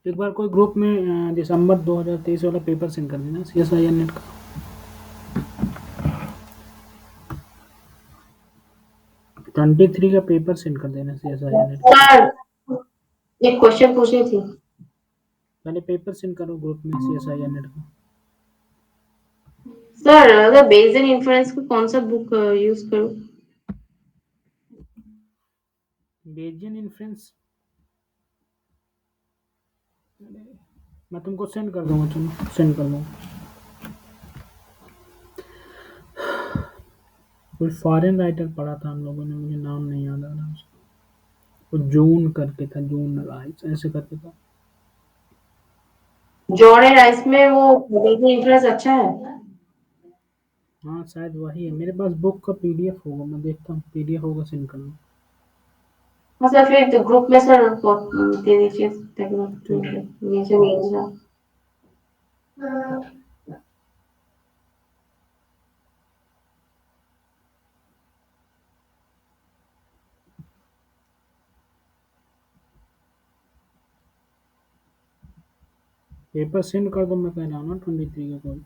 एक बार कोई ग्रुप में दिसंबर 2023 वाला पेपर सेंड कर देना, CSIR नेट का। 23 का पेपर सेंड कर देना, CSIR नेट का। सर एक क्वेश्चन पूछनी थी। पहले पेपर सेंड करो ग्रुप में, CSIR नेट का। सर अगर बेसिक इन्फ्लुएंस को कौन सा बुक यूज करूं? बेजियन इन्फ्लुएंस मैं तुमको सेंड कर दूंगा, चलो सेंड कर दूंगा। कोई फॉरेन राइटर पढ़ा था हम लोगों ने, मुझे नाम नहीं याद आ रहा उसका। वो जून करके था, जून राइस ऐसे करके था। जॉन एंड राइस में वो बेसिक इन्फ्लुएंस अच्छा है। हाँ शायद वही है, मेरे पास बुक का PDF होगा, मैं देखता हूँ PDF होगा सेंड कर दूँ। हाँ सर फिर तो ग्रुप में सर दे दीजिए ठीक है। नीचे मिल जाए। पेपर सेंड कर दो, मैं कह रहा हूँ ना 23 का कोई।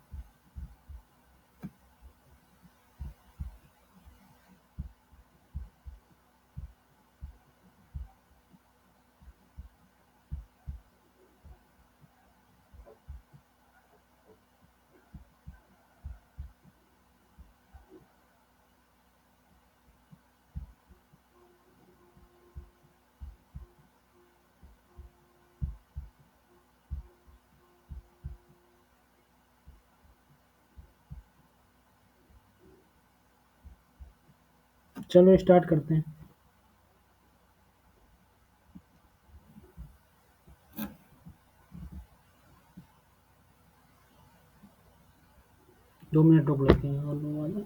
चलो स्टार्ट करते हैं। 2 मिनट रुक लेते हैं और लोग आ जाए।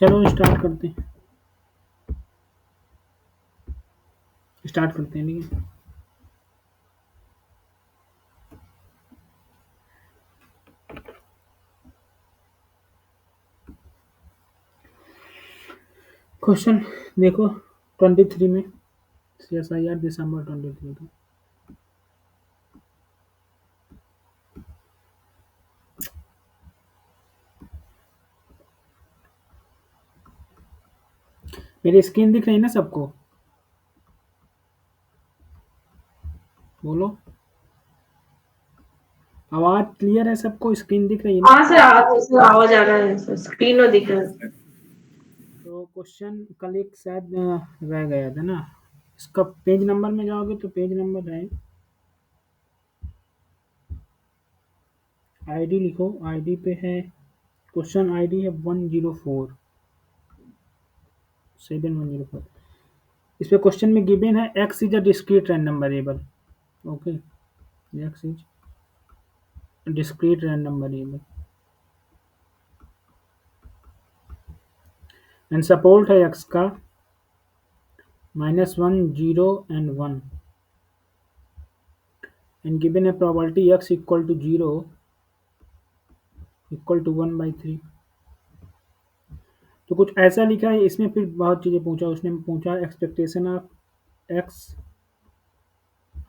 चलो स्टार्ट करते हैं ठीक है। क्वेश्चन देखो 23 में CSIR दिसंबर 23 का। मेरी स्क्रीन दिख रही है ना सबको? बोलो, आवाज क्लियर है सबको? स्क्रीन दिख रही है ना? हाँ सर, आवाज आ रहा है सर, स्क्रीन में दिख रहा है। तो क्वेश्चन कल एक शायद रह गया था ना, इसका पेज नंबर में जाओगे तो पेज नंबर है, आईडी लिखो, आईडी पे है, क्वेश्चन आईडी है 104 इस पे क्वेश्चन में गिवन है x is a discrete random variable. Okay, x is discrete random variable and support है x का -1 0 एंड 1 एंड गिवन है probability x equal to 0 equal to 1/3। तो कुछ ऐसा लिखा है इसमें, फिर बहुत चीज़ें पूछा उसने, पूछा एक्सपेक्टेशन ऑफ x,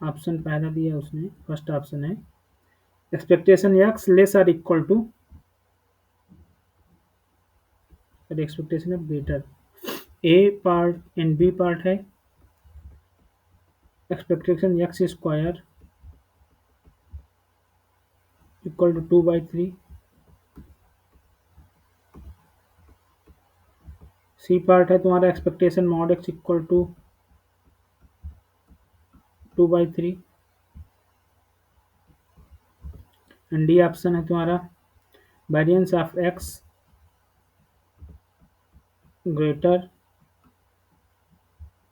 ऑप्शन पहला दिया उसने, फर्स्ट ऑप्शन है expectation x less or equal to, expectation of greater, A part and B part है expectation x square equal to 2/3, C part है तुम्हारा expectation mod x equal to 2/3 and D option है तुम्हारा variance of x greater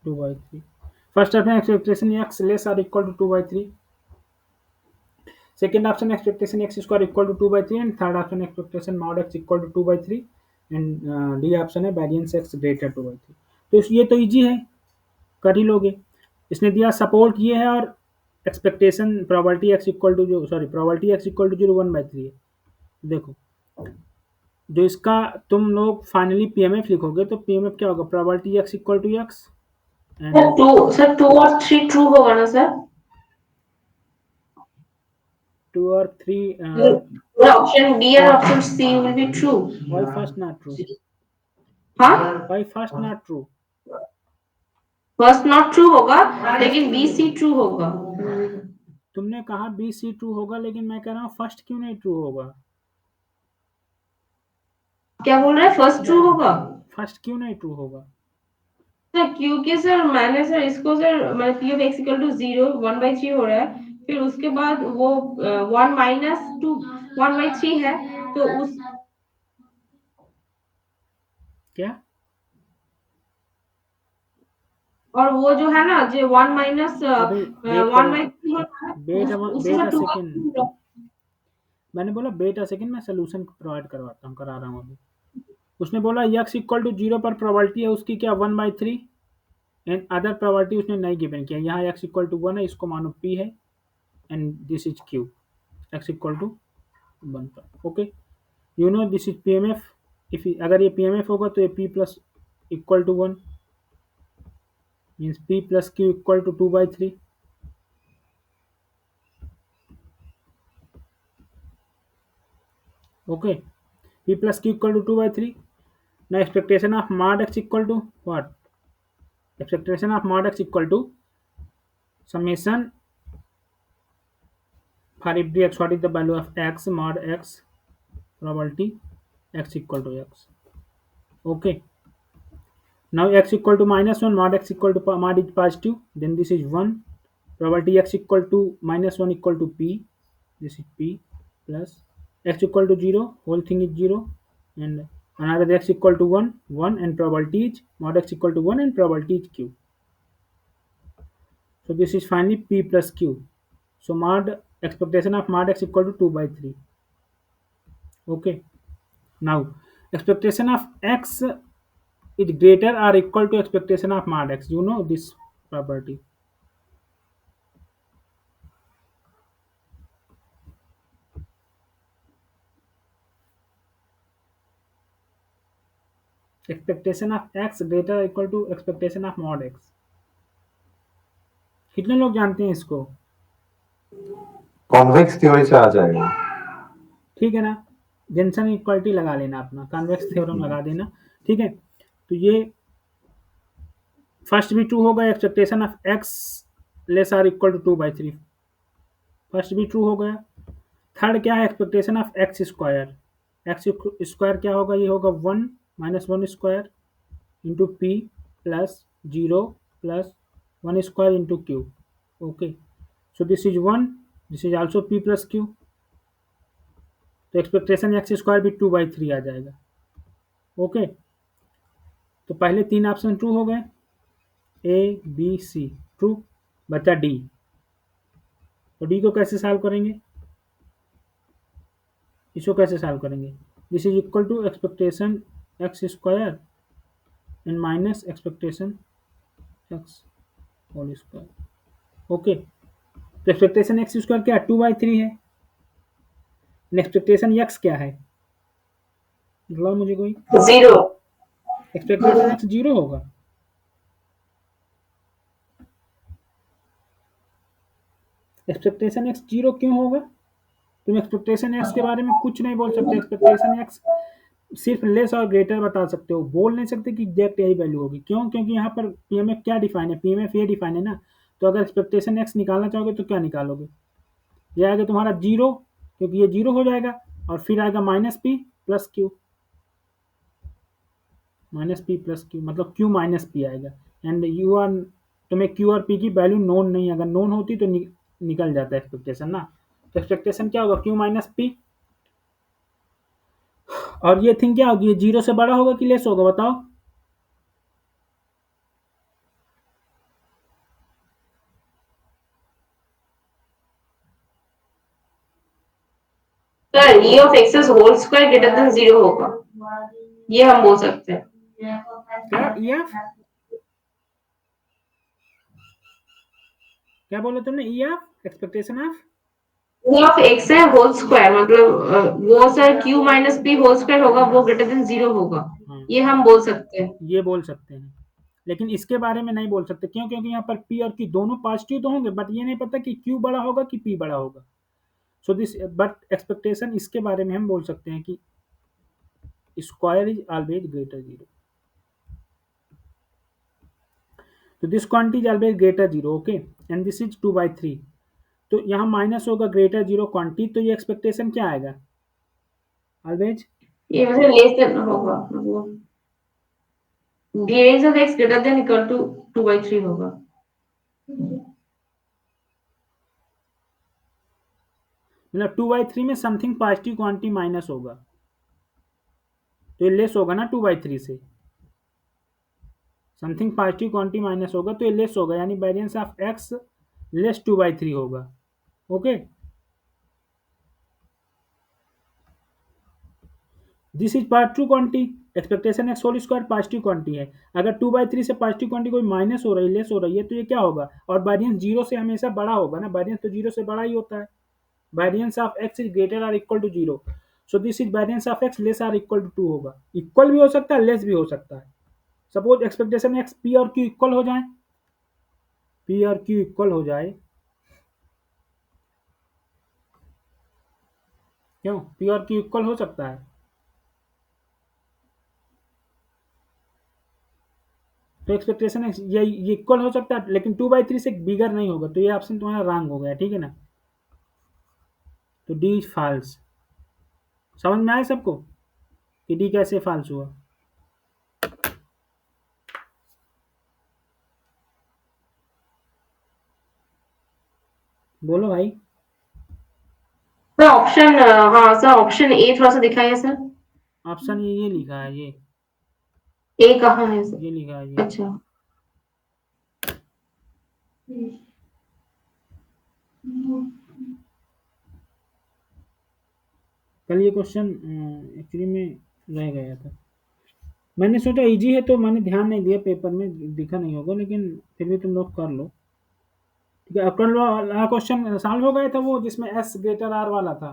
2/3। First option expectation x less or equal to 2/3, second option expectation x square equal to 2/3 and third option expectation mod x equal to 2/3 and D option है variance x greater 2/3। तो ये तो easy है, कर ही लोगे। इसने दिया support ये है और expectation probability x equal to, जो sorry probability x equal to 0 1/3 है। देखो जो इसका तुम लोग फाइनली पीएमएफ लिखोगे तो पीएमएफ क्या होगा, probability x equal to x and sir 2 और 3 ट्रू होगा ना सर? 2 और 3 ऑप्शन बी और option C will be true. why first not true, हाँ, why first not true? First not true होगा लेकिन बी सी ट्रू होगा। तुमने कहा बी सी ट्रू होगा, लेकिन मैं कह रहा हूँ फर्स्ट क्यों नहीं ट्रू होगा? क्या बोल रहे हैं, फर्स्ट ट्रू होगा? फर्स्ट क्यों नहीं ट्रू होगा? सर क्योंकि सर मैंने सर इसको सर मैंने P of X equal to 0 1/3 हो रहा है, फिर उसके बाद वो 1 माइनस 2 1/3 है, तो उस क्या? और वो जो है ना जो 1 माइनस अभी वेट करो, 1/3 होता है, वेट उसका अ 2 सेकेंड, मैंने बोला वेट अ सेकेंड, मैं सोल्यूशन प्रोवाइड करवाता हूँ, करा रहा हूँ अभी। उसने बोला x इक्वल टू 0 पर प्रोबेबिलिटी है उसकी क्या 1/3 एंड अदर प्रोबेबिलिटी उसने नहीं गिवन किया, यहाँ x इक्वल टू 1 है, इसको मानो p है and this is q, x equal to 1 पर। Okay, you know this is PMF, if अगर ये पीएमएफ होगा तो ये p plus equal to 1 means p plus q equal to 2/3। Okay, p plus q equal to 2/3. Now expectation of mod x equal to what? Expectation of mod x equal to summation for every x, what is the value of x mod x probability x equal to x. Okay, now x equal to -1 mod x equal to mod is positive, then this is 1, probability x equal to -1 equal to p, this is p plus x equal to 0, whole thing is 0 and another x equal to 1 1 and probability is mod x equal to 1 and probability is q. So this is finally p plus q. So mod expectation of mod x equal to 2/3. Okay, now expectation of x is greater or equal to expectation of mod x. You know this property. Expectation of x greater or equal to expectation of mod x. कितने लोग जानते हैं इसको? Convex theory से आ जाएगा। ठीक है ना, जेंसन इक्वालिटी लगा लेना, अपना कन्वेक्स थ्योरम लगा देना। ठीक है, तो ये फर्स्ट भी ट्रू होगा, expectation of X less or equal to 2/3, first भी ट्रू हो गया। थर्ड क्या है, expectation of X square, X square क्या होगा, ये होगा 1 minus 1 square into P plus 0 plus 1 square into Q. Okay, so this is 1, this is also P plus Q, तो एक्सपेक्टेशन एक्स स्क्वायर भी 2/3 आ जाएगा। ओके, तो पहले 3 ऑप्शन ट्रू हो गए, ए बी सी ट्रू, बचा डी। तो डी को कैसे सॉल्व करेंगे, इसको कैसे सॉल्व करेंगे, this is equal to expectation X square and minus expectation X whole square. Okay, तो एक्सपेक्टेशन एक्स स्क्वायर क्या है, 2/3 है, एक्सपेक्टेशन एक्स क्या है, बताओ मुझे कोई। 0। एक्सपेक्टेशन एक्स 0 होगा, एक्सपेक्टेशन एक्स 0 क्यों होगा, तुम एक्सपेक्टेशन एक्स के बारे में कुछ नहीं बोल सकते, एक्सपेक्टेशन एक्स सिर्फ लेस और ग्रेटर बता सकते हो, बोल नहीं सकते कि एग्जैक्ट यही वैल्यू होगी। क्यों, क्योंकि यहाँ पर पीएमएफ क्या डिफाइन है, पीएमएफ ये डिफाइन है ना, तो अगर एक्सपेक्टेशन एक्स निकालना चाहोगे तो क्या निकालोगे, ये आएगा तुम्हारा 0, क्योंकि ये 0 हो जाएगा, और फिर आएगा minus P plus Q, minus P plus Q मतलब क्यू माइनस पी आएगा, एंड यू आर, तुम्हें क्यू और पी की वैल्यू नोन नहीं, अगर नोन होती तो निकल जाता है एक्सपेक्टेशन ना, तो एक्सपेक्टेशन क्या होगा, क्यू माइनस पी, और ये थिंग क्या होगी, ये 0 से बड़ा होगा कि लेस होगा, बताओ। Sir E of X whole square greater than 0 होगा, ये हम बोल सकते हैं। क्या ई एफ, क्या बोला तुमने, E F expectation of, E of X है होल स्क्वायर मतलब वो sir Q minus P whole square होगा, वो ग्रेटर देन 0 होगा, हाँ ये हम बोल सकते हैं। ये बोल सकते हैं, लेकिन इसके बारे में नहीं बोल सकते, क्यों, क्योंकि यहाँ पर पी और क्यू दोनों पॉजिटिव तो होंगे, बट ये नहीं पता कि क्यू बड़ा होगा कि पी बड़ा होगा, सो दिस, बट एक्सपेक्टेशन इसके बारे में हम बोल सकते हैं कि स्क्वायर इज ऑलवेज ग्रेटर 0, तो this quantity is always greater 0, okay, and this is 2/3, तो यहाँ माइनस होगा ग्रेटर 0 क्वांटिटी, तो ये एक्सपेक्टेशन क्या आएगा, ऑलवेज, ये मतलब लेस देन होगा, मतलब variance of x greater than equal to 2/3 होगा। मतलब 2/3 में समथिंग पॉजिटिव क्वांटिटी माइनस होगा, तो ये लेस होगा ना 2/3 से, समथिंग पॉजिटिव क्वांटिटी माइनस होगा तो ये लेस होगा, यानी वेरिएंस ऑफ एक्स लेस 2/3 होगा। Okay, this is positive quantity, expectation X whole square positive quantity है, अगर 2/3 से पॉजिटिव क्वांटिटी कोई माइनस हो रही है, लेस हो रही है, तो ये क्या होगा, और वेरिएंस 0 से हमेशा बड़ा होगा ना, वेरिएंस तो 0 से बड़ा ही होता है, variance of X is greater और equal to 0, so this is variance of X less और इक्वल टू 2 होगा, इक्वल भी हो सकता है, लेस भी हो सकता है। सपोज एक्सपेक्टेशन एक्स पी और क्यू इक्वल हो जाए, पी और क्यू इक्वल हो जाए, क्यों, पी और क्यू इक्वल हो सकता है, तो एक्सपेक्टेशन ये इक्वल हो सकता है, लेकिन 2/3 से बिगर नहीं होगा, तो ये ऑप्शन तुम्हारा रॉन्ग हो गया, ठीक है ना, तो डी इज फॉल्स। समझ में आया सबको कि डी कैसे फॉल्स हुआ, बोलो भाई। सर ऑप्शन, हाँ सर ऑप्शन ए थोड़ा सा दिखाइए सर। ऑप्शन ये लिखा है, ए कहाँ है सर? ये लिखा है ये। अच्छा, कल ये क्वेश्चन एक्चुअली में रह गया था, मैंने सोचा इजी है तो मैंने ध्यान नहीं दिया, पेपर में दिखा नहीं होगा, लेकिन फिर भी तुम लोग कर लो। ठीक है, अब कर लो। क्वेश्चन सॉल्व हो गया था वो जिसमें एस ग्रेटर आर वाला था।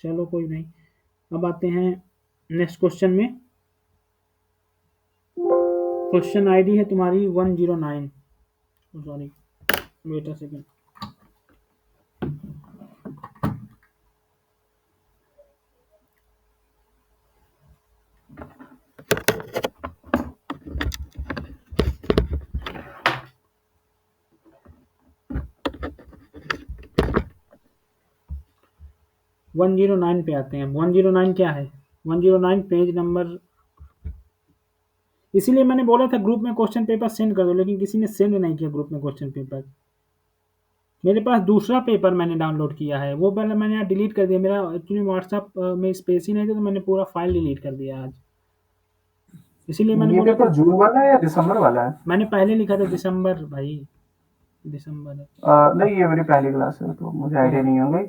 चलो कोई नहीं। अब आते हैं नेक्स्ट क्वेश्चन में। क्वेश्चन आईडी है तुम्हारी 109। Sorry, wait a second. 109 पे आते हैं। 109 क्या है? 109 पेज नंबर। इसीलिए मैंने बोला था ग्रुप में क्वेश्चन पेपर सेंड कर दो, लेकिन किसी ने सेंड नहीं किया ग्रुप में क्वेश्चन पेपर। मेरे पास दूसरा पेपर मैंने डाउनलोड किया है, वो पहले मैंने यहाँ डिलीट कर दिया। मेरा एक्चुअली व्हाट्सएप में स्पेस ही नहीं था, तो मैंने पूरा फाइल डिलीट कर दिया आज। इसीलिए मैंने ये बोला पेपर था। जून वाला है या दिसंबर वाला है? मैंने पहले लिखा था दिसंबर भाई, दिसंबर है। नहीं, ये मेरी पहली क्लास है तो मुझे आइडिया ओह, नहीं होगा।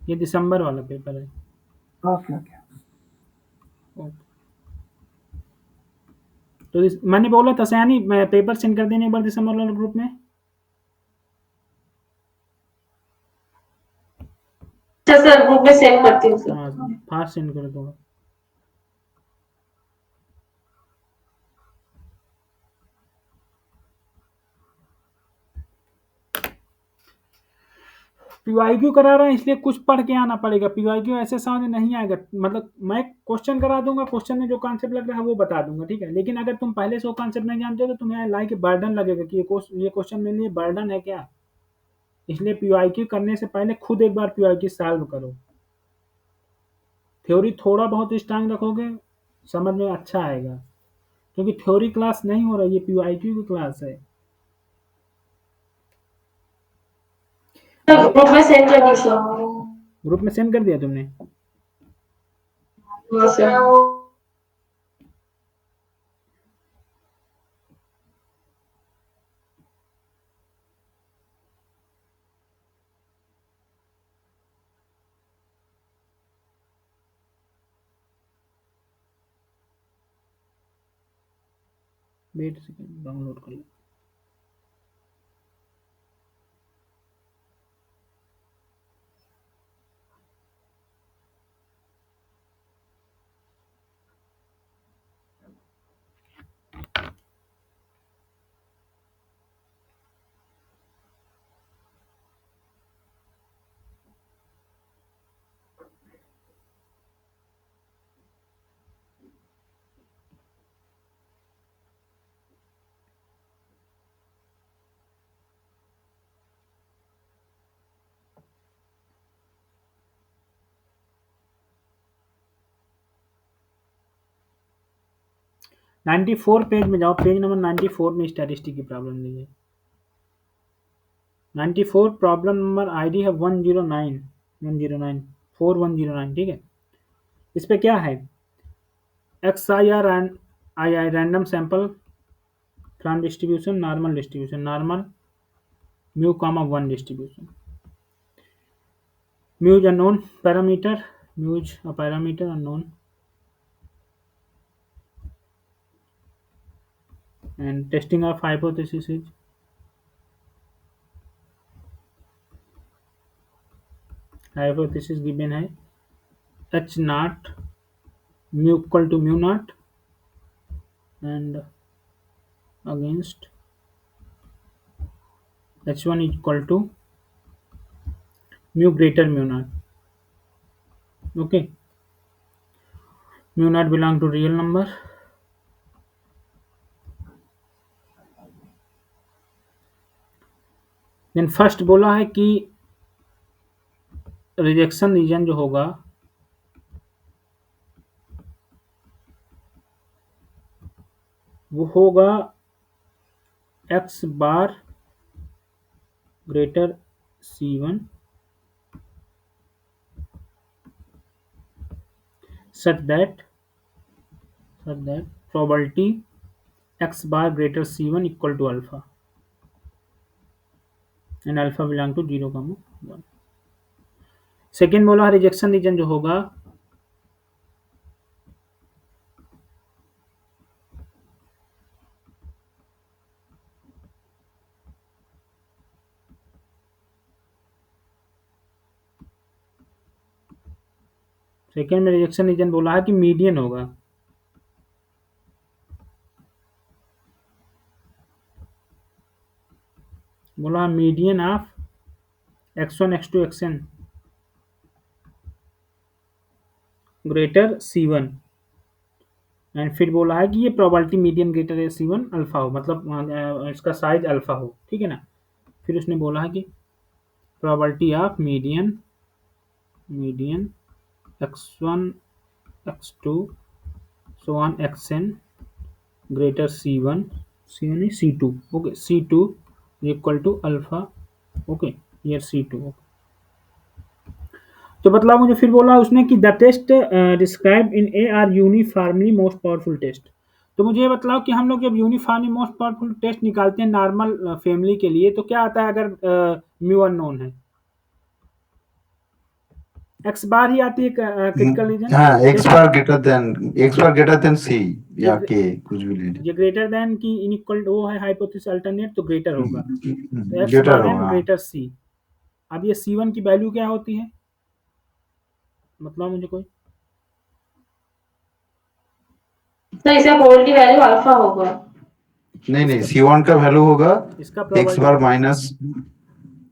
ये दिसंबर वाला पेपर है। Okay okay. ओके। तो मैंने बोला था सयानी, मैं पेपर सेंड कर देने एक बार दिसंबर वाले ग्रुप में। अच्छा सर, ग्रुप में सेंड करती हूँ सर। हाँ, फास्ट सेंड कर दो। पीवाईक्यू करा रहा है इसलिए कुछ पढ़ के आना पड़ेगा। पीवाईक्यू ऐसे समझ नहीं आएगा, मतलब मैं क्वेश्चन करा दूंगा, क्वेश्चन में जो कॉन्सेप्ट लग रहा है वो बता दूंगा, ठीक है। लेकिन अगर तुम पहले से वो कॉन्सेप्ट नहीं जानते हो तो तुम्हें लाइक बर्डन लगेगा कि ये क्वेश्चन मेरे लिए बर्डन है क्या। इसलिए पीवाईक्यू करने से पहले खुद एक बार पीवाईक्यू सॉल्व करो। थ्योरी थोड़ा बहुत स्ट्रांग रखोगे, समझ में अच्छा आएगा। क्योंकि थ्योरी क्लास नहीं हो रही है, पीवाईक्यू की क्लास है। ग्रुप में सेंड कर दी सर। ग्रुप में सेंड कर दिया तुमने? हाँ सर। वेट सेकंड, डाउनलोड कर लो। नाइन्टी फोर पेज में जाओ, पेज नंबर 94 में स्टैटिस्टिक की प्रॉब्लम दी है। 94 प्रॉब्लम नंबर आईडी है 109, 109 4109, ठीक है। इस पे क्या है? X I are I I random sample from distribution, normal distribution, normal mu comma 1 distribution. Mu's unknown parameter, mu's a parameter unknown, and testing of hypothesis is hypothesis given है h naught mu equal to mu naught and against h1 equal to mu greater mu naught. Okay, mu naught belong to real number. Then first बोला है कि rejection region जो होगा वो होगा x bar greater c1 such that probability x bar greater c1 equal to alpha. And alpha belong to 0, 1। Second बोला rejection region जो होगा सेकेंड में रिजेक्शन रीजन बोला है कि मीडियन होगा। बोला median of x1 x2 xn greater C1 and फिर बोला है कि ये प्रोबेबिलिटी मीडियन ग्रेटर है C1 अल्फा हो, मतलब इसका साइज अल्फा हो, ठीक है ना। फिर उसने बोला है कि probability of median x1 x2 so on xn greater C1 C1 is C2, okay, C2 is equal to alpha, okay, here C2, okay। तो बतलाओ मुझे, फिर बोला उसने कि the test describe in a are uniformly most powerful test. तो मुझे ये बतलाओ कि हम लोग जब यूनिफॉर्मली मोस्ट पावरफुल टेस्ट निकालते हैं नॉर्मल फैमिली के लिए, तो क्या आता है अगर म्यू अननोन है? एक्स बार ही आती है क्रिटिकल रीजन। हाँ, x बार ग्रेटर देन c या k, कुछ भी ले लीजिए। ये ग्रेटर देन की इनइक्वल वो है हाइपोथेसिस अल्टरनेट, तो ग्रेटर होगा, तो एक्स ग्रेटर बार एन होगा। ग्रेटर सी। अब ये C1 की वैल्यू क्या होती है, मतलब मुझे कोई सर इसका प्रोबेबिलिटी वैल्यू अल्फा होगा। नहीं, C1 का वैल्यू होगा इसका x बार माइनस,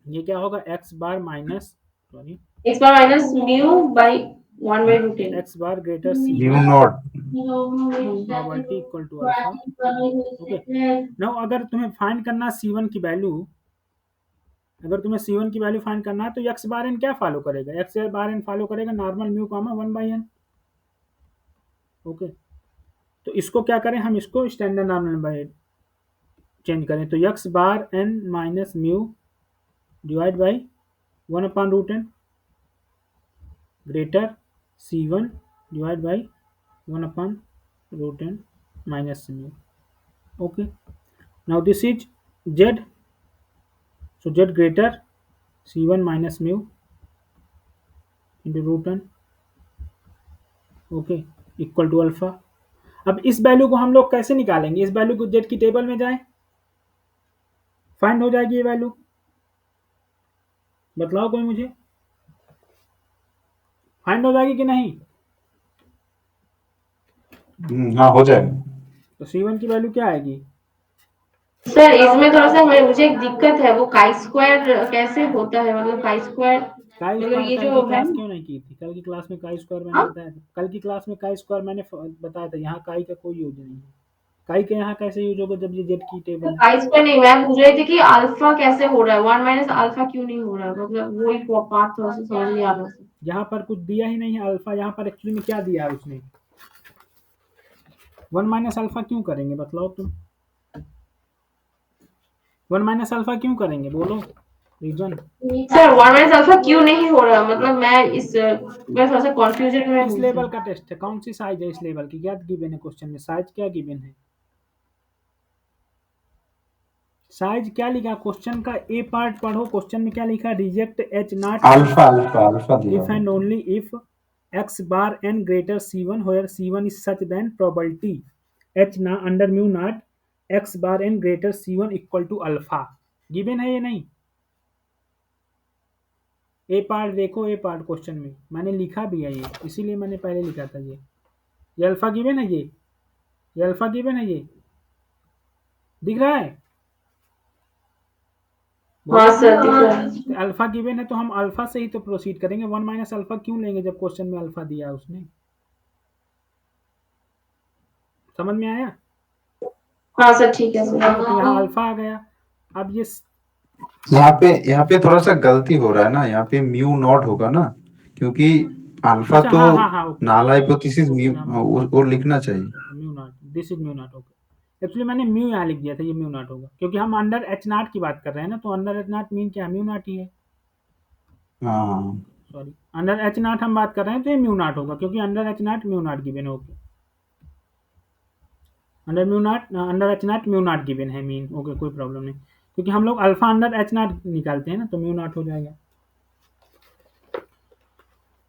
ये क्या होगा, X bar minus sorry x bar minus mu by 1/10 X bar greater C, mu naught. Probability equal to alpha, okay. Now अगर तुम्हें फाइंड करना C1 की वैल्यू, अगर तुम्हें C1 की वैल्यू फाइंड करना है तो एक्स बार एन क्या फॉलो करेगा, एक्स बार एन फॉलो करेगा नॉर्मल म्यू कामा 1/n, ओके। तो इसको क्या करें, हम इसको स्टैंडर्ड नॉर्मल बाय चेंज करें, तो x bar N minus mu divide by 1/√n greater C1 divide by 1/√n minus mu, okay. Now this is z, so z greater C1 minus mu into √n, okay, equal to alpha. अब इस value को हम लोग कैसे निकालेंगे, इस value को z की टेबल में जाए, फाइंड हो जाएगी ये वैल्यू, बतलाओ कोई मुझे, फाइंड हो जाएगी कि नहीं? हाँ हो जाएगा। तो C1 की वैल्यू क्या आएगी? सर इसमें थोड़ा सा मुझे एक दिक्कत है, वो काई स्क्वायर कैसे होता है, मतलब काई स्क्वायर काई मतलब स्क्वायर ये कल जो की है क्लास क्यों नहीं की थी? कल की क्लास में काई स्क्वायर मैंने हाँ? बताया था, कल की क्लास में काई स्क्वायर मैंने बताया था। यहाँ काई का कोई यूज नहीं है। काई के यहाँ कैसे यूज होगा जब ये जेड की टेबल है? काई स्क्वायर नहीं, मैं पूछ रही थी कि अल्फा कैसे हो रहा है, 1 माइनस अल्फा क्यों नहीं हो रहा है, मतलब वही पार्ट थोड़ा सा समझ नहीं आ रहा है। यहाँ पर कुछ दिया ही नहीं है अल्फा, यहाँ पर एक्चुअली में क्या दिया है उसने, 1 माइनस अल्फा क्यों करेंगे, बतलाओ तुम, 1 माइनस अल्फा क्यों करेंगे, बोलो रीजन। सर 1 माइनस अल्फा क्यों नहीं हो रहा, मतलब मैं थोड़ा सा कंफ्यूजन में किस हूँ लेवल सर। का टेस्ट है, कौन सी साइज है इस लेवल की, क्या गिवन है क्वेश्चन में, साइज क्या गिवन है, साइज क्या लिखा क्वेश्चन का, ए पार्ट पढ़ो, क्वेश्चन में क्या लिखा, रिजेक्ट एच नॉट अल्फा दिया if and only if x bar n greater C1 where C1 is such then probability h na under mu naught x bar n greater C1 equal to alpha, given है ये नहीं? ए part देखो, ए part question में मैंने लिखा भी है ये, इसीलिए मैंने पहले लिखा था ये अल्फा गिवन है, ये अल्फा गिवन है, ये दिख रहा है? हाँ सर दिख रहा है। तो अल्फा गिवन है तो हम अल्फा से ही तो प्रोसीड करेंगे, 1 माइनस अल्फा क्यों लेंगे जब क्वेश्चन में अल्फा दिया है उसने, समझ में आया? हाँ सर ठीक है सर। तो यहाँ अल्फा आ गया। अब ये यहाँ पे थोड़ा सा गलती हो रहा है ना, यहाँ पे म्यू नॉट होगा ना, क्योंकि अल्फा अच्छा, तो हाँ, ओके, नाल हाइपोथेसिस म्यू हाँ, वो लिखना चाहिए। Mu naught, this is mu naught, okay. Actually मैंने म्यू यहाँ लिख दिया था, ये म्यू नॉट होगा क्योंकि हम अंडर एच नॉट की बात कर रहे हैं ना, तो अंडर एच नॉट मीन क्या, म्यू नॉट ही है, हाँ सॉरी अंडर एच नॉट हम बात कर रहे हैं तो ये म्यू नॉट होगा क्योंकि under H naught mu naught given है, okay. Under H naught mu naught given है मीन, ओके, कोई प्रॉब्लम नहीं। क्योंकि हम लोग अल्फा अंडर एच नॉट निकालते हैं ना, तो म्यू नॉट हो जाएगा।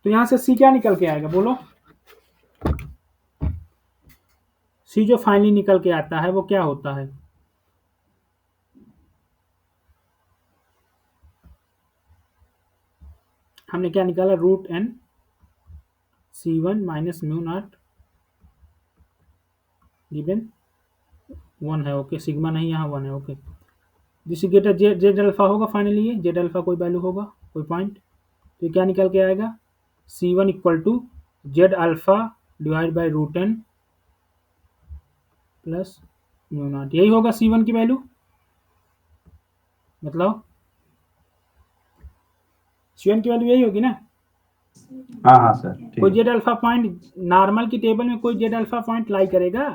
तो यहां से सी क्या निकल के आएगा बोलो? सी जो फाइनली निकल के आता है वो क्या होता है? हमने क्या निकाला? Root N C1 minus mu naught given 1 है। ओके, सिग्मा नहीं, यहाँ 1 है। Okay, this greater Z alpha होगा फाइनली, ये जेड अल्फा कोई वैल्यू होगा, कोई पॉइंट, तो ये क्या निकल के आएगा? C1 equal to Z alpha divide by root N plus mu naught, यही होगा C1 की वैल्यू। मतलब C1 की वैल्यू यही होगी ना? हाँ सर, ठीक कोई है। जेड अल्फा पॉइंट नॉर्मल की टेबल में कोई जेड अल्फा पॉइंट लाई करेगा,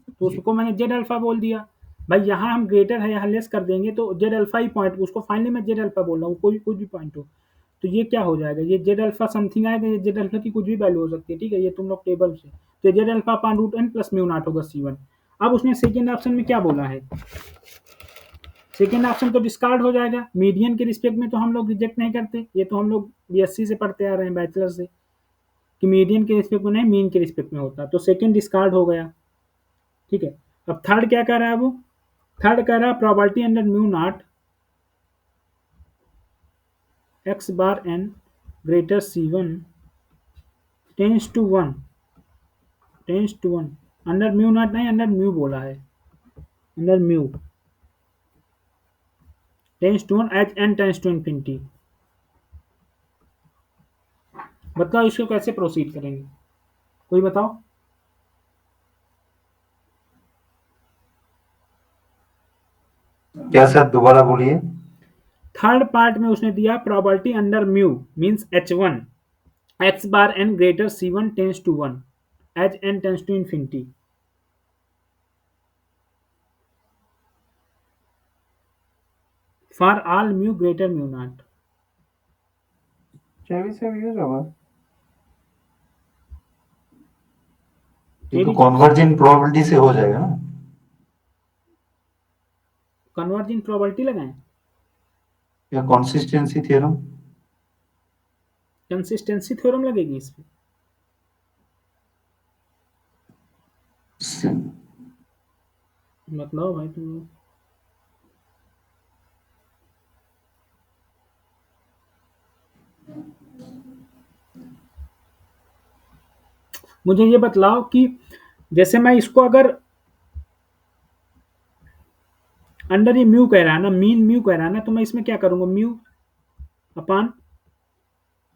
तो उसको मैंने जेड अल्फा बोल दिया। भाई यहाँ हम ग्रेटर है, यहाँ लेस कर देंगे तो जेड अल्फा ही पॉइंट, उसको फाइनली मैं जेड अल्फा बोल रहा हूँ, कोई कुछ भी पॉइंट हो। तो ये क्या हो जाएगा? ये जेड अल्फा समथिंग आएगा, ये जेड अल्फा की कुछ भी वैल्यू हो सकती है, ठीक है, ये तुम लोग टेबल से। तो Z alpha upon root N plus mu naught होगा C1। अब उसने सेकेंड ऑप्शन में क्या बोला है? सेकेंड ऑप्शन तो डिस्कार्ड हो जाएगा। मीडियन के रिस्पेक्ट में तो हम लोग रिजेक्ट नहीं करते, ये तो हम लोग BSc से पढ़ते आ रहे हैं, बैचलर से, कि मीडियन के रिस्पेक्ट में नहीं, मीन के रिस्पेक्ट में होता। तो सेकेंड डिस्कार्ड हो गया, ठीक है। अब थर्ड क्या कह रहा है? वो थर्ड कह रहा है probability under mu naught X bar N greater C1 tends to 1 under mu naught नहीं, अंडर म्यू बोला है, under mu tends to 1 H N tends to infinity. बताओ इसको कैसे प्रोसीड करेंगे, कोई बताओ? क्या सर, दोबारा बोलिए। थर्ड पार्ट में उसने दिया probability under mu means H1 X bar N greater C1 tends to 1 H N tends to infinity. For all mu greater mu naught. Chebyshev use होगा। ये तो कॉन्वर्जेंट प्रोबेबिलिटी से हो जाएगा ना? कन्वर्जेंट प्रोबेबिलिटी लगाएं, या कंसिस्टेंसी थ्योरम? कंसिस्टेंसी थ्योरम लगेगी इस पे। मतलब भाई तुम लोग मुझे ये बतलाओ कि जैसे मैं इसको अगर अंडर ये म्यू कह रहा है ना, मीन म्यू कह रहा है ना, तो मैं इसमें क्या करूंगा? म्यू अपान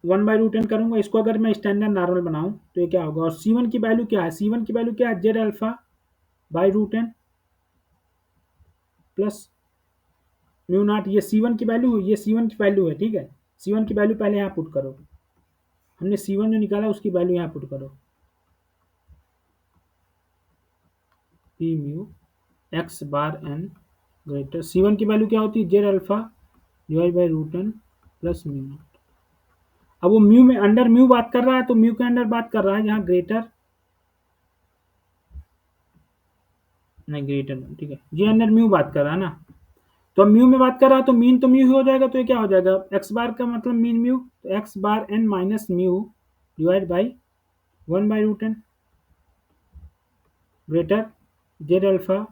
1/√n करूंगा। इसको अगर मैं स्टैंडर्ड नॉर्मल बनाऊं तो ये क्या होगा? और C1 की वैल्यू क्या है? C1 की वैल्यू क्या है? Z alpha by root N plus mu naught. ये C1 की वैल्यू, ये C1 की वैल्यू है, ठीक है। C1 की वैल्यू पहले यहाँ पुट करो, हमने C1 जो निकाला उसकी वैल्यू यहाँ पुट करो, P mu X bar N greater C1 की वैल्यू क्या होती है? Z alpha divide by root N plus mu naught. अब वो म्यू में अंडर म्यू बात कर रहा है, तो म्यू के अंडर बात कर रहा है यहाँ ग्रेटर नहीं, ग्रेटर ठीक है, ये अंडर म्यू बात कर रहा है ना। तो अब म्यू में बात कर रहा है तो मीन तो म्यू ही हो जाएगा, तो ये क्या हो जाएगा? एक्स बार का मतलब मीन म्यू, तो x bar N minus mu divide by 1/√n greater Z alpha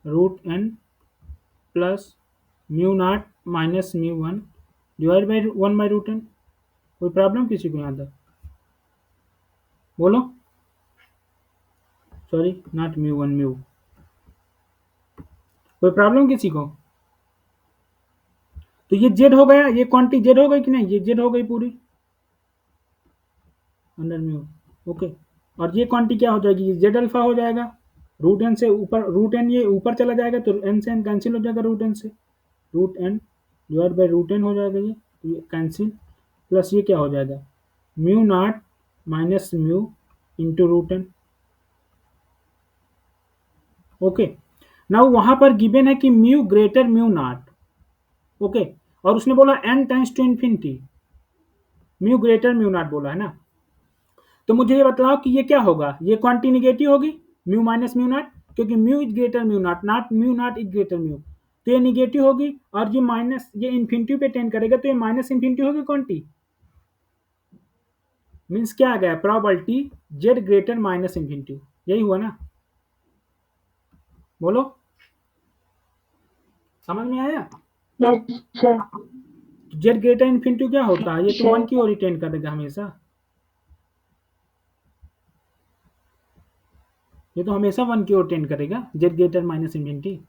root N plus mu naught minus mu 1 divide by 1/√n। कोई प्रॉब्लम किसी को यहाँ तक? बोलो, सॉरी नॉट म्यू 1, म्यू। कोई प्रॉब्लम किसी को? तो ये जेड हो गया, ये क्वांटिटी जेड हो गई कि नहीं? ये जेड हो गई पूरी अंडर म्यू, ओके। और ये क्वांटिटी क्या हो जाएगी? ये जेड अल्फा हो जाएगा। रूट एन से ऊपर, रूट एन ये ऊपर चला जाएगा तो एन से एन कैंसिल हो जाएगा, रूट एन से root N divide by root N हो जाएगा, ये कैंसिल, प्लस ये क्या हो जाएगा? Mu naught minus mu into root N, okay. Now वहां पर गिवन है कि mu greater mu naught, okay, और उसने बोला N tends to infinity, mu greater mu naught बोला है ना। तो मुझे ये बतलाओ कि ये क्या होगा? ये क्वांटिटी निगेटिव होगी, म्यू माइनस म्यू नॉट, क्योंकि mu is greater mu not, mu not is greater mu. तो ये निगेटिव होगी, और ये माइनस, ये इन्फिनिटी पे टेंड करेगा तो ये माइनस इन्फिनिटी होगी क्वांटिटी। मीन्स क्या आ गया, probability Z greater minus infinity, यही हुआ ना, बोलो समझ में आया। Yes sir. Z greater infinity क्या होता है, ये तो वन सर की ओर टेंड करेगा हमेशा, ये तो हमेशा वन की ओर टेंड करेगा, जेड ग्रेटर माइनस इन्फिनिटी,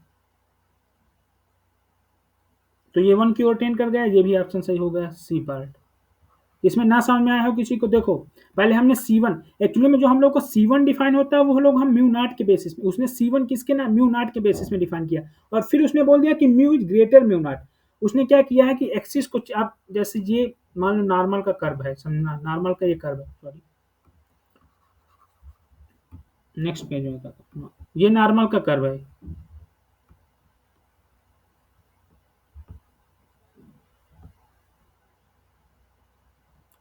तो ये वन की ओर टेंड कर गया, ये भी ऑप्शन सही हो गया, सी पार्ट। इसमें ना समझ में आया हो किसी को, देखो पहले हमने C1, एक्चुअली में जो हम लोग को C1 डिफाइन होता है वो लोग हम म्यू नॉट के बेसिस में, उसने C1 किसके ना म्यू नॉट के बेसिस में डिफाइन किया, और फिर उसने बोल दिया कि mu is greater mu not. उसने क्या किया है कि एक्सिस को आप जैसे ये मान लो नॉर्मल का कर्व है, समझना नॉर्मल का ये कर्व है, सॉरी नेक्स्ट पेज में बताता हूँ, ये नॉर्मल का कर्व है,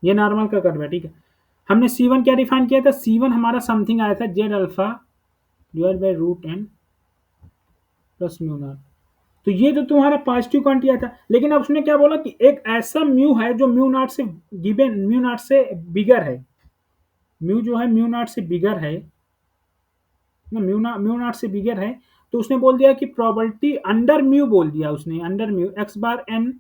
ये नॉर्मल का कर्व है, ठीक है। हमने C1 क्या डिफाइन किया था, C1 हमारा समथिंग आया था Z alpha divide by root N plus mu naught, तो ये जो तुम्हारा पॉजिटिव क्वांटिटी आया था, लेकिन अब उसने क्या बोला कि एक ऐसा म्यू है जो म्यू नॉट से गिवन, म्यू नॉट से बिगर है, म्यू जो है म्यू नॉट से बिगर है ना, म्यू नॉट से बिगर है, तो उसने बोल दिया कि प्रोबेबिलिटी अंडर म्यू बोल दिया उसने, under mu X bar N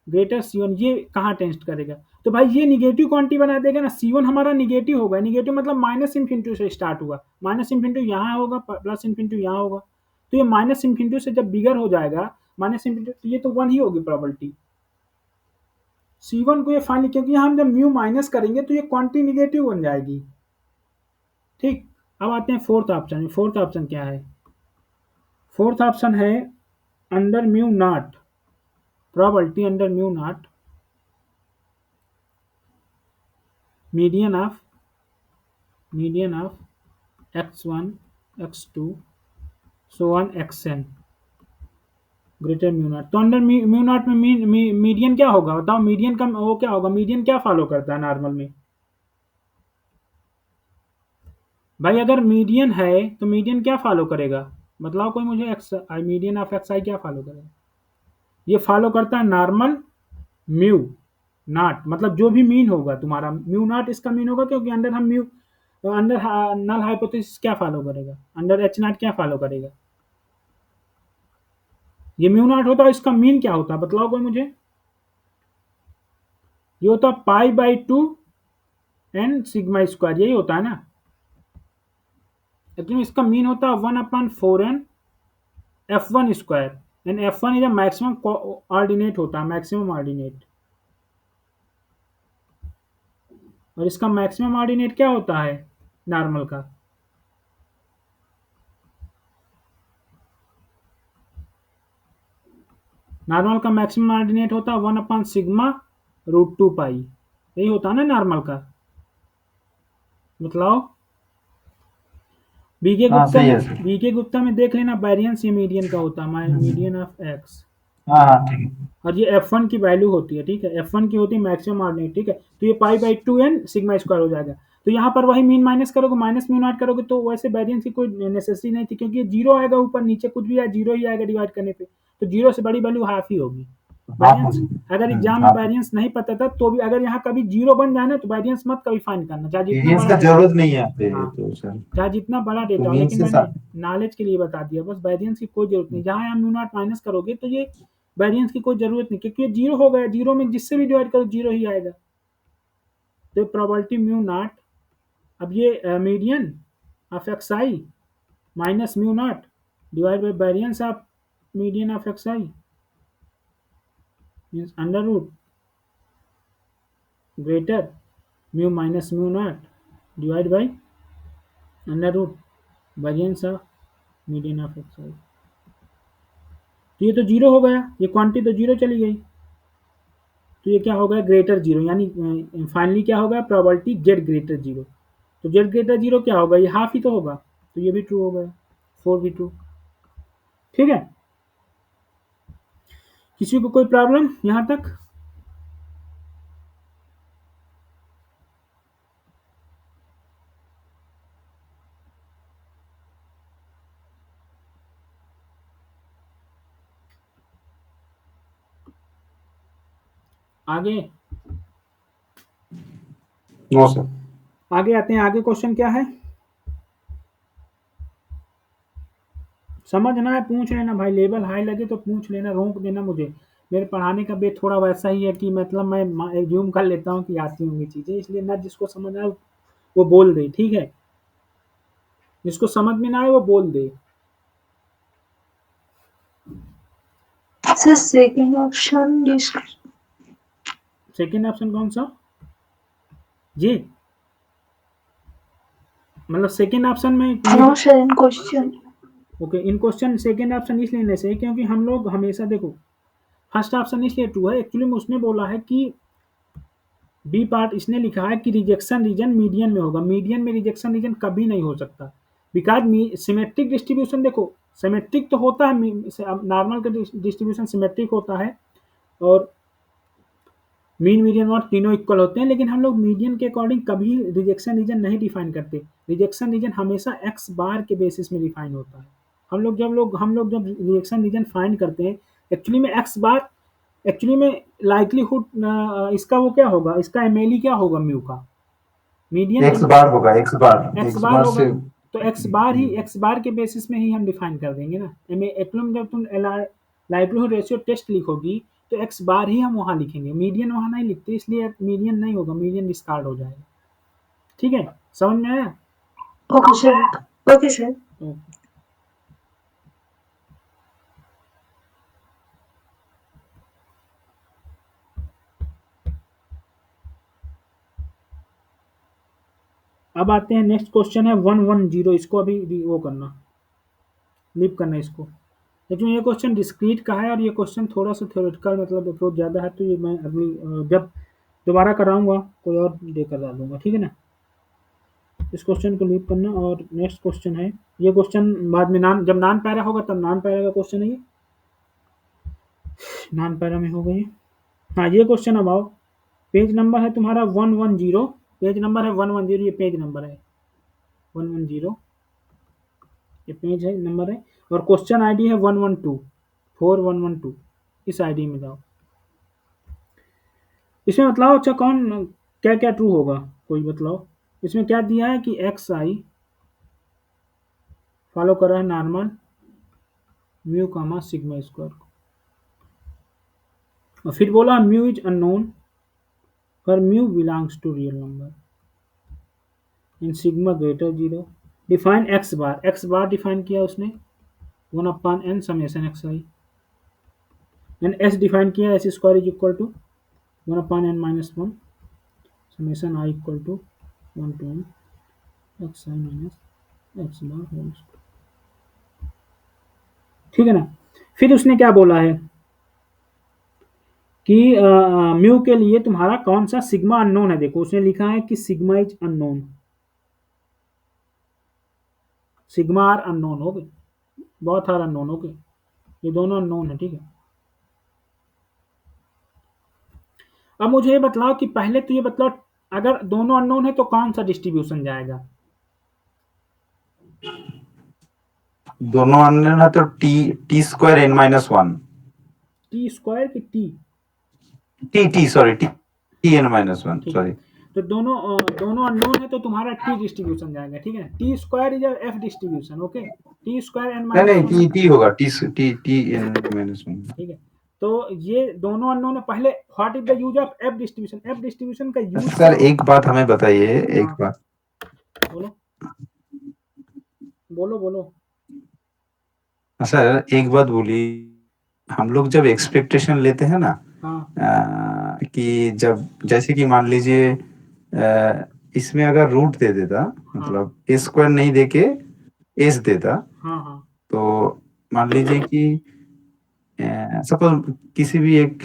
greater C1, ये कहाँ टेस्ट करेगा, तो भाई ये निगेटिव क्वांटिटी बना देगा ना, C1 हमारा निगेटिव होगा, निगेटिव मतलब माइनस इन्फिनिटी से स्टार्ट हुआ, माइनस इन्फिनिटी यहाँ होगा, प्लस इन्फिनिटी यहाँ होगा, तो ये माइनस इन्फिनिटी से जब बिगर हो जाएगा, माइनस इन्फिनिटी, तो ये तो वन ही होगी प्रोबेबिलिटी C1 को, ये फाइनली, क्योंकि हम जब म्यू माइनस करेंगे तो ये क्वांटिटी निगेटिव बन जाएगी, ठीक। अब आते हैं फोर्थ ऑप्शन, फोर्थ ऑप्शन क्या है, फोर्थ ऑप्शन है under mu naught, probability under mu not median of x1 x2 so on xn greater mu naught, तो अंडर म्यू नॉट में मीडियन क्या होगा बताओ, मीडियन का वो क्या होगा, मीडियन क्या फॉलो करता है नॉर्मल में, भाई अगर मीडियन है तो मीडियन क्या फॉलो करेगा, बतलाओ कोई मुझे, X I median of X I क्या फॉलो करेगा, ये फॉलो करता है नॉर्मल म्यू नॉट, मतलब जो भी मीन होगा तुम्हारा म्यू नॉट इसका मीन होगा, क्योंकि अंडर हम म्यू, अंडर नल हाइपोथेसिस क्या फॉलो करेगा, अंडर एच नॉट क्या फॉलो करेगा, ये म्यू नॉट होता है, इसका मीन क्या होता है बतलाओ कोई मुझे, ये होता है pi by two N sigma square, यही होता है ना, लेकिन इसका मीन होता है 1/4n f1 square, and f1 is a maximum ordinate होता है, मैक्सिमम ऑर्डिनेट, और इसका मैक्सिमम ऑर्डिनेट क्या होता है नॉर्मल का, नॉर्मल का मैक्सिमम ऑर्डिनेट होता है 1/σ√2 पाई, यही होता है ना नॉर्मल का, बताओ। बीके हाँ गुप्ता सही में, है सर। बीके गुप्ता में देख लेना, वेरिएंस ये मीडियन का होता है, मीडियन ऑफ एक्स, हाँ हाँ ठीक है। और ये F1 की वैल्यू होती है, ठीक है, F1 की होती है मैक्सिमम ऑर्डिनेट, ठीक है, तो ये pi by two N sigma square हो जाएगा, तो यहाँ पर वही मीन माइनस करोगे, माइनस म्यू नॉट करोगे, तो वैसे वेरिएंस की कोई नेसेसिटी नहीं थी, क्योंकि ये जीरो आएगा ऊपर, नीचे कुछ भी आए जीरो ही आएगा डिवाइड करने पे, तो जीरो से बड़ी वैल्यू हाफ ही होगी हाफ। वेरिएंस। अगर एग्जाम में हाफ वेरिएंस नहीं पता था तो भी, अगर यहाँ कभी जीरो बन जाए ना तो वेरिएंस मत कभी फाइंड करना, चाहे जितना एक्सपीरियंस बड़ा का डेटा, जरूरत नहीं है यहाँ पे हाँ तो सर। चाहे जितना बड़ा तो डेटा हो, मीन लेकिन से मैंने नॉलेज के लिए बता दिया, बस वेरिएंस की कोई जरूरत नहीं, जहाँ आप म्यू नॉट माइनस करोगे तो ये वेरिएंस की कोई जरूरत नहीं, क्योंकि ये जीरो हो गया, जीरो में जिससे भी डिवाइड करो जीरो ही आएगा, तो प्रोबेबिलिटी म्यू नॉट, अब ये median of X I minus mu naught divide by variance of median of X I means under root greater mu minus mu naught divide by under root variance of median of X I, तो ये तो zero हो गया, ये quantity तो zero चली गई, तो ये क्या हो गया ग्रेटर जीरो, यानी फाइनली क्या होगा प्रोबेबिलिटी जेड ग्रेटर जीरो, तो जेड ग्रेटर जीरो क्या होगा, ये हाफ ही तो होगा, तो ये भी ट्रू हो गया, 4 भी ट्रू, ठीक है। किसी को कोई प्रॉब्लम यहाँ तक, आगे नो सर। आगे आते हैं। आगे क्वेश्चन क्या है, समझना है, पूछ लेना भाई, लेवल हाई लगे तो पूछ लेना, रोक देना मुझे। मेरे पढ़ाने का वे थोड़ा वैसा ही है कि मतलब मैं एज्यूम कर लेता हूँ कि आती होंगी चीज़ें, इसलिए ना जिसको समझ आए वो बोल दे, ठीक है, जिसको समझ में ना आए वो बोल दे। Sir second option second option कौन सा जी, मतलब सेकेंड ऑप्शन में no sir in question. Okay, in question second option इस लेने से क्योंकि हम लोग हमेशा देखो, फर्स्ट ऑप्शन इसलिए ट्रू है, एक्चुअली में उसने बोला है कि बी पार्ट इसने लिखा है कि रिजेक्शन रीजन मीडियन में होगा, मीडियन में रिजेक्शन रीजन कभी नहीं हो सकता, बिकॉज सिमेट्रिक डिस्ट्रीब्यूशन देखो, सिमेट्रिक तो होता है, नॉर्मल का डिस्ट्रीब्यूशन सिमेट्रिक होता है और मीन मीडियन और तीनों इक्वल होते हैं, लेकिन हम लोग मीडियन के अकॉर्डिंग कभी रिजेक्शन रीजन नहीं डिफाइन करते, रिजेक्शन रीजन हमेशा एक्स बार के बेसिस में डिफाइन होता है। हम लोग जब रिजेक्शन रीजन फाइंड करते हैं, एक्चुअली में एक्स बार, एक्चुअली में लाइक्लीहुड इसका वो क्या होगा, इसका एमएलई क्या होगा म्यू का, मीडियन एक्स बार होगा, एक्स बार, एक्स एक्स बार बार होगा, से। तो एक्स बार ही एक्स बार के बेसिस में ही हम डिफाइन कर देंगे ना, एक्चुअली जब तुम लाइक्लीहुड रेशियो टेस्ट लिखोगी तो एक्स बार ही हम वहाँ लिखेंगे, मीडियन वहाँ नहीं लिखते, इसलिए मीडियन नहीं होगा, मीडियन डिस्कार्ड हो जाएगा, ठीक है, समझ में आया। Okay sir, okay sir. तो अब आते हैं, नेक्स्ट क्वेश्चन है 110, इसको अभी वो करना, लीव करना इसको, लेकिन ये क्वेश्चन डिस्क्रीट का है और ये क्वेश्चन थोड़ा सा थ्योरेटिकल मतलब अप्रोच ज़्यादा है, तो ये मैं अगली जब दोबारा कराऊंगा कोई और डे करा दूंगा, ठीक है ना। इस क्वेश्चन को लीव करना और नेक्स्ट क्वेश्चन है, ये क्वेश्चन बाद में नान जब नॉन पैरा होगा तब नॉन पैरा का क्वेश्चन है, ये नॉन पैरा में होगा ये। हाँ, ये क्वेश्चन अब आओ, पेज नंबर है तुम्हारा 110, पेज नंबर है 110, ये पेज नंबर है 110, ये पेज है नंबर है, और क्वेश्चन आईडी है 112 4112, इस आईडी में जाओ, इसमें बतलाओ अच्छा कौन क्या क्या ट्रू होगा, कोई बतलाओ, इसमें क्या दिया है कि एक्स आई फॉलो कर रहा है normal mu comma sigma square को, और फिर बोला म्यू इज अननोन पर mu belongs to real number in sigma greater 0, define X bar define किया उसने 1/n summation X I, and S define किया S square is equal to 1/n minus 1 summation I equal to 1 to n X I minus X bar whole square, ठीक है ना। फिर उसने क्या बोला है कि म्यू के लिए तुम्हारा कौन सा सिग्मा अननोन है, देखो उसने लिखा है कि sigma is unknown, sigma are unknown हो गए, बहुत आर अननोन हो गए, ये दोनों अननोन है, ठीक है। अब मुझे ये बतलाओ कि पहले तो ये बतलाओ, अगर दोनों अननोन है तो कौन सा डिस्ट्रीब्यूशन जाएगा, दोनों अननोन है तो T square n minus 1, T square की T sorry T n minus 1 ठीक है, सॉरी। तो दोनों अननोन है तो तुम्हारा टी डिस्ट्रीब्यूशन जाएगा, ठीक है, T square is F distribution, okay, T square N नहीं माइनस नहीं, टी होगा, टी n माइनस 1। ठीक है, तो ये दोनों अननोन है, पहले what is the use of F distribution का यूज सर एक बात हमें बताइए, एक हाँ, बात, बोलो बोलो बोलो, सर एक बात बोलिए, हम लोग जब एक्सपेक्टेशन लेते हैं ना, हाँ कि जब जैसे कि मान लीजिए इसमें अगर रूट दे देता, हाँ मतलब ए स्क्वायर नहीं देके एस देता, हाँ हाँ तो मान लीजिए कि सपोज किसी भी एक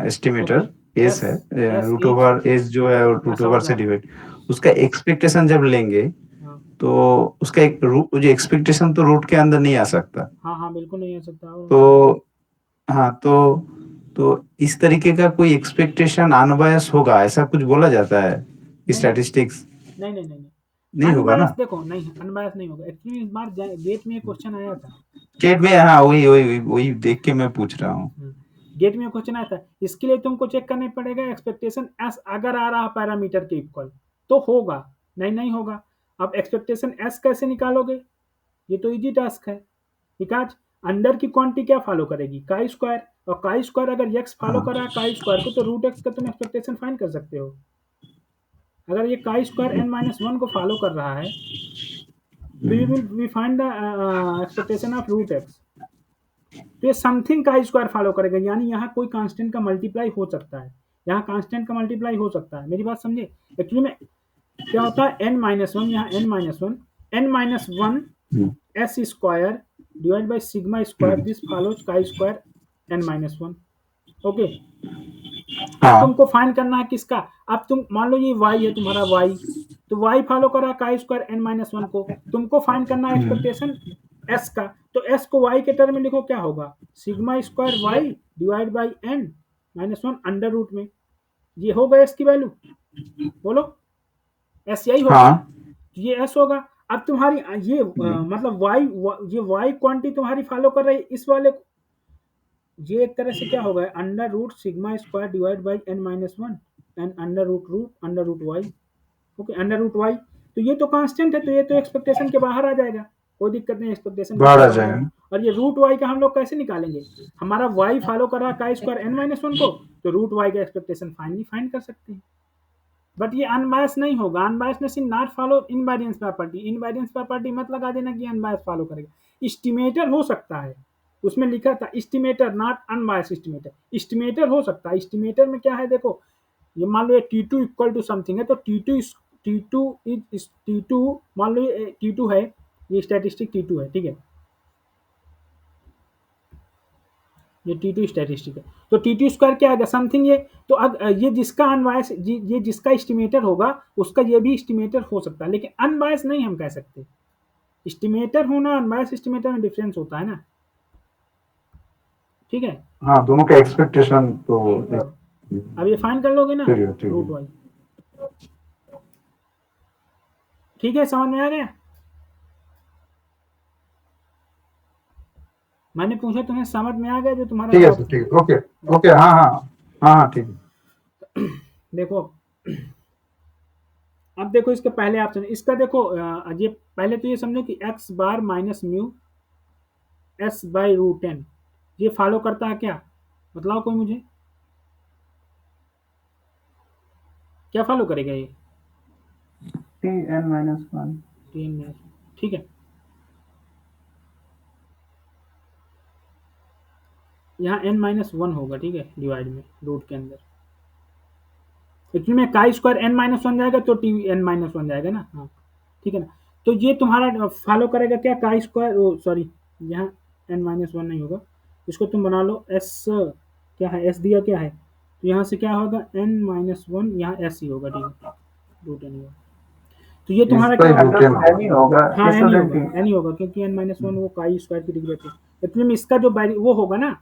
एस्टिमेटर एस एस है, एस रूट एक ओवर एस जो है रूट समझ ओवर से रहा हूँ, डिवाइड, उसका एक्सपेक्टेशन जब लेंगे हाँ तो उसका एक जो एक्सपेक्टेशन तो रूट के अंदर नहीं आ सकता, हाँ हाँ बिल्कुल नहीं आ सकता, और तो हाँ तो इस तरीके का कोई एक्सपेक्टेशन अनबायस होगा, ऐसा कुछ बोला जाता है नहीं स्टैटिस्टिक्स? नहीं नहीं नहीं नहीं, नहीं होगा अनबायस ना? देखो नहीं, अनबायस नहीं होगा, एक्चुअली इस बार गेट में क्वेश्चन आया था, स्टेट में, हाँ वही वही वही देख के मैं पूछ रहा हूँ। गेट में क्वेश्चन आया था, इसके लिए तुमको चेक करना पड़ेगा एक्सपेक्टेशन एस अगर आ रहा पैरामीटर के इक्वल तो होगा, नहीं होगा। अब एक्सपेक्टेशन एस कैसे निकालोगे, ये तो इजी टास्क है। विकास अंदर की क्वांटिटी क्या फॉलो करेगी, काई स्क्वायर, और काई स्क्वायर अगर एक्स फॉलो कर रहा है काई स्क्वायर को, तो रूट एक्स का तुम एक्सपेक्टेशन फाइंड कर सकते हो। अगर ये chi square N minus one को फॉलो कर रहा है तो you will we find the expectation of root X. तो ये समथिंग का स्क्वायर फॉलो करेगा, यानी यहाँ कोई कांस्टेंट का मल्टीप्लाई हो सकता है, यहाँ कांस्टेंट का मल्टीप्लाई हो सकता है। मेरी बात समझे, एक्चुअली में क्या होता है एन माइनस वन, यहाँ N minus one S square divide by sigma square this follows chi square N minus one. Okay, अब तुमको फाइंड करना है किसका, अब तुम मान लो ये y है तुम्हारा y, तो y फॉलो कर रहा है काई स्क्वायर एन माइनस वन को, तुमको फाइंड करना है एक्सपेक्टेशन s का, तो s को y के टर्म में लिखो, क्या होगा sigma square y divide by N minus one under root में, ये होगा s की वैल्यू, बोलो s यही होगा, ये s होगा। अब तुम्हारी ये मतलब y ये y क्वांटिटी तुम्हारी फॉलो कर रही है इस वाले को, ये एक तरह से क्या होगा under root sigma square divide by N minus one and under root Y. Okay, under root Y, तो ये तो कांस्टेंट है, तो ये तो एक्सपेक्टेशन के बाहर आ जाएगा, कोई दिक्कत नहीं, एक्सपेक्टेशन बाहर आ जाएगा। और ये रूट वाई का हम लोग कैसे निकालेंगे, हमारा वाई फॉलो कर रहा है काई स्क्वायर एन माइनस वन को, तो रूट वाई का एक्सपेक्टेशन फाइंड कर सकते हैं। बट ये अनबायस नहीं होगा, unbiasedness in not follow invariance property, invariance property मत लगा देना कि अनबायस फॉलो करेगा, एस्टिमेटर हो सकता है, उसमें लिखा था estimator not unbiased estimator, estimator हो सकता है। एस्टिमेटर में क्या है देखो, ये मान लो ये T2 इक्वल टू समथिंग है, तो T2 मान लो ये T2 है, ये स्टैटिस्टिक T2 है, ठीक है, ये T2 स्टैटिस्टिक है, तो T2 स्क्वायर क्या आएगा समथिंग ये, तो अब ये जिसका अनबायस ये जिसका एस्टिमेटर होगा उसका ये भी एस्टिमेटर हो सकता है, लेकिन अनबायस नहीं हम कह सकते। एस्टिमेटर होना अनबायस एस्टिमेटर में डिफरेंस होता है ना, ठीक है। हाँ, दोनों का एक्सपेक्टेशन तो अब ये फाइंड कर लोगे ना ठीक है। रूट वाई, ठीक है, समझ में आ गया। मैंने पूछा तुम्हें समझ में आ गया जो तुम्हारा ठीक है doubt सर, था? ठीक है, ओके, हाँ, ठीक है। देखो अब देखो इसके पहले ऑप्शन, इसका देखो ये पहले तो ये समझो कि X bar minus mu S by root N, ये फॉलो करता है क्या, बताओ कोई मुझे, क्या फॉलो करेगा ये T N minus one, T N minus, ठीक है। यहाँ एन माइनस वन होगा, ठीक है, डिवाइड में रूट के अंदर, एक्चुअली में काई स्क्वायर एन माइनस वन जाएगा तो टी एन माइनस वन जाएगा ना, हाँ ठीक है ना। तो ये तुम्हारा फॉलो करेगा क्या काई स्क्वायर, ओ सॉरी यहाँ एन माइनस वन नहीं होगा, इसको तुम बना लो एस, क्या है एस दिया क्या है, तो यहाँ से क्या होगा एन माइनस वन, यहाँ एस ही होगा, ठीक है, रूट एन होगा, तो ये तुम्हारा क्या होगा, एन ही होगा, हाँ इस एन ही वजह होगा, से एन ही होगा, क्योंकि एन माइनस वन वो काई स्क्वायर की डिग्री रहती है, एक्चुअली में इसका जो वो होगा ना,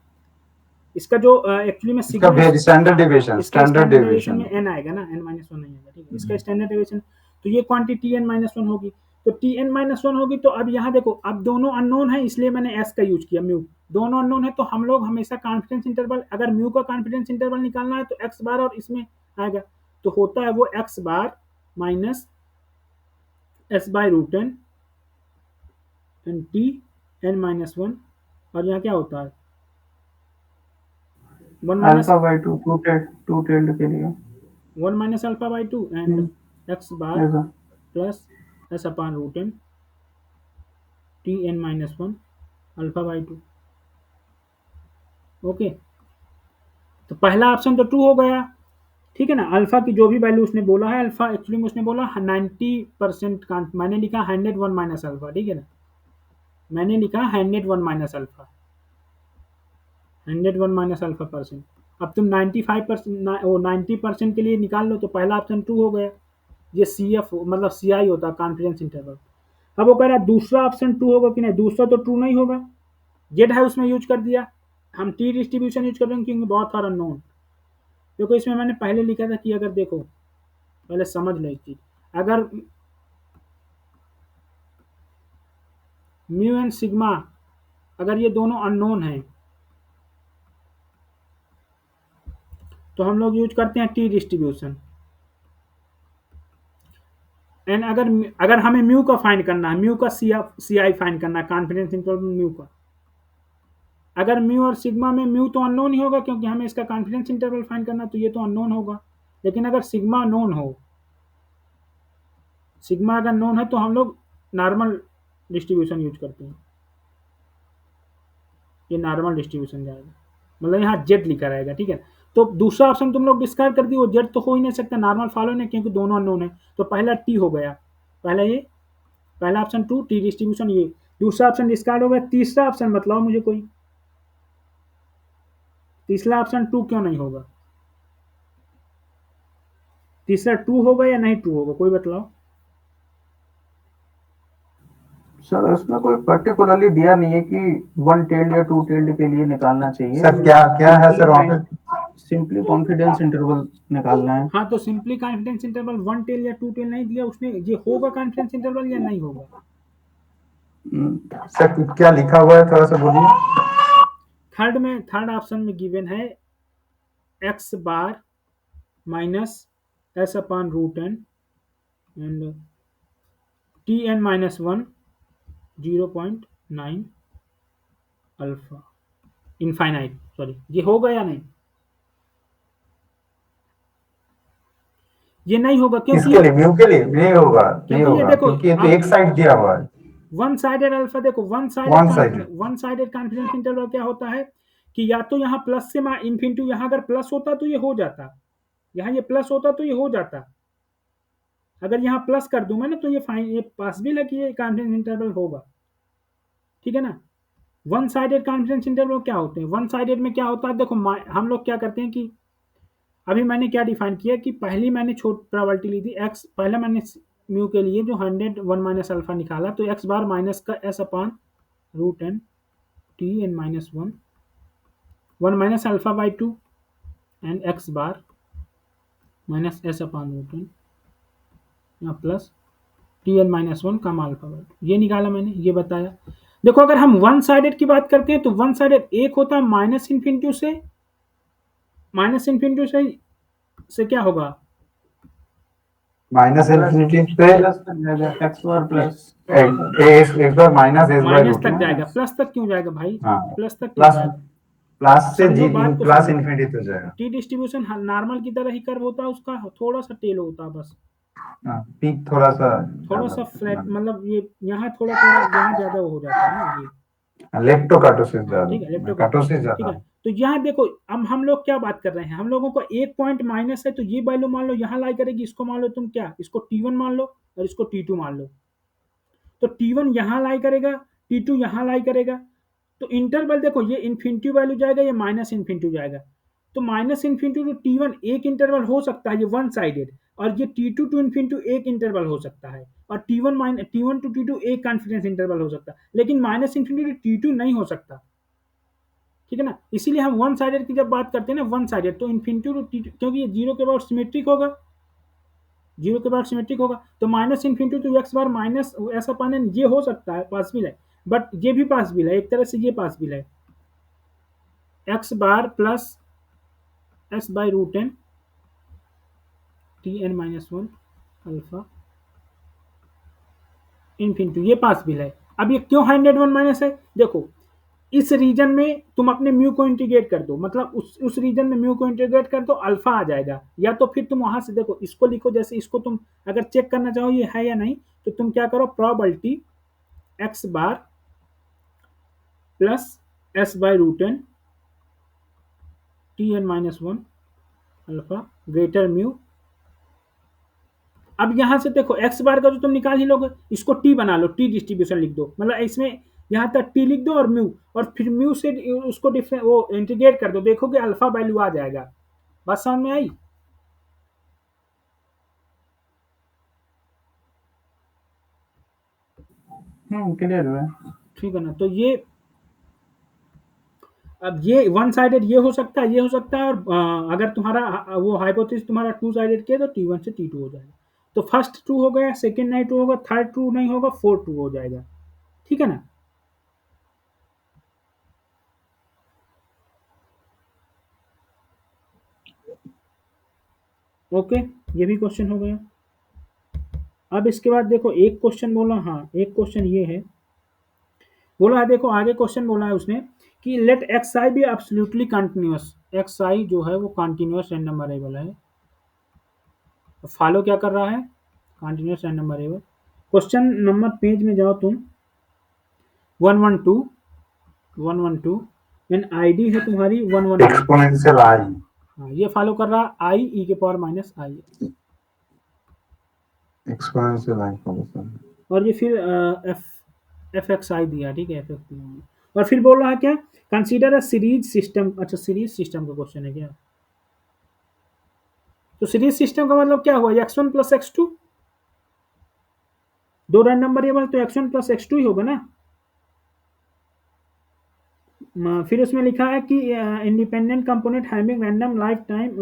इसका जो एक्चुअली में इसका स्टैंडर्ड डेविएशन, स्टैंडर्ड डेविएशन में एन आएगा ना, एन माइनस वन नहीं आएगा, ठीक है, इसका स्टैंडर्ड डेविएशन, तो ये क्वांटिटी एन माइनस वन होगी, तो टी एन माइनस वन होगी, तो अब यहाँ देखो अब दोनों अननोन है, इसलिए मैंने एस का यूज किया, म्यू दोनों अननोन है, तो हम लोग हमेशा कॉन्फिडेंस इंटरवल, अगर म्यू का कॉन्फिडेंस इंटरवल निकालना है तो एक्स बार और इसमें आएगा, तो होता है वो X bar minus S by root N and T N minus one, और यहाँ क्या होता है one minus alpha by two tailed के लिए one minus alpha by two and X bar ऐसा plus S upon root N T N minus one alpha by two. Okay, तो पहला ऑप्शन तो ट्रू हो गया, ठीक है ना। अल्फा की जो भी वैल्यू उसने बोला है, अल्फा एक्चुअली में उसने बोला 90%, मैंने लिखा 101 माइनस अल्फा, ठीक है ना, मैंने लिखा 101 minus alpha, 101 minus alpha percent. अब तुम 95% वो 90% के लिए निकाल लो, तो पहला ऑप्शन ट्रू हो गया, ये सी एफ मतलब सी आई होता है कॉन्फिडेंस इंटरवल। अब वो कह रहा है दूसरा ऑप्शन ट्रू होगा कि नहीं, दूसरा तो ट्रू नहीं होगा, जेड है उसमें यूज कर दिया, हम टी डिस्ट्रीब्यूशन यूज कर रहे हैं क्योंकि बहुत सारा नोन, क्योंकि इसमें मैंने पहले लिखा था कि अगर देखो पहले समझ लो एक चीज, अगर म्यू एंड सिग्मा अगर ये दोनों अननोन हैं, तो हम लोग यूज करते हैं टी डिस्ट्रीब्यूशन। एंड अगर हमें म्यू का फाइंड करना है, म्यू का सी आई फाइंड करना है, कॉन्फिडेंस इंटरवल म्यू का, अगर म्यू और सिग्मा में म्यू तो अननोन ही होगा क्योंकि हमें इसका कॉन्फिडेंस इंटरवल फाइंड करना, तो ये तो अननोन होगा। लेकिन अगर सिग्मा नोन हो, सिग्मा अगर नोन है तो हम लोग नॉर्मल डिस्ट्रीब्यूशन यूज करते हैं। ये नॉर्मल डिस्ट्रीब्यूशन जाएगा, मतलब यहाँ जेड लिखा रहेगा, ठीक है। तो दूसरा ऑप्शन तुम लोग डिस्कार्ड कर दिए, वो जेड तो हो ही नहीं सकता, नॉर्मल फॉलो नहीं, क्योंकि दोनों अननोन है। तो पहला टी हो गया, पहला ऑप्शन टू टी डिस्ट्रीब्यूशन, ये दूसरा ऑप्शन डिस्कार्ड हो गया। तीसरा ऑप्शन बतलाओ मुझे कोई, तीसरा ऑप्शन टू क्यों नहीं होगा? तीसरा टू होगा या नहीं टू होगा, कोई बतलाओ। सर उसमें कोई पर्टिकुलरली दिया नहीं है कि 1 टेल्ड या 2 टेल्ड के लिए निकालना चाहिए। सर क्या क्या है सर वहाँ पे? सिंपली कॉन्फिडेंस इंटरवल निकालना है। हाँ, तो सिंपली कॉन्फिडेंस इंटरवल 1 टेल या 2 टेल नहीं दिया उसने, ये होगा कॉन्फिडेंस इंटरवल या नहीं होगा? सर क्या लिखा हुआ है थोड़ा सा बोलिए। थर्ड ऑप्शन में गिवन है X bar minus S upon root N and T N minus 1 0.9 alpha infinite, sorry, ये होगा या नहीं? ये नहीं होगा क्योंकि इसके लिए म्यू के लिए नहीं होगा, नहीं क्योंकि ये होगा देखो क्योंकि ये तो एक साइड दिया हुआ है। वन साइडेड अल्फा, देखो one One-sided. Sided confidence interval क्या होता है कि या तो यहाँ प्लस से इन्फिनिटी, यहाँ अगर प्लस होता तो ये हो जाता, यहाँ ये प्लस होता तो ये हो जाता। अगर यहाँ प्लस कर दूं मैं ना, तो ये पॉसिबल है कि ये कॉन्फिडेंस इंटरवल होगा, ठीक है ना। वन साइडेड कॉन्फिडेंस इंटरवल क्या होते हैं? वन साइडेड में क्या होता है, देखो हम लोग क्या करते हैं कि अभी मैंने क्या डिफाइन किया कि पहली मैंने छोटी प्रोबेबिलिटी ली थी एक्स, पहला मैंने म्यू के लिए जो 100 1 माइनस अल्फा निकाला, तो एक्स बार माइनस का S upon root N T N minus 1 minus alpha by 2 and X bar minus S upon root N या प्लस टी एन माइनस 1 कम अल्फा बाई 2, ये निकाला मैंने, ये बताया। देखो अगर हम वन साइडेड की बात करते हैं तो वन साइडेड एक होता है माइनस इन्फिनिटी से क्या होगा, माइनस इन्फिनिटी से प्लस तक जाएगा, एक्स बार प्लस एक bar minus S by minus root तक जाएगा, प्लस तक क्यों जाएगा भाई? हाँ प्लस तक क्यों प्लस जाएगा? प्लस से समझो बात को, प्लस समझो। इन्फिनिटी तो जाएगा। टी डिस्ट्रीब्यूशन नॉर्मल की तरह ही कर्व होता है, उसका थोड़ा सा टेल होता है बस, हाँ पीक थोड़ा सा फ्लैट, मतलब ये यहाँ थोड़ा यहाँ ज्यादा हो जाता है ना, ये लेप्टोकार्टोसिस ठीक है, ज्यादा, कार्टोसिस ठीक ज्यादा। है। तो यहाँ देखो हम लोग क्या बात कर रहे हैं, हम लोगों को एक पॉइंट माइनस है, तो ये वैल्यू मान लो यहाँ लाई करेगी, इसको मान लो तुम क्या, इसको T1 मान लो और इसको T2 मान लो। तो T1 यहाँ लाई करेगा, T2 यहाँ लाई करेगा, तो इंटरवल देखो ये इन्फिनिटी वैल्यू जाएगा, ये माइनस इन्फिनिटी जाएगा। तो माइनस इन्फिनिटी टू T1 एक इंटरवल हो सकता है, ये वन साइडेड, और ये T2 टू इन्फिनिटी एक इंटरवल हो सकता है, और T1 टू T2 एक कॉन्फिडेंस इंटरवल हो सकता है, लेकिन माइनस इन्फिनिटी टू T2 नहीं हो सकता, ठीक है ना। इसीलिए हम वन साइडेड की जब बात करते हैं ना, वन साइडेड तो इन्फिनिटी टू T2, क्योंकि ये जीरो के बाद सिमेट्रिक होगा, जीरो के बाद सिमेट्रिक होगा, तो minus infinity to X bar minus ऐसा पाने ये हो सकता है, पॉसिबल है, बट ये भी पॉसिबल है, एक तरह से ये पॉसिबल है, X bar plus S by root N T N minus 1 alpha infinity, ये पॉसिबल है। अब ये क्यों 101 माइनस है, देखो इस रीजन में तुम अपने म्यू को इंटीग्रेट कर दो, मतलब उस रीजन में म्यू को इंटीग्रेट कर दो, अल्फा आ जाएगा, या तो फिर तुम वहां से देखो इसको लिखो, जैसे इसको तुम अगर चेक करना चाहो ये है या नहीं, तो तुम क्या करो, probability X bar plus S by root N T N minus 1 alpha greater mu. अब यहां से देखो एक्स बार का जो तुम निकाल ही लोगे, इसको टी बना लो, टी डिस्ट्रीब्यूशन लिख दो, मतलब इसमें यहाँ तक टी लिख दो और म्यू, और फिर म्यू से उसको डिफरेंट वो इंटीग्रेट कर दो, देखोगे अल्फा वैल्यू आ जाएगा। बात समझ में आई? क्लियर हुआ। ठीक है ना। तो ये अब ये वन साइडेड ये हो सकता है, ये हो सकता है, और अगर तुम्हारा वो हाइपोथेसिस तुम्हारा टू साइडेड के, तो T1 से T2 हो जाएगा। तो फर्स्ट ट्रू हो गया, सेकंड नहीं ट्रू होगा, थर्ड ट्रू नहीं होगा, फोर्थ ट्रू हो जाएगा, ठीक है ना। ओके, ये भी क्वेश्चन हो गया। अब इसके बाद देखो एक क्वेश्चन बोला, हाँ एक क्वेश्चन ये है, बोला है देखो आगे क्वेश्चन बोला है उसने कि let X I be absolutely continuous. X I जो है वो कंटिन्यूअस रैंडम वेरिएबल है, फॉलो क्या कर रहा है, continuous random variable. Question number page में जाओ तुम, 112 एंड आईडी है तुम्हारी 112। एक्सपोनेंशियल आई, हाँ, ये फॉलो कर रहा आई ई के power minus I, exponential I function. और ये फिर एफ एक्स आई दिया, ठीक है, एफ एक्स दिया, और फिर बोल रहा है क्या, कंसीडर अ सीरीज सिस्टम। अच्छा, सीरीज सिस्टम का क्वेश्चन है क्या, तो सीरीज सिस्टम का मतलब क्या हुआ, X one plus x two, दो रैंडम वेरिएबल तो X one plus x two ही होगा ना। फिर उसमें लिखा है कि independent component having random life time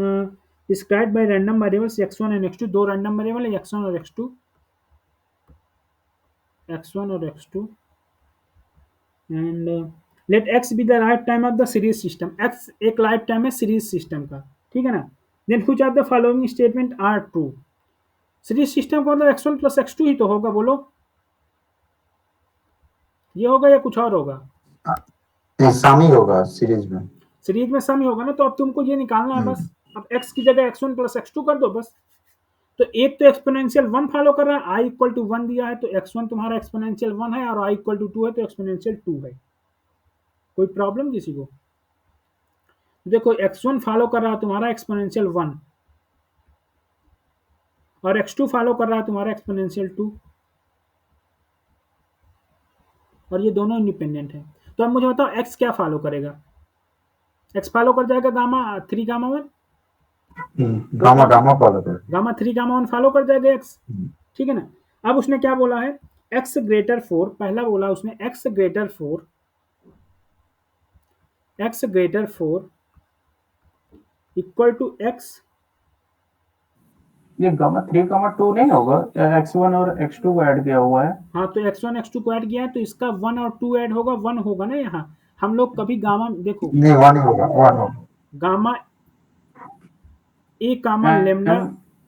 described by random variables X one and X two, दो रैंडम वेरिएबल है एक्स वन और एक्स टू, एक्स वन और x two, and let x be the lifetime of the series system. X एक lifetime है series system का, ठीक है ना। Then which of the following statement are true. Series system का मतलब x one plus x two ही तो होगा, बोलो ये होगा या कुछ और होगा, शामी होगा सीरीज में, सीरीज में सम ही होगा ना। तो अब तुमको ये निकालना है बस, अब x की जगह x1 प्लस x2 कर दो बस। तो एक तो एक्सपोनेंशियल 1 फॉलो कर रहा है, i इक्वल टू 1 दिया है तो x1 तुम्हारा एक्सपोनेंशियल 1 है, और i इक्वल टू 2 है तो एक्सपोनेंशियल 2 है। कोई प्रॉब्लम किसी को, देखो x1 फॉलो कर रहा है तुम्हारा एक्सपोनेंशियल 1, और x2 फॉलो कर रहा है तुम्हारा एक्सपोनेंशियल 2, और ये दोनों इंडिपेंडेंट है। तो अब मुझे बताओ x क्या फॉलो करेगा, x फॉलो कर जाएगा gamma 3 gamma 1, gamma gamma follow कर, गामा 3 गामा 1 फॉलो कर जाएगा x, ठीक है ना। अब उसने क्या बोला है, x ग्रेटर 4, पहला बोला उसने x greater 4, x greater 4 equal to x, ये गामा 3 गामा 2 नहीं होगा, x1 और x2 को ऐड किया हुआ है। हाँ तो x1 x2 को ऐड किया है तो इसका 1 और 2 ऐड होगा, 1 होगा ना यहाँ। हम लोग कभी गामा देखो, नहीं वन ही होगा, वन होगा। गामा ए कामा लेमडा,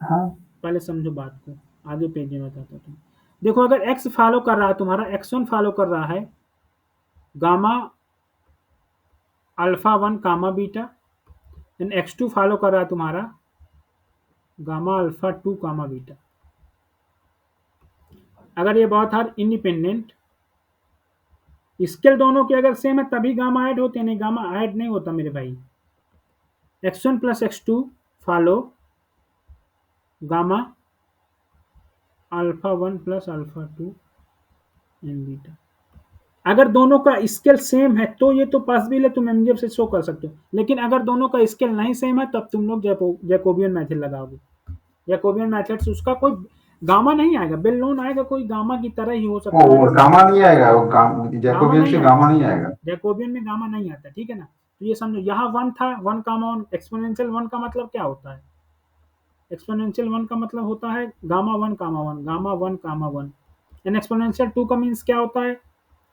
हाँ, पहले समझो बात को, आगे पेज में बताता हूँ। देखो अगर x फॉलो कर रहा है तुम्हारा, x1 फॉलो कर रहा है gamma alpha 1 comma beta, and x2 follow कर रहा है तुम्हारा गामा अल्फा 2 कामा बीटा। अगर ये बहुत हर इंडिपेंडेंट, स्केल दोनों के अगर सेम है तभी गामा ऐड होते हैं, नहीं गामा ऐड नहीं होता मेरे भाई। x1 plus x2 follow gamma alpha 1 plus alpha 2 and beta. अगर दोनों का स्केल सेम है तो ये तो पॉसिबल है, तुम एमजीएफ से शो कर सकते हो, लेकिन अगर दोनों का स्केल नहीं सेम है तब तुम लोग जैकोबियन मेथड लगाओगे। जैकोबियन मेथड से उसका कोई गामा नहीं आएगा, बेल नोन आएगा, कोई गामा की तरह ही हो सकता है। वो गामा नहीं आएगा, वो जैकोबियन से गामा नहीं आएगा, जैकोबियन में गामा नहीं आता, ठीक है ना। तो ये समझो यहाँ 1 था, 1 कामा 1, एक्सपोनेंशियल 1 का मतलब क्या होता है, एक्सपोनेंशियल 1 का मतलब होता है gamma 1 comma 1, gamma 1 comma 1, and exponential 2 का मीन्स क्या होता है,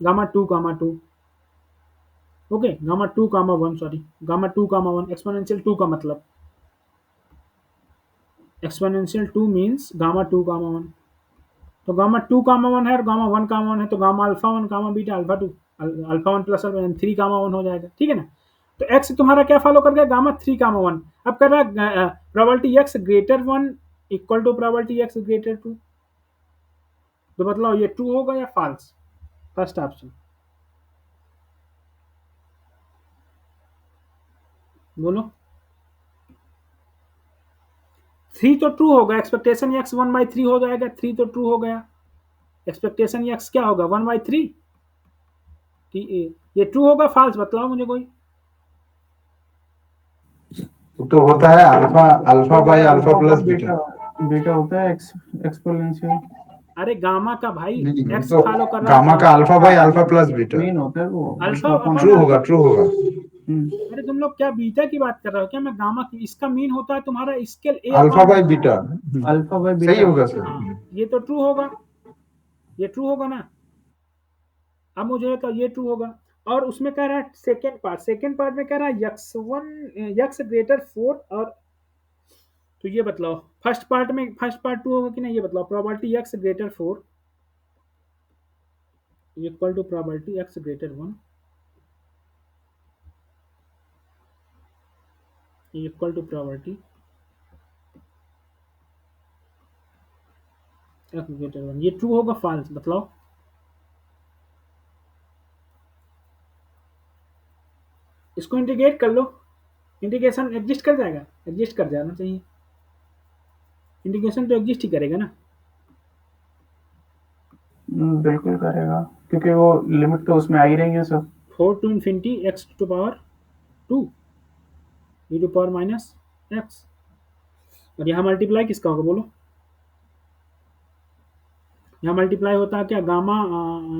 gamma 2 comma 2, okay, gamma 2 comma 1, sorry gamma 2 comma 1, exponential 2 का मतलब, एक्सपोनेंशियल 2 मीन्स गामा 2 कामा 1। तो गामा 2 कामा 1 है और गामा 1 कामा 1 है, तो gamma alpha 1 comma beta alpha 2, alpha 1 plus alpha 3 comma 1 हो जाएगा, ठीक है ना। तो x तुम्हारा क्या फॉलो कर गया, गामा 3 कामा 1। अब कर रहा है probability x greater 1 equal to probability x greater 2, तो बताओ ये ट्रू होगा या फॉल्स, फर्स्ट ऑप्शन बोलो। 3 तो ट्रू होगा, एक्सपेक्टेशन x 1/3 हो जाएगा, 3 तो ट्रू हो गया। एक्सपेक्टेशन x क्या होगा 1/3, कि ये ट्रू होगा फॉल्स, बताओ मुझे कोई। तो होता है alpha, alpha by alpha plus beta, beta होता है एक्सपोनेंशियल, अरे गामा का भाई x तो फॉलो कर रहा गामा का alpha by alpha plus beta main होता है वो अल्फा ट्रू होगा, ट्रू होगा। अरे तुम लोग क्या बीटा की बात कर रहे हो क्या, मैं गामा की, इसका मीन होता है तुम्हारा scale A alpha by beta, alpha by सही होगा सर। हाँ, ये तो ट्रू होगा, ये ट्रू होगा ना। अब मुझे तो ये ट्रू होगा, और उसमें कह रहा है सेकेंड पार्ट में कह रहा है x1 x ग्रेटर 4 और तो ये बतलाओ फर्स्ट पार्ट 2 होगा कि नहीं, ये बतलाओ। Probability x greater 4 equal to probability x greater 1 equal to probability x greater 1। ये ट्रू होगा फॉल्स, बतलाओ। इसको इंटीग्रेट कर लो, इंटीग्रेशन एग्जिस्ट कर जाएगा, एग्जिस्ट कर जाना चाहिए, इंटीग्रेशन तो एग्जिस्ट ही करेगा ना। बिल्कुल करेगा, क्योंकि वो लिमिट तो उसमें आ ही रही है sir. 4 to infinity x to power 2 e to power minus x, और यहाँ मल्टीप्लाई किसका होगा बोलो। यहाँ मल्टीप्लाई होता है क्या, गामा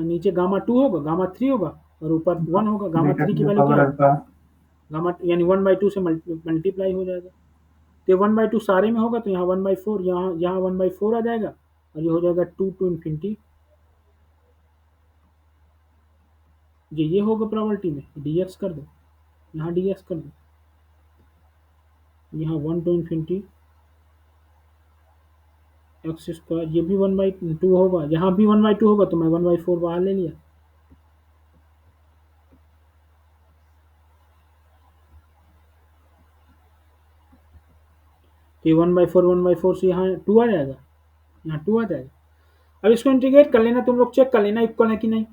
नीचे गामा 2 होगा, गामा 3 होगा, और ऊपर 1 होगा। गामा 3 की वैल्यू क्या पावर है, अल्फा। गामा यानी 1/2 से मल्टीप्लाई हो जाएगा। तो 1/2 सारे में होगा, तो यहाँ 1/4, यहाँ 1/4 आ जाएगा, और ये हो जाएगा 2 टू इन्फिनिटी। ये होगा प्रोबेबिलिटी में, dx कर दो, यहाँ dx कर दो, यहाँ 1 टू इन्फिनिटी एक्स स्क्वायर, ये भी 1/2 होगा, यहाँ भी 1/2 होगा, तो मैं 1/4 बाहर ले लिया। तो ये 1/4 से यहाँ 2 आ जाएगा, यहाँ 2 आ जाएगा। अब इसको इंटीग्रेट कर लेना, तुम लोग चेक कर लेना इक्वल है कि नहीं,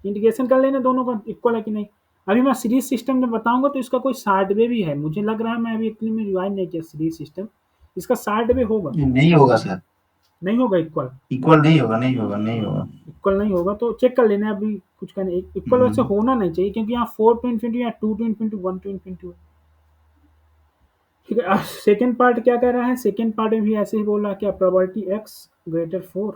इंटीग्रेशन कर लेना दोनों का इक्वल है कि नहीं। अभी मैं सीरीज सिस्टम में बताऊंगा तो इसका कोई शार्ट वे भी है, मुझे लग रहा है, मैं अभी एक्चुअली में रिवाइज नहीं किया सीरीज सिस्टम, इसका शार्ट वे होगा, नहीं होगा सर, नहीं होगा इक्वल, इक्वल नहीं होगा, नहीं होगा, नहीं होगा। इक्वल नहीं होगा तो चेक कर लेना, अभी कुछ करने इक्वल वैसे होना नहीं चाहिए, क्योंकि यहाँ 4 टू इन्फिनिटी या 2 टू इन्फिनिटी 1 टू इन्फिनिटी। ठीक है, सेकेंड पार्ट क्या कह रहा है, सेकेंड पार्ट में भी ऐसे ही बोला, क्या probability x greater 4,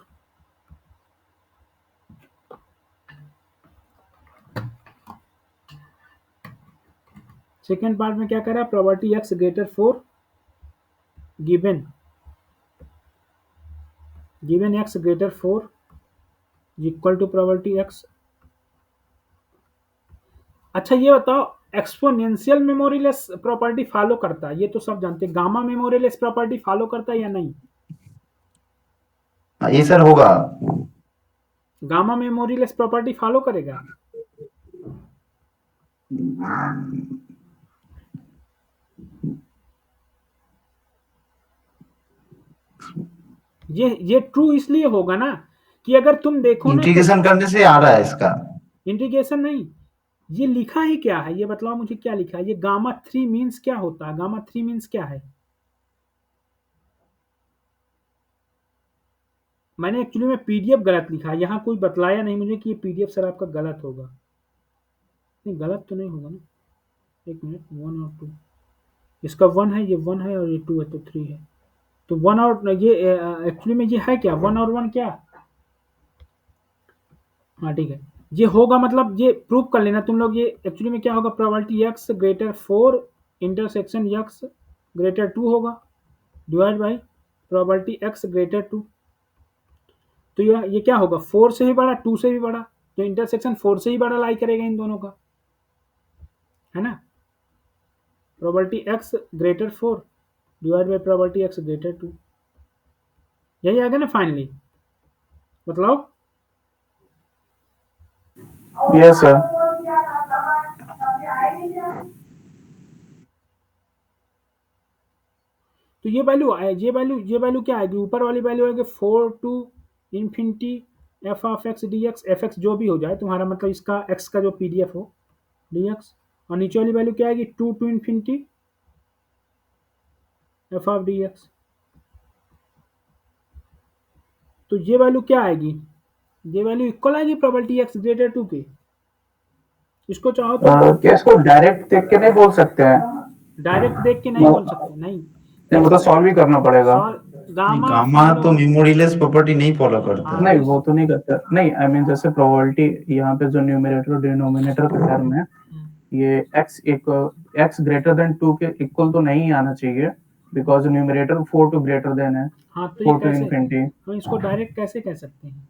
second part में क्या कह रहा है, probability x greater 4 given x greater 4 equal to probability x। अच्छा ये बताओ, एक्सपोनेंशियल मेमोरीलेस प्रॉपर्टी फॉलो करता है, ये तो सब जानते हैं, गामा मेमोरीलेस प्रॉपर्टी फॉलो करता है या नहीं, ये सर होगा। गामा मेमोरीलेस प्रॉपर्टी फॉलो करेगा। ये ट्रू इसलिए होगा ना कि अगर तुम देखो ना, इंटीग्रेशन करने से आ रहा है इसका, इंटीग्रेशन नहीं, ये लिखा ही क्या है, ये बताओ मुझे क्या लिखा है, ये गामा 3 मीन्स क्या होता है, गामा 3 मीन्स क्या है। मैंने एक्चुअली में पीडीएफ गलत लिखा है, यहाँ कोई बतलाया नहीं मुझे कि ये पीडीएफ सर आपका गलत होगा, नहीं गलत तो नहीं होगा ना, एक मिनट, 1 और 2, इसका 1 है, ये 1 है, और ये 2 है, तो 3 है, तो 1 और ये एक्चुअली में ये है क्या, 1 और 1 क्या, हाँ ठीक है, ये होगा, मतलब ये प्रूव कर लेना तुम लोग, ये एक्चुअली में क्या होगा, probability x greater 4 intersection x greater 2 होगा, divide by probability x greater 2। तो ये क्या होगा, 4 से भी बड़ा, 2 से भी बड़ा, तो इंटरसेक्शन 4 से ही बड़ा लाई करेगा इन दोनों का, है ना। Probability x greater 4 divide by probability x greater 2, यही आ गया ना फाइनली, बताओ। Yes sir. तो ये वैल्यू क्या आएगी, ऊपर वाली वैल्यू आएगी 4 to infinity F of X D X, F X जो भी हो जाए तुम्हारा, मतलब इसका एक्स का जो पीडीएफ हो डी एक्स, और नीचे वाली वैल्यू क्या आएगी 2 to infinity F of D X. तो ये वैल्यू क्या आएगी, ये वैल्यू इक्वल आएगी प्रोबेबिलिटी एक्स ग्रेटर 2 के। इसको चाहो तो क्या इसको डायरेक्ट देख के नहीं बोल सकते हैं? डायरेक्ट देख के नहीं बोल सकते, नहीं, वो तो सॉल्व ही करना पड़ेगा। गामा तो मेमोरीलेस प्रॉपर्टी नहीं फॉलो करता। नहीं वो तो नहीं करता, नहीं आई मीन जैसे प्रोबेबिलिटी यहाँ पे जो न्यूमरेटर और डिनोमिनेटर का टर्म है, ये x ग्रेटर देन 2 के इक्वल तो नहीं आना चाहिए, because numerator 4 to greater than है, हाँ, तो 4 टू इन्फिनिटी। हम इसको डायरेक्ट कैसे कह सकते हैं,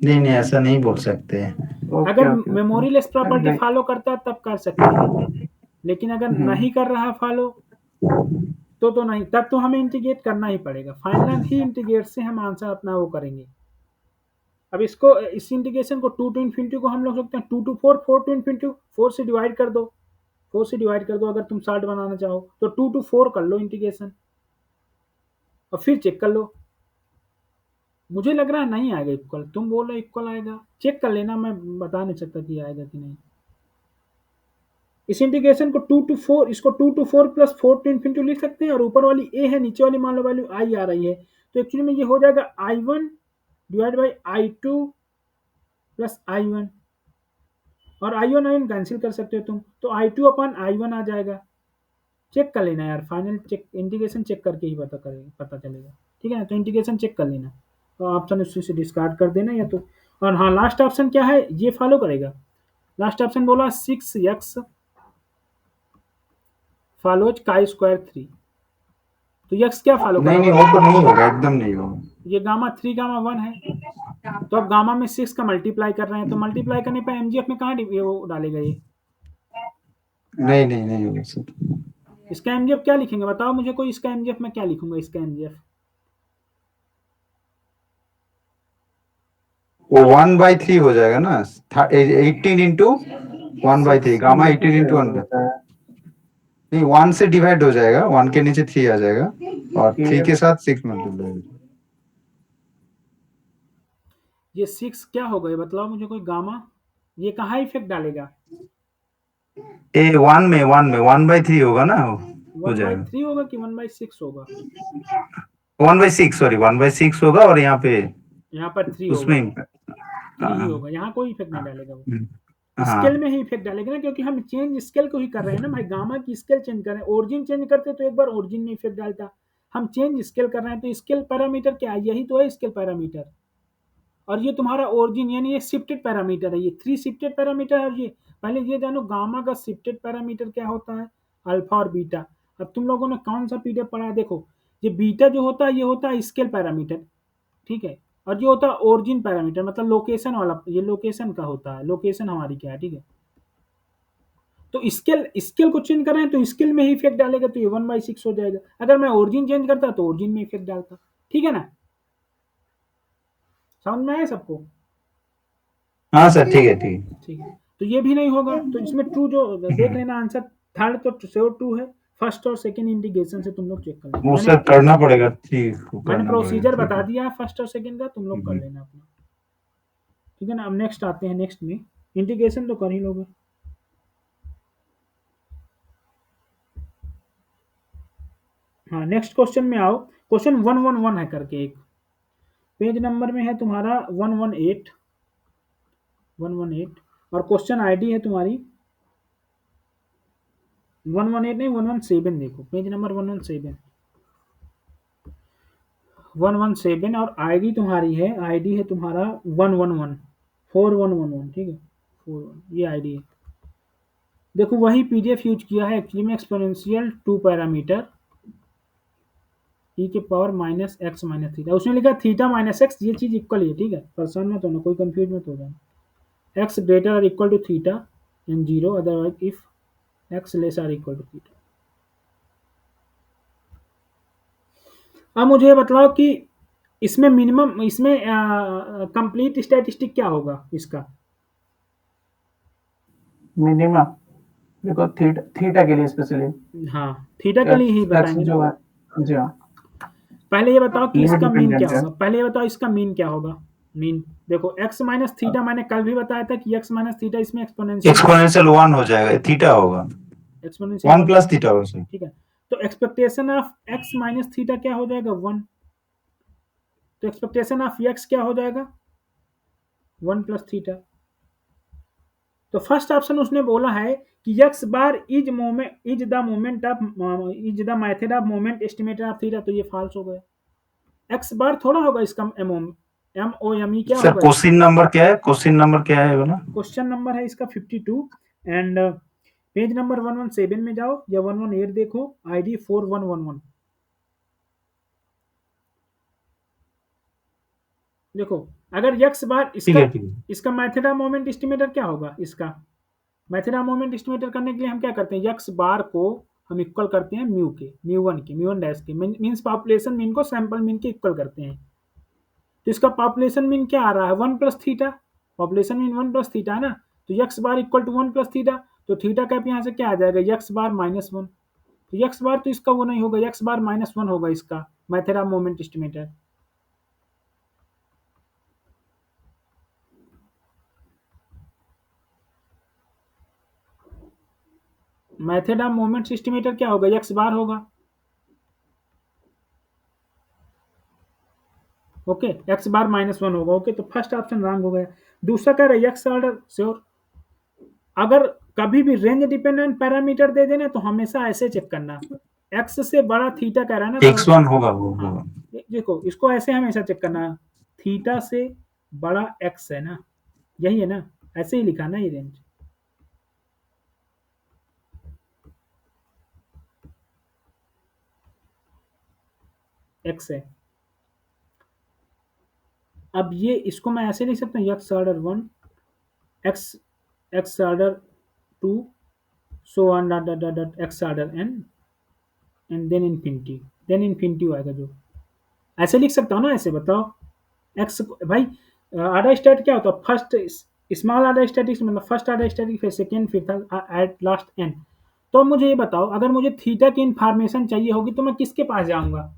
नहीं ऐसा नहीं बोल सकते हैं। अगर मेमोरीलेस प्रॉपर्टी फॉलो करता है तब कर सकते हैं, लेकिन अगर नहीं कर रहा फॉलो तो नहीं, तब तो हमें इंटीग्रेट करना ही पड़ेगा। फाइनल ही इंटीग्रेट से हम आंसर अपना वो करेंगे। अब इसको इस इंटीग्रेशन को 2 टू इन्फिनिटी को हम लोग सकते हैं 2 टू 4, 4 टू इन्फिनिटी, 4 से डिवाइड कर दो, 4 से डिवाइड कर दो। अगर तुम 60 बनाना चाहो तो 2 टू 4 कर लो इंटीग्रेशन और फिर चेक कर लो। मुझे लग रहा है नहीं आएगा इक्वल, तुम बोल रहे इक्वल आएगा, चेक कर लेना, मैं बता नहीं सकता कि आएगा कि नहीं। इस इंटीग्रेशन को 2 टू 4, इसको 2 टू 4 प्लस 4 टू इन्फिनिटी लिख सकते हैं, और ऊपर वाली ए है, नीचे वाली मान लो वैल्यू आई आ रही है, तो एक्चुअली में ये हो जाएगा I1 divide by I2 plus I1, और I1 I1 कैंसिल कर सकते हो तुम, तो I2 अपन I1 आ जाएगा। चेक कर लेना यार, फाइनल चेक इंटीग्रेशन चेक करके ही पता चलेगा, ठीक है ना। तो इंटीग्रेशन चेक कर लेना, तो ऑप्शन उसी से डिस्कार्ड कर देना या तो। और हाँ, लास्ट ऑप्शन क्या है ये फॉलो करेगा। लास्ट ऑप्शन बोला 6x फॉलोज काई स्क्वायर 3, तो यक्स क्या फॉलो नहीं नहीं, करेगा, वो तो नहीं होगा, एकदम नहीं होगा। ये गामा 3 गामा 1 है, तो अब गामा में 6 का मल्टीप्लाई कर रहे हैं, तो मल्टीप्लाई करने पर एमजीएफ में कहाँ वो डालेगा ये, नहीं नहीं नहीं होगा सर। इसका एमजीएफ क्या लिखेंगे बताओ मुझे कोई, इसका एमजीएफ मैं क्या लिखूंगा, इसका एमजीएफ वो 1/3 हो जाएगा ना, 18 इंटू 1/3, गामा 18 इंटू 1, नहीं 1 से डिवाइड हो जाएगा, 1 के नीचे 3 आ जाएगा, और 3 के साथ 6 मल्टीप्लाई। ये 6 क्या होगा ये बताओ मुझे कोई, गामा ये कहाँ इफेक्ट डालेगा, ए 1 में 1/3 होगा ना, हो 1/3 होगा कि 1/6 होगा, 1/6, सॉरी 1/6 होगा, और यहाँ पे यहाँ पर 3 होगा, उसमें 3 ही होगा, यहाँ कोई इफेक्ट नहीं डालेगा वो, हाँ स्केल में ही इफेक्ट डालेगा ना, क्योंकि हम चेंज स्केल को ही कर रहे हैं ना भाई, गामा की स्केल चेंज कर रहे हैं। ओरिजिन चेंज करते तो एक बार ओरिजिन में इफेक्ट डालता, हम चेंज स्केल कर रहे हैं, तो स्केल पैरामीटर क्या है, यही तो है स्केल पैरामीटर। और ये तुम्हारा ओरिजिन यानी ये शिफ्टेड पैरामीटर है, ये 3 शिफ्टेड पैरामीटर है। और ये पहले ये जानो गामा का शिफ्टेड पैरामीटर क्या होता है, अल्फा और बीटा। अब तुम लोगों ने कौन सा पीडीएफ पढ़ा है, देखो ये बीटा जो होता है ये होता है स्केल पैरामीटर, ठीक है, और ये होता है ओरिजिन पैरामीटर, मतलब लोकेशन वाला, ये लोकेशन का होता है, लोकेशन हमारी क्या है, ठीक है। तो स्केल स्केल को चेंज कर रहे हैं तो स्केल में ही इफेक्ट डालेगा, तो ये 1/6 हो जाएगा। अगर मैं ओरिजिन चेंज करता तो ओरिजिन में इफेक्ट डालता, ठीक है ना, समझ में आया सबको, हाँ सर, ठीक है ठीक है। ठीक है। तो ये भी नहीं होगा, तो इसमें ट्रू जो देख लेना आंसर, थर्ड तो श्योर ट्रू है, फर्स्ट और सेकंड इंटीग्रेशन से तुम लोग चेक कर लेना, वो सर करना पड़ेगा, ठीक मैंने करना प्रोसीजर पड़ेगा, बता ठीक दिया फर्स्ट और सेकंड का, तुम लोग कर है। लेना अपना, ठीक है ना। अब नेक्स्ट आते हैं, नेक्स्ट में इंटीग्रेशन तो कर ही लोगे। हाँ, नेक्स्ट क्वेश्चन में आओ, क्वेश्चन 111 है करके, एक पेज नंबर में है तुम्हारा 118, 118, और क्वेश्चन आईडी है तुम्हारी 118 नहीं 117, देखो पेज नंबर 117, 117, और आईडी तुम्हारी है, आईडी है तुम्हारा 111, 4111, ठीक है, 41 ये आईडी है। देखो वही पीडीएफ यूज किया है एक्चुअली में, एक्सपोनेंशियल 2 पैरामीटर e के power minus x minus theta, उसने लिखा थीटा माइनस एक्स, ये चीज इक्वल है, ठीक है, परेशान मत होना, कोई कंफ्यूज मत हो जाना। एक्स ग्रेटर और equal to theta and 0, otherwise if X less or equal to theta. अब मुझे ये बताओ कि इसमें मिनिमम, इसमें कंप्लीट स्टैटिस्टिक क्या होगा इसका, मिनिमम देखो थीटा के लिए स्पेशली, हाँ थीटा के लिए ही बताएंगे जो ना। है जी हाँ, पहले ये बताओ कि इसका मीन क्या डिपेंडेंट है। होगा, पहले ये बताओ इसका मीन क्या होगा। मीन देखो एक्स माइनस थीटा, मैंने कल भी बताया था कि एक्स माइनस थीटा इसमें एक्सपोनेंशियल 1 हो जाएगा, थीटा होगा, एक्सपोनेंशियल 1 प्लस थीटा होगा सर। ठीक है, तो expectation of x minus theta क्या हो जाएगा 1, तो एक्सपेक्टेशन ऑफ एक्स क्या हो जाएगा 1 प्लस थीटा। तो फर्स्ट ऑप्शन उसने बोला है कि X bar is the moment of is the method of moment estimated of theta, तो ये फॉल्स हो गया। एक्स बार थोड़ा होगा इसका MOME क्या सर होगा, क्वेश्चन नंबर क्या है, क्वेश्चन नंबर क्या है बोला, क्वेश्चन नंबर है इसका 52, एंड पेज नंबर 117 में जाओ या 118 देखो, आईडी 4111। देखो अगर यक्स बार ठीक है ठीक है। इसका मेथड ऑफ मोमेंट एस्टिमेटर क्या होगा, इसका मेथड ऑफ मोमेंट एस्टिमेटर करने के लिए हम क्या करते हैं, यक्स बार को हम इक्वल करते हैं म्यू के, म्यू1 के, म्यू1 डैश के, मीन्स पॉपुलेशन मीन को सैंपल मीन के इक्वल करते हैं। तो इसका पॉपुलेशन मीन क्या आ रहा है 1 plus theta, population mean 1 plus theta है ना, तो x bar equal to 1 plus theta, तो थीटा कैप यहाँ से क्या आ जाएगा एक्स बार -1, तो एक्स बार तो इसका वो नहीं होगा, एक्स बार -1 होगा इसका method of moment estimator. Method of moment estimator क्या होगा, एक्स बार होगा। ओके, एक्स बार -1 होगा। ओके, तो फर्स्ट ऑप्शन रॉन्ग हो गया। दूसरा कह रहा है एक्स ऑर्डर श्योर, अगर कभी भी रेंज डिपेंडेंट पैरामीटर दे देना तो हमेशा ऐसे चेक करना, एक्स से बड़ा थीटा कह रहा है ना, x1 होगा वो होगा। हाँ, देखो इसको ऐसे हमेशा चेक करना, थीटा से बड़ा एक्स है ना, यही है ना, ऐसे ही लिखा ना ये रेंज। एक्स है, अब ये इसको मैं ऐसे लिख सकता हूँ x order 1, x order 2, so on dot dot dot dot x order n and then infinity आएगा जो, ऐसे लिख सकता हूँ ना, ऐसे बताओ एक्स भाई। आर्डर स्टैट क्या होता है, फर्स्ट स्मॉल आर्डर स्टैटिक्स मतलब फर्स्ट आर्डर स्टैटिक, फिर सेकेंड, फिर थर्ड, एट लास्ट एन। तो मुझे ये बताओ, अगर मुझे थीटा की इन्फॉर्मेशन चाहिए होगी तो मैं किसके पास जाऊंगा,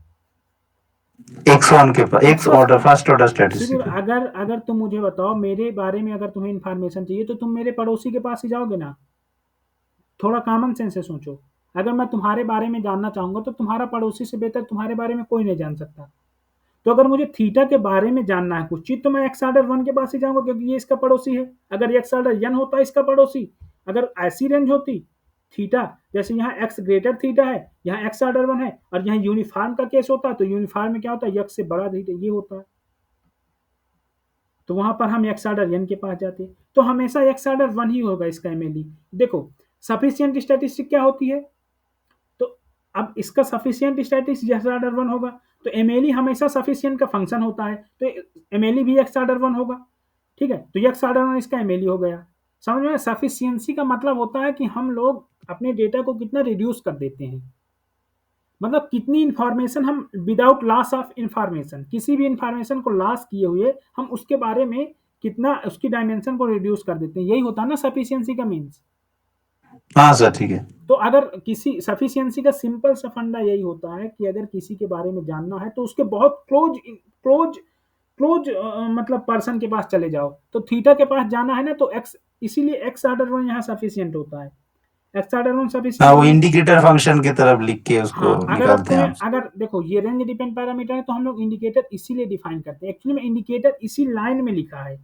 x1 के पास, x order first order statistic. अगर तुम मुझे बताओ मेरे बारे में अगर तुम्हें इन्फॉर्मेशन चाहिए तो तुम मेरे पड़ोसी के पास ही जाओगे ना, थोड़ा कॉमन सेंस से सोचो। अगर मैं तुम्हारे बारे में जानना चाहूंगा तो तुम्हारा पड़ोसी से बेहतर तुम्हारे बारे में कोई नहीं जान सकता। तो अगर मुझे थीटा के बारे में जानना है कुछ चीज तो मैं एक्स ऑर्डर 1 के पास ही जाऊंगा क्योंकि ये इसका पड़ोसी है। अगर एक्स ऑर्डर n होता इसका पड़ोसी, अगर ऐसी रेंज होती थीटा, जैसे यहाँ एक्स ग्रेटर थीटा है, यहाँ एक्स ऑर्डर 1 है, और यहाँ यूनिफॉर्म का केस होता है, तो यूनिफॉर्म में क्या होता है एक्स से बड़ा थीटा ये होता है, तो वहां पर हम एक्स ऑर्डर n के पास जाते। तो हमेशा एक्स ऑर्डर 1 ही होगा इसका एमएलई। देखो सफिशियंट स्टैटिस्टिक क्या होती है, तो अब इसका सफिशियंट स्टैटिस्टिक्स एक्स ऑर्डर 1 होगा, तो एमएलई हमेशा सफिशियंट का फंक्शन होता है, तो एमएलई भी एक्स ऑर्डर 1 होगा। ठीक है, तो एक्स ऑर्डर 1 इसका एमएलई हो गया। समझ में, सफिशियंसी का मतलब होता है कि हम लोग अपने डेटा को कितना रिड्यूस कर देते हैं, मतलब कितनी इंफॉर्मेशन हम विदाउट लॉस ऑफ इंफॉर्मेशन, किसी भी इंफॉर्मेशन को लॉस किए हुए हम उसके बारे में कितना उसकी डायमेंशन को रिड्यूस कर देते हैं, यही होता है ना सफिशियंसी का मीन्स। हाँ सर ठीक है। तो अगर किसी सफिशियंसी का सिंपल सा फंडा यही होता है कि अगर किसी के बारे में जानना है तो उसके बहुत क्लोज मतलब पर्सन के पास चले जाओ। तो थीटा के पास जाना है ना तो एक्स, इसीलिए एक्स ऑर्डर 1 यहाँ सफिशियंट होता है, एक्स ऑर्डर 1 हाँ सफिशियंट। वो इंडिकेटर फंक्शन की तरफ लिख के उसको हाँ, अगर निकालते हैं हम। अगर देखो ये रेंज डिपेंड पैरामीटर है तो हम लोग इंडिकेटर इसीलिए डिफाइन करते हैं, एक्चुअली में इंडिकेटर इसी लाइन में लिखा है,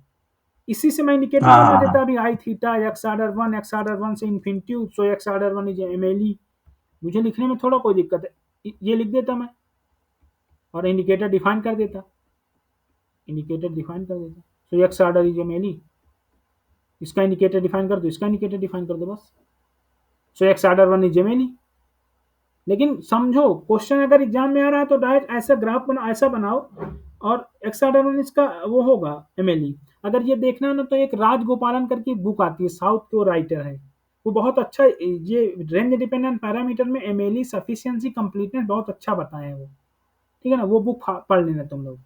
इसी से मैं इंडिकेटर हाँ बना हाँ देता हाँ अभी आई थीटा एक्स ऑर्डर 1 से infinity, so x order 1 is MLE. मुझे लिखने में थोड़ा कोई दिक्कत है, ये लिख देता मैं और इंडिकेटर डिफाइन कर देता, सो एक्स ऑर्डर इज एमएलई, इसका इंडिकेटर डिफाइन कर दो, इसका इंडिकेटर डिफाइन कर दो बस, सो एक्स ऑर्डर 1 इज एमएलई। लेकिन समझो क्वेश्चन अगर एग्जाम में आ रहा है तो डायरेक्ट ऐसा ग्राफ बना, ऐसा बनाओ और एक्स ऑर्डर 1 इसका वो होगा एमएलई। अगर ये देखना है ना तो एक राजगोपालन करके बुक आती है, साउथ के वो राइटर है, वो बहुत अच्छा ये रेंज डिपेंडेंट पैरामीटर में एमएलई सफिशिएंसी कंप्लीटनेस बहुत अच्छा बताए हैं वो, ठीक है ना, वो बुक पढ़ लेना तुम लोग।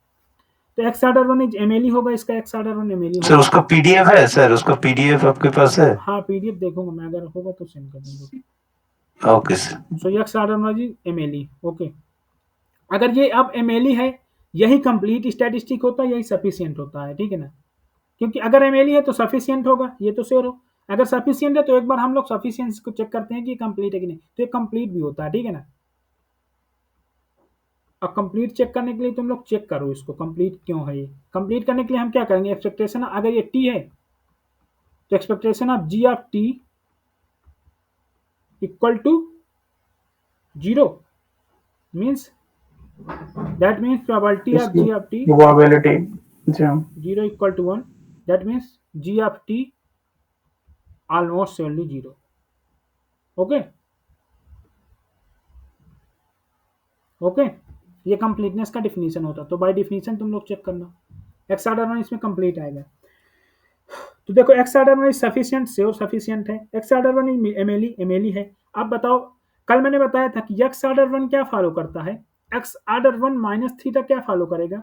तो एक्स ऑर्डर 1 इज एमएलई होगा, इसका एक्स ऑर्डर 1 एमएलई सर होगा। उसका पीडीएफ है, सर उसका पीडीएफ आपके पास है? हाँ पीडीएफ देखूंगा मैं, अगर होगा तो सेंड कर दूंगा। Okay sir. So x order 1 is MLE. Okay, अगर ये अब एमएलई है, यही कंप्लीट स्टैटिस्टिक होता है, यही सफिशिएंट होता है, ठीक है ना, क्योंकि अगर एमएलई है तो सफिशिएंट होगा, ये तो श्योर हो। अगर सफिशिएंट है तो एक बार हम लोग सफिशिएंसी को चेक करते हैं कि कंप्लीट है कि नहीं, तो ये कंप्लीट भी होता है, ठीक है ना। अब कंप्लीट चेक करने के लिए तुम लोग चेक करो इसको कंप्लीट क्यों है। ये कंप्लीट करने के लिए हम क्या करेंगे, एक्सपेक्टेशन अगर ये टी है तो expectation of g of t equal to 0 means that means probability of इसकी g of t प्रोबेबिलिटी जी हाँ 0 equal to 1, that means g of t almost surely 0। Okay okay, ये कंप्लीटनेस का डिफिनीशन होता, तो बाय डिफिनीशन तुम लोग check करना, एक्स ऑर्डर 1 इसमें कंप्लीट आएगा। तो देखो एक्स ऑर्डर 1 सफिशिएंट से और सफिशिएंट है, एक्स ऑर्डर 1 एमएलई है। अब बताओ कल मैंने बताया था कि एक्स ऑर्डर 1 क्या फॉलो करता है, एक्स ऑर्डर 1 माइनस थीटा क्या फॉलो करेगा,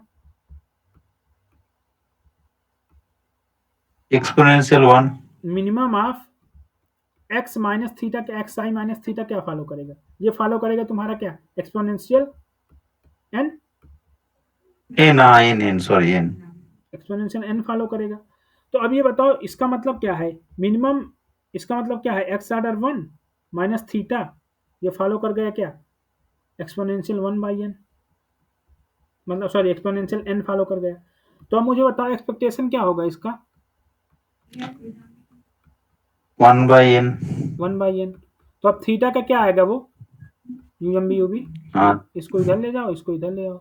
exponential 1। Minimum of x minus theta के एक्स आई माइनस थीटा क्या फॉलो करेगा, ये फॉलो करेगा तुम्हारा क्या, exponential n, n n n sorry n. Exponential n follow करेगा। तो अब ये बताओ इसका मतलब क्या है, मिनिमम, इसका मतलब क्या है, एक्स ऑर्डर 1 माइनस थीटा ये फॉलो कर गया क्या, एक्सपोनेंशियल 1 बाई एन, मतलब सॉरी एक्सपोनेंशियल एन फॉलो कर गया। तो अब मुझे बताओ एक्सपेक्टेशन क्या होगा इसका, 1 बाई एन। 1 by N. तो अब थीटा का क्या आएगा वो, U M B U B, हाँ। इसको इधर ले जाओ, इसको इधर ले आओ,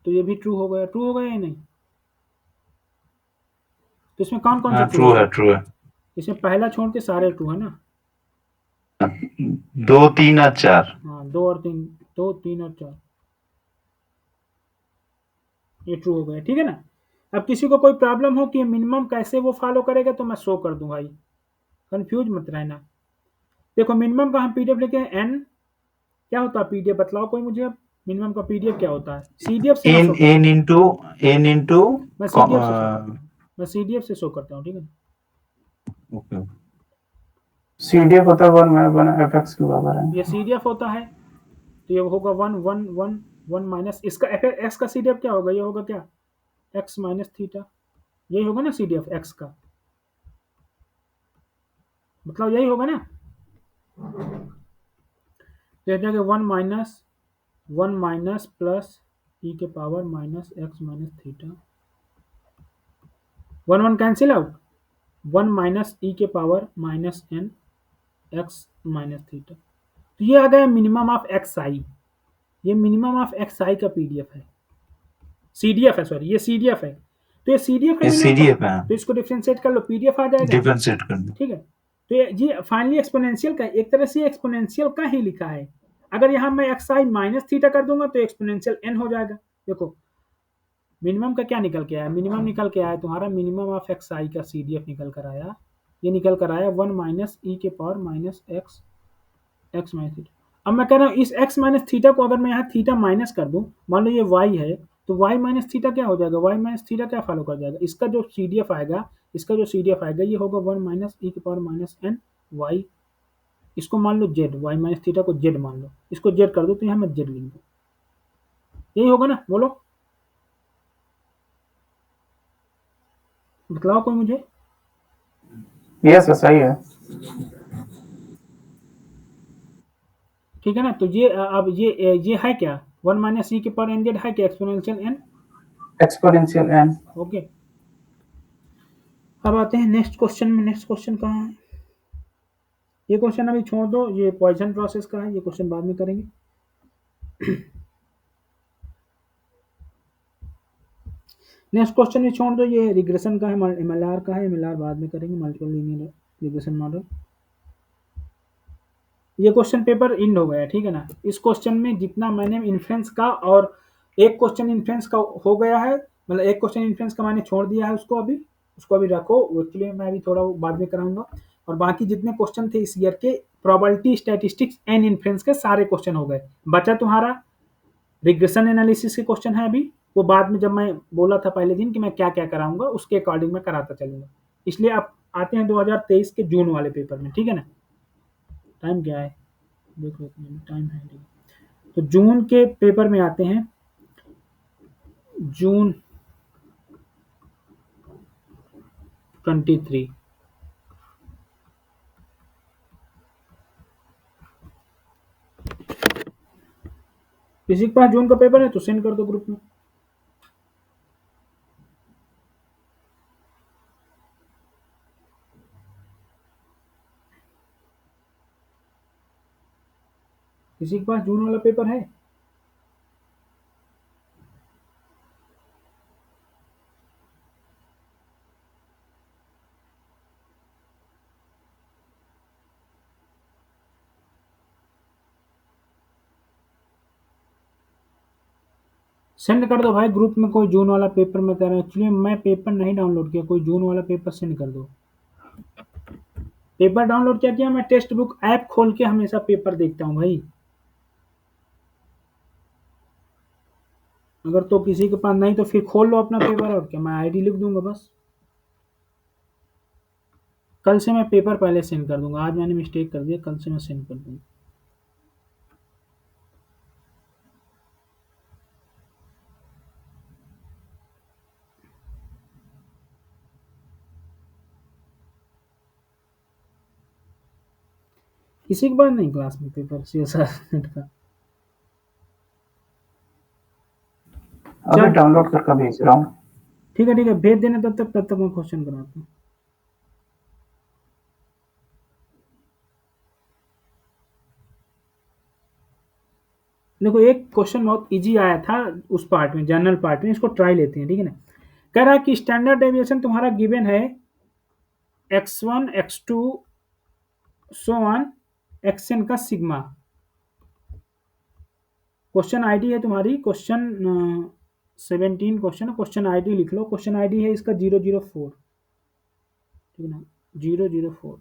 तो ये भी ट्रू हो गया, ट्रू हो गया या नहीं, तो इसमें कौन कौन सा हाँ ट्रू ट्रू है होगा, ट्रू है। इसमें पहला छोड़ के सारे ट्रू है ना, 2 3 और 4। हाँ 2 और 3, 2 3 और 4 ये ट्रू हो गया, ठीक है ना। अब किसी को कोई प्रॉब्लम हो कि मिनिमम कैसे वो फॉलो करेगा तो मैं शो कर दूं भाई, कंफ्यूज मत रहना। देखो मिनिमम का हम पीडीएफ लेके एन क्या होता है, पीडीएफ बतलाओ कोई मुझे, अब मिनिमम का पीडीएफ क्या होता है, सीडीएफ से मैं एन शो करता एन इंटू हूँ, मैं सीडीएफ से शो करता हूँ, मैं सीडीएफ से शो करता हूँ, ठीक है। ओके। CDF होता है 1/fx के बराबर है। ये सीडीएफ होता है, तो ये होगा 1 माइनस इसका एक्स का सीडीएफ क्या होगा, ये होगा क्या, एक्स माइनस थीटा, यही होगा ना सीडीएफ एक्स का, मतलब यही होगा ना। तो ये 1 माइनस प्लस ई के power minus x minus theta, 1 cancel out, 1 minus e के power minus n x minus theta. तो ये आ गया मिनिमम ऑफ एक्स आई, ये मिनिमम ऑफ एक्स आई का पीडीएफ है, सीडीएफ है, सॉरी ये सीडीएफ है। तो ये सीडीएफ है ये मिनिमम का, सीडीएफ है, तो इसको डिफरेंशिएट कर लो, पीडीएफ आ जाएगा, डिफरेंशिएट करना। ठीक है। तो ये फाइनली एक्सपोनेंशियल का, एक तरह से एक्सपोनेंशियल का ही लिखा है। अगर यहाँ मैं एक्स आई माइनस थीटा कर दूंगा तो एक्सपोनेंशियल एन हो जाएगा। देखो मिनिमम का क्या निकल के आया, मिनिमम निकल के आया तुम्हारा मिनिमम ऑफ एक्स आई का सीडीएफ निकल कर आया, ये निकल कर आया 1 माइनस ई के power minus x x minus theta. अब मैं कह रहा हूँ इस एक्स माइनस थीटा को अगर मैं यहाँ थीटा माइनस कर दूँ, मान लो ये वाई है, तो वाई माइनस थीटा क्या हो जाएगा, वाई माइनस थीटा क्या फॉलो कर जाएगा, इसका जो सीडीएफ आएगा, इसका जो सीडीएफ आएगा ये होगा 1 माइनस ई के पावर माइनस एन वाई, इसको मान लो जेड, वाई माइनस थीटा को जेड मान लो, इसको जेड कर दो तो यहाँ मैं जेड लिख दूँ, यही होगा ना, बोलो बतलाओ कोई मुझे। यस सही है। ठीक है ना। तो ये अब ये है क्या, 1 माइनस ई के पावर एन जेड है क्या, exponential n, exponential n. Okay. अब आते हैं नेक्स्ट क्वेश्चन में, नेक्स्ट क्वेश्चन कहाँ है, ये क्वेश्चन अभी छोड़ दो, ये पॉइजन प्रोसेस का है, ये क्वेश्चन बाद में करेंगे। नेक्स्ट क्वेश्चन भी छोड़ दो, ये रिग्रेशन का है, एमएलआर का है, एमएलआर बाद में करेंगे, मल्टीपल लीनियर रिग्रेशन मॉडल। ये क्वेश्चन पेपर इंड हो गया, ठीक है ना। इस क्वेश्चन में जितना मैंने इन्फ्लुएंस का, और एक क्वेश्चन इन्फ्लुएंस का हो गया है, मतलब एक क्वेश्चन इन्फ्लुएंस का मैंने छोड़ दिया है, उसको अभी रखो, एक्चुअली मैं अभी थोड़ा बाद में कराऊंगा। और बाकी जितने क्वेश्चन थे इस ईयर के प्रोबेबिलिटी स्टैटिस्टिक्स एंड इन्फ्लुएंस के सारे क्वेश्चन हो गए। बचा तुम्हारा रिग्रेशन एनालिसिस के क्वेश्चन है अभी, वो बाद में जब मैं बोला था पहले दिन कि मैं क्या क्या कराऊंगा उसके अकॉर्डिंग मैं कराता चलूंगा। इसलिए आप आते हैं 2023 के जून वाले पेपर में, ठीक है ना। टाइम क्या है देखो, टाइम है, तो जून के पेपर में आते हैं, जून 23। किसी के पास जून का पेपर है तो सेंड कर दो ग्रुप में। किसी के पास जून वाला पेपर है, सेंड कर दो भाई ग्रुप में। कोई जून वाला पेपर में कह रहे हैं, एक्चुअली मैं पेपर नहीं डाउनलोड किया, कोई जून वाला पेपर सेंड कर दो। पेपर डाउनलोड क्या किया, मैं टेक्स्ट बुक ऐप खोल के हमेशा पेपर देखता हूँ भाई। अगर तो किसी के पास नहीं तो फिर खोल लो अपना पेपर, और क्या, मैं आईडी लिख दूंगा बस। कल से मैं पेपर पहले सेंड कर दूंगा, आज मैंने मिस्टेक कर दिया, कल से मैं सेंड कर दूंगा। किसी के पास नहीं क्लास में पेपर CSR का। अभी चल डाउनलोड करके भेज रहा हूँ। ठीक है भेज देना, तब तक मैं क्वेश्चन कराता हूँ। देखो एक क्वेश्चन बहुत इजी आया था उस पार्ट में, जनरल पार्ट में, इसको ट्राई लेते हैं, ठीक है ना। कह रहा है कि स्टैंडर्ड डेविएशन तुम्हारा गिवन है x1 x2 so on xn का सिग्मा। क्वेश्चन आईडी है तुम्हारी क्वेश्चन 17 क्वेश्चन आईडी लिख लो। क्वेश्चन आईडी है इसका 004, ठीक है ना, 004।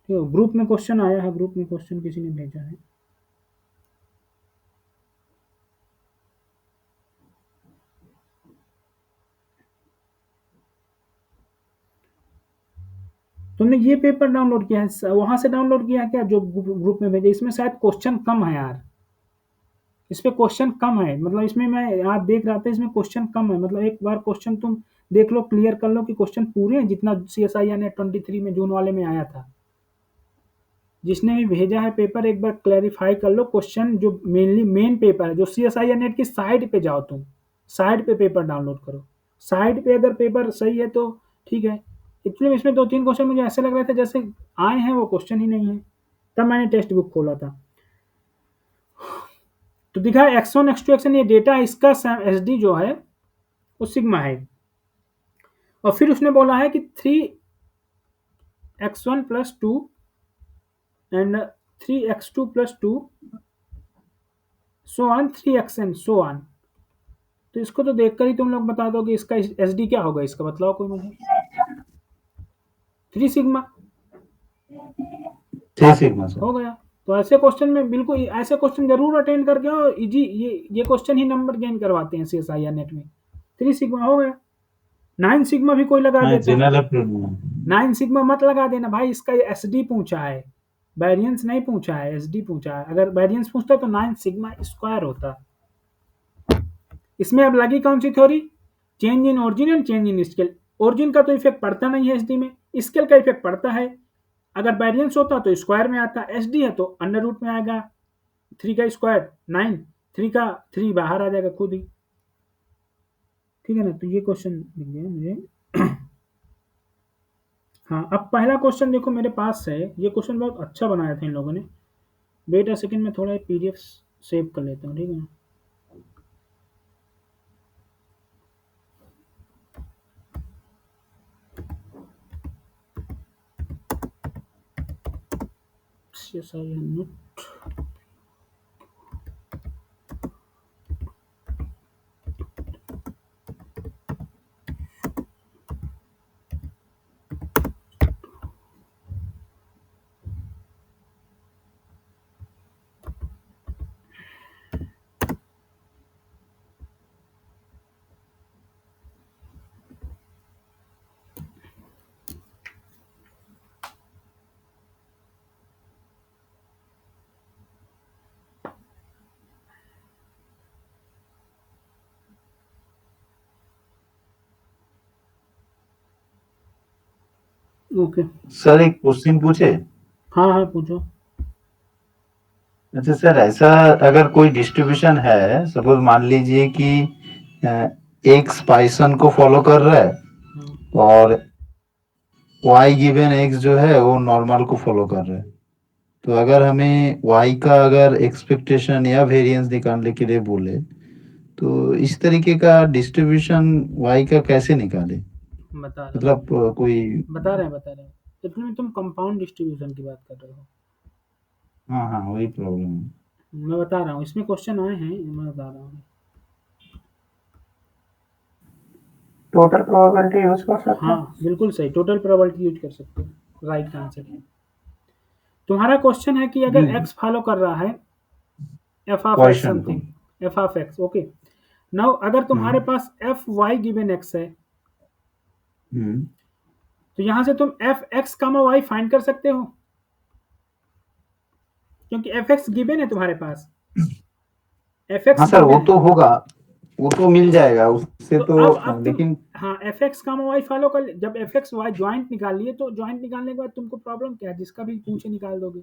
ठीक है, ग्रुप में क्वेश्चन आया है, ग्रुप में क्वेश्चन किसी ने भेजा है। तुमने ये पेपर डाउनलोड किया है, वहां से डाउनलोड किया है क्या, जो ग्रुप में भेजे? इसमें शायद क्वेश्चन कम है यार, इस पे क्वेश्चन कम है, मतलब इसमें मैं आज देख रहा था, इसमें क्वेश्चन कम है। मतलब एक बार क्वेश्चन तुम देख लो, क्लियर कर लो कि क्वेश्चन पूरे हैं जितना CSIR ने 23 में जून वाले में आया था। जिसने भी भेजा है पेपर एक बार क्लैरिफाई कर लो क्वेश्चन, जो मेनली मेन पेपर है, जो CSIR नेट की साइट पे जाओ, तुम साइट पे पेपर डाउनलोड करो। साइट पे अगर पेपर सही है तो ठीक है। एक्चुअली इसमें 2-3 क्वेश्चन मुझे ऐसे लग रहे थे जैसे आए हैं वो क्वेश्चन ही नहीं है, तब मैंने टेक्स्ट बुक खोला था तो दिखा x1 x2 xn, ये डेटा इसका SD जो है वो सिग्मा है। और फिर उसने बोला है कि 3x1 plus 2 and 3x2 plus 2 so on 3xn so on. तो इसको तो देखकर ही तुम लोग बता दो कि इसका SD क्या होगा, इसका बतलाओ कोई मुझे। 3 सिग्मा 3 सिग्मा सर। हो गया। तो ऐसे क्वेश्चन में बिल्कुल ऐसे क्वेश्चन जरूर अटेंड करके आओ, इजी ये क्वेश्चन ही नंबर गेन करवाते हैं CSIR नेट में। 3 सिग्मा हो गया। 9 सिग्मा भी कोई लगा हाँ देता है। जनरल अप्रूव 9 सिग्मा मत लगा देना भाई, इसका SD पूछा है, वेरिएंस नहीं पूछा है, SD पूछा है। अगर वेरिएंस पूछता तो 9 सिग्मा स्क्वायर होता। इसमें अब लगी कौन सी theory, change in origin and change in scale. Origin का तो इफेक्ट पड़ता नहीं है SD में, स्केल का इफेक्ट पड़ता है। अगर वेरिएंस होता तो स्क्वायर में आता, SD है तो अंडर रूट में आएगा। 3 का स्क्वायर 9, 3 का 3 बाहर आ जाएगा खुद ही, ठीक है ना। तो ये क्वेश्चन दिख गया मुझे। हाँ अब पहला क्वेश्चन देखो मेरे पास है, ये क्वेश्चन बहुत अच्छा बनाया था इन लोगों ने। वेट अ सेकंड में थोड़ा PDF सेव कर लेता हूँ, ठीक है। CSIR okay. सर एक क्वेश्चन पूछे। हाँ हाँ पूछो। अच्छा सर, ऐसा अगर कोई डिस्ट्रीब्यूशन है, सपोज मान लीजिए कि एक्स पाइथन को फॉलो कर रहा है हाँ। और वाई गिवन एक्स जो है वो नॉर्मल को फॉलो कर रहा है, तो अगर हमें वाई का अगर एक्सपेक्टेशन या वेरिएंस निकालने के लिए बोले तो इस तरीके का डिस्ट्रीब्यूशन वाई का कैसे निकाले? बता रहे मतलब कोई। बता रहे हैं। इसमें तुम कंपाउंड डिस्ट्रीब्यूशन की बात कर रहे हो। हाँ हाँ वही प्रॉब्लम है। मैं बता रहा हूँ, इसमें क्वेश्चन आए हैं, मैं बता रहा हूँ। टोटल प्रोबेबिलिटी यूज कर सकते हैं। हाँ बिल्कुल सही, टोटल प्रोबेबिलिटी यूज कर सकते हो, राइट आंसर है। तुम्हारा क्वेश्चन है कि अगर x फॉलो कर रहा है f ऑफ x क्वेश्चन को। Something, f of x, okay. Now अगर तुम्हारे पास f y गिवन x है, हम्म तो यहां से तुम f x y फाइंड कर सकते हो, क्योंकि f x गिवन है तुम्हारे पास, f हाँ x सर, वो गिवन है। तो होगा, वो तो मिल जाएगा उससे तो तो, अब तुम, लेकिन हाँ एफ एक्स का वाई फॉलो कर, जब एफ एक्स वाई ज्वाइंट निकाल लिए तो ज्वाइंट निकालने के बाद तुमको प्रॉब्लम क्या है, जिसका भी पूछे निकाल दोगे।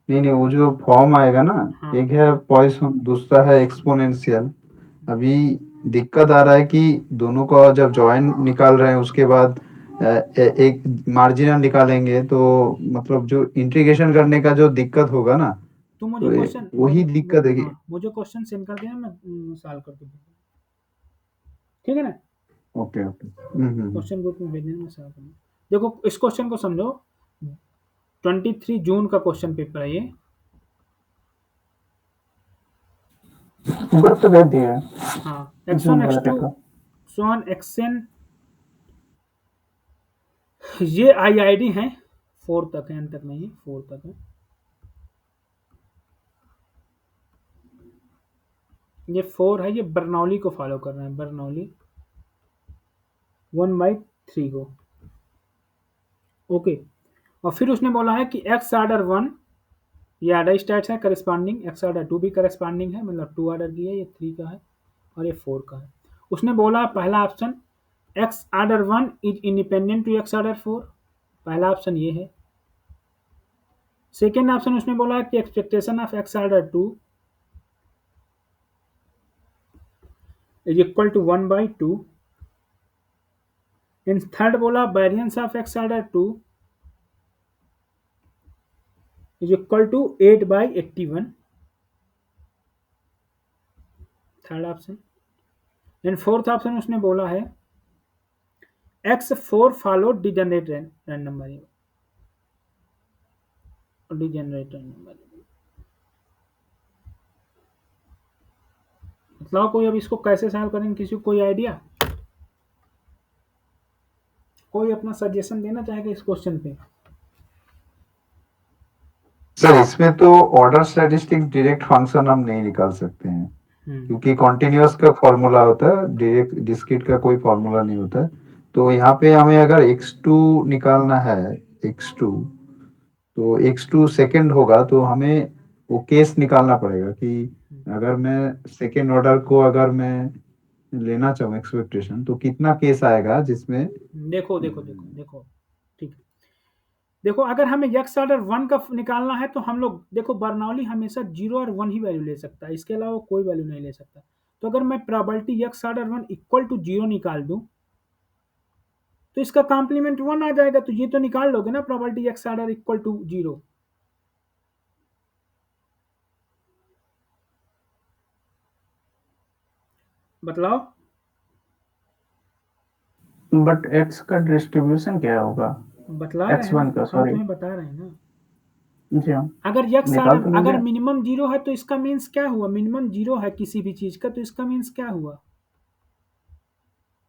नहीं नहीं, वो जो फॉर्म आएगा ना, हाँ एक है पॉइसन, दूसरा है एक्सपोनेंशियल। अभी दिक्कत आ रहा है कि दोनों को जब जॉइन निकाल रहे हैं उसके बाद एक मार्जिनल निकालेंगे, तो मतलब जो इंटीग्रेशन करने का जो दिक्कत होगा ना, तो मुझे तो क्वेश्चन, वही दिक्कत है कि। हाँ मुझे क्वेश्चन सेंड कर देना, मैं सॉल्व कर दूंगा, ठीक है ना। Okay okay. क्वेश्चन ग्रुप में भेज देना, मैं सॉल्व कर दूंगा। देखो इस क्वेश्चन को समझो, 23 जून का क्वेश्चन पेपर है ये। ग्रुप पे भेज दिए हैं, हाँ एक्स वन जून एक्स वाला टू पेपर। सोन एक्सएन, ये आईआईडी है, 4 तक है, एन तक नहीं है, 4 तक है। ये 4 है, ये बर्नौली को फॉलो कर रहे हैं, बर्नौली 1/3 को, ओके। और फिर उसने बोला है कि एक्स आर्डर 1, ये आर्डर स्टैट्स है करस्पॉन्डिंग, एक्स आर्डर 2 भी करस्पॉन्डिंग है, मतलब 2 आर्डर की है, ये 3 का है और ये 4 का है। उसने बोला पहला option x order 1 is independent to x order 4, पहला ऑप्शन ये है। सेकेंड ऑप्शन उसने बोला कि expectation of x order 2 is equal to 1/2। And third बोला variance of x order 2 is equal to 8/81, third option. And fourth option उसने बोला है x4 follow degenerate random variable, degenerate random variable. मतलब कोई अब इसको कैसे सॉल्व करेंगे, किसी को कोई आइडिया, कोई अपना सजेशन देना चाहेगा इस क्वेश्चन पे। सर इसमें तो ऑर्डर स्टैटिस्टिक डायरेक्ट फंक्शन हम नहीं निकाल सकते हैं, क्योंकि कॉन्टिन्यूअस का फॉर्मूला होता है, डायरेक्ट डिस्क्रीट का कोई फॉर्मूला नहीं होता है। तो यहाँ पे हमें अगर x2 निकालना है, x2, तो x2 सेकेंड होगा, तो हमें वो केस निकालना पड़ेगा कि अगर मैं सेकेंड ऑर्डर को अगर मैं लेना चाहूँ एक्सपेक्टेशन, तो कितना केस आएगा जिसमें। देखो देखो देखो देखो, ठीक है। देखो अगर हमें एक्स ऑर्डर 1 का निकालना है तो हम लोग देखो, बर्नौली हमेशा 0 और 1 ही वैल्यू ले सकता है, इसके अलावा कोई वैल्यू नहीं ले सकता। तो अगर मैं probability x order 1 equal to 0 निकाल दूं, तो इसका कॉम्प्लीमेंट 1 आ जाएगा, तो ये तो निकाल लोगे ना, probability x order equal to 0। बतलाओ। बट एक्स का डिस्ट्रीब्यूशन क्या होगा? बतला रहे हैं x1 ना, का, हम सॉरी। तुम्हें बता रहे हैं ना। जी हाँ, अगर एक्स निकाल ऑर्डर तो अगर लीजिए। मिनिमम 0 है तो इसका मीन्स क्या हुआ, मिनिमम 0 है किसी भी चीज का, तो इसका मीन्स क्या हुआ,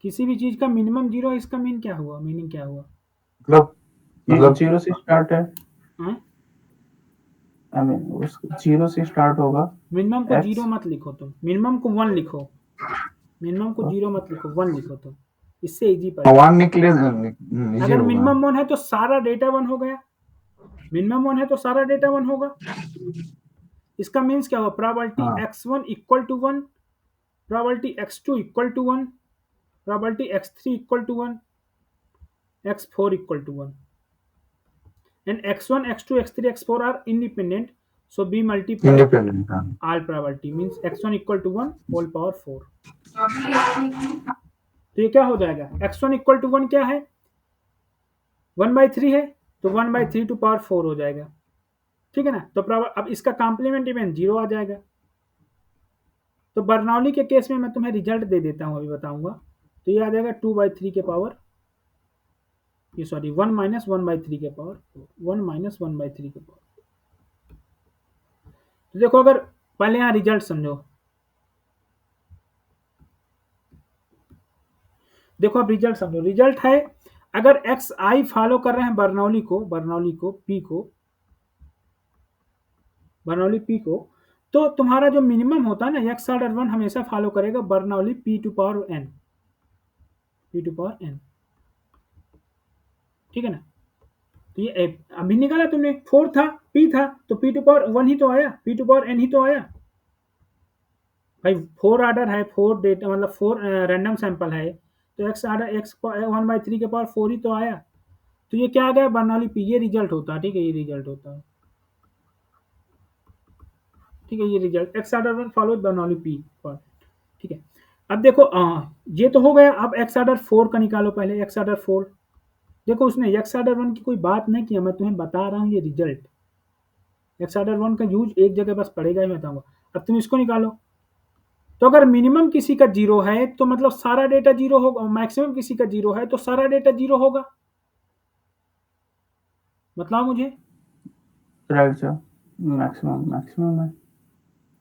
किसी भी चीज का मिनिमम 0 है, इसका मीन क्या हुआ, मीनिंग क्या हुआ। मतलब ये मतलब जीरो से स्टार्ट है, हाँ? आई मीन उस जीरो से स्टार्ट होगा। मिनिमम को x 0 मत लिखो तुम, मिनिमम को 1 लिखो, मिनिमम को 0 मत लिखो, 1 लिखो तुम, इससे इजी पड़ेगा। वन निकले इजी अगर होगा। मिनिमम 1 है तो सारा डेटा 1 हो गया, मिनिमम 1 है तो सारा डेटा 1 होगा। इसका मीन्स क्या हुआ, प्रोबेबिलिटी हाँ x1 equal to 1, probability x2 equal to 1, probability x3 equal to 1, x4 equal to 1, and x1 x2 x3 x4 are independent, so b multiply independent, हाँ। all probability means x1 equal to 1 whole power 4। तो ये क्या हो जाएगा, x1 equal to 1 क्या है, 1/3 है, तो 1/3 टू पावर 4 हो जाएगा, ठीक है ना। तो अब इसका कॉम्प्लीमेंट इवेंट 0 आ जाएगा। तो बर्नौली के केस में मैं तुम्हें रिजल्ट दे देता हूँ, अभी बताऊंगा। तो ये आ जाएगा 2/3 के पावर, ये सॉरी 1 माइनस 1/3 के पावर, 1 माइनस 1/3 के पावर। तो देखो अगर पहले यहाँ रिजल्ट समझो, देखो अब रिजल्ट समझो। रिजल्ट है अगर एक्स आई फॉलो कर रहे हैं बर्नौली को तो तुम्हारा जो मिनिमम होता है ना एक्स ऑर्डर 1 हमेशा फॉलो करेगा Bernoulli p to power n, ठीक है ना। तो ये अभी निकाला तुमने 4 था, पी था तो पी टू पावर 1 ही तो आया, पी टू पावर एन ही तो आया भाई। 4 ऑर्डर है, 4 डेटा मतलब 4 रैंडम सैंपल है तो एक्स ऑर्डर एक्स 1/3 के पावर 4 ही तो आया। तो ये क्या आ गया बर्नौली पी, ये रिजल्ट होता है, ठीक है, ये रिजल्ट होता है, ठीक है, ये result x order 1 follow Bernoulli P पर, ठीक है। अब देखो ये तो हो गया। अब एक्स ऑर्डर 4 का निकालो पहले, एक्स ऑर्डर 4। देखो उसने एक्स ऑर्डर 1 की कोई बात नहीं किया, मैं तुम्हें बता रहा हूँ ये रिजल्ट। एक्स ऑर्डर 1 का यूज एक जगह बस पड़ेगा ही, मैं बताऊंगा। अब तुम इसको निकालो। तो अगर मिनिमम किसी का 0 है तो मतलब सारा डेटा 0 होगा, मैक्सिमम किसी का 0 है तो सारा डेटा 0 होगा। बताओ मुझे। राइट सर, मैक्सिमम है।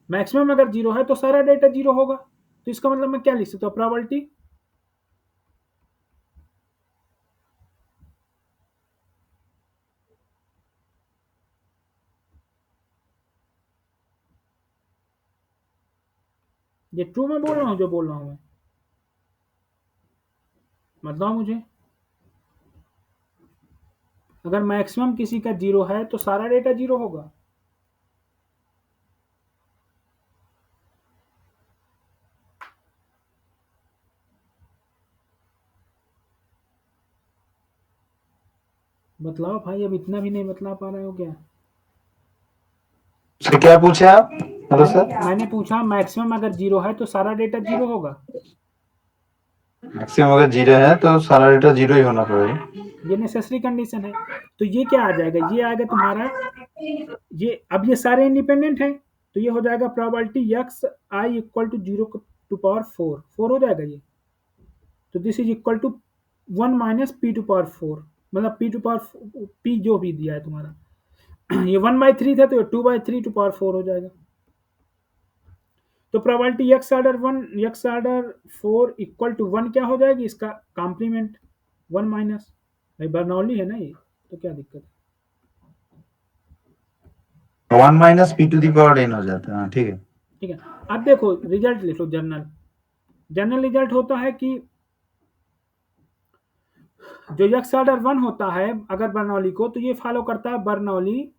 मैक्सिमम अगर 0 है तो सारा डेटा 0 होगा। तो इसका मतलब मैं क्या लिख सकता हूँ, प्रोबेबिलिटी ये ट्रू में बोल रहा हूँ जो बोल रहा हूँ मैं, बताओ मुझे। अगर मैक्सिमम किसी का 0 है तो सारा डेटा 0 होगा। बतलाओ भाई, अब इतना भी नहीं बतला पा रहे हो क्या? सर क्या पूछे आप? हेलो सर, मैंने पूछा मैक्सिमम अगर 0 है तो सारा डेटा 0 होगा। मैक्सिमम अगर 0 है तो सारा डेटा 0 ही होना पड़ेगा। ये नेसेसरी कंडीशन है। तो ये क्या आ जाएगा, ये आएगा तुम्हारा, ये अब ये सारे इंडिपेंडेंट हैं तो ये हो जाएगा probability x i equal to 0 to power 4 हो जाएगा ये। तो this is equal to 1 minus p to power 4, मतलब पी टू पावर पी जो भी दिया है तुम्हारा ये 1/3 था तो ये 2/3 टू पावर 4 हो जाएगा। तो probability x order 4 equal to 1 क्या हो जाएगी, इसका कॉम्प्लीमेंट 1 माइनस, भाई बर्नौली है ना ये, तो क्या दिक्कत है। 1 minus p to the power n हो जाता है। हाँ ठीक है। ठीक है। अब देखो रिजल्ट लिख लो। जनरल रिजल्ट होता है कि जो एक्स ऑर्डर 1 होता है अगर बर्नौली को, तो ये फॉलो करता है Bernoulli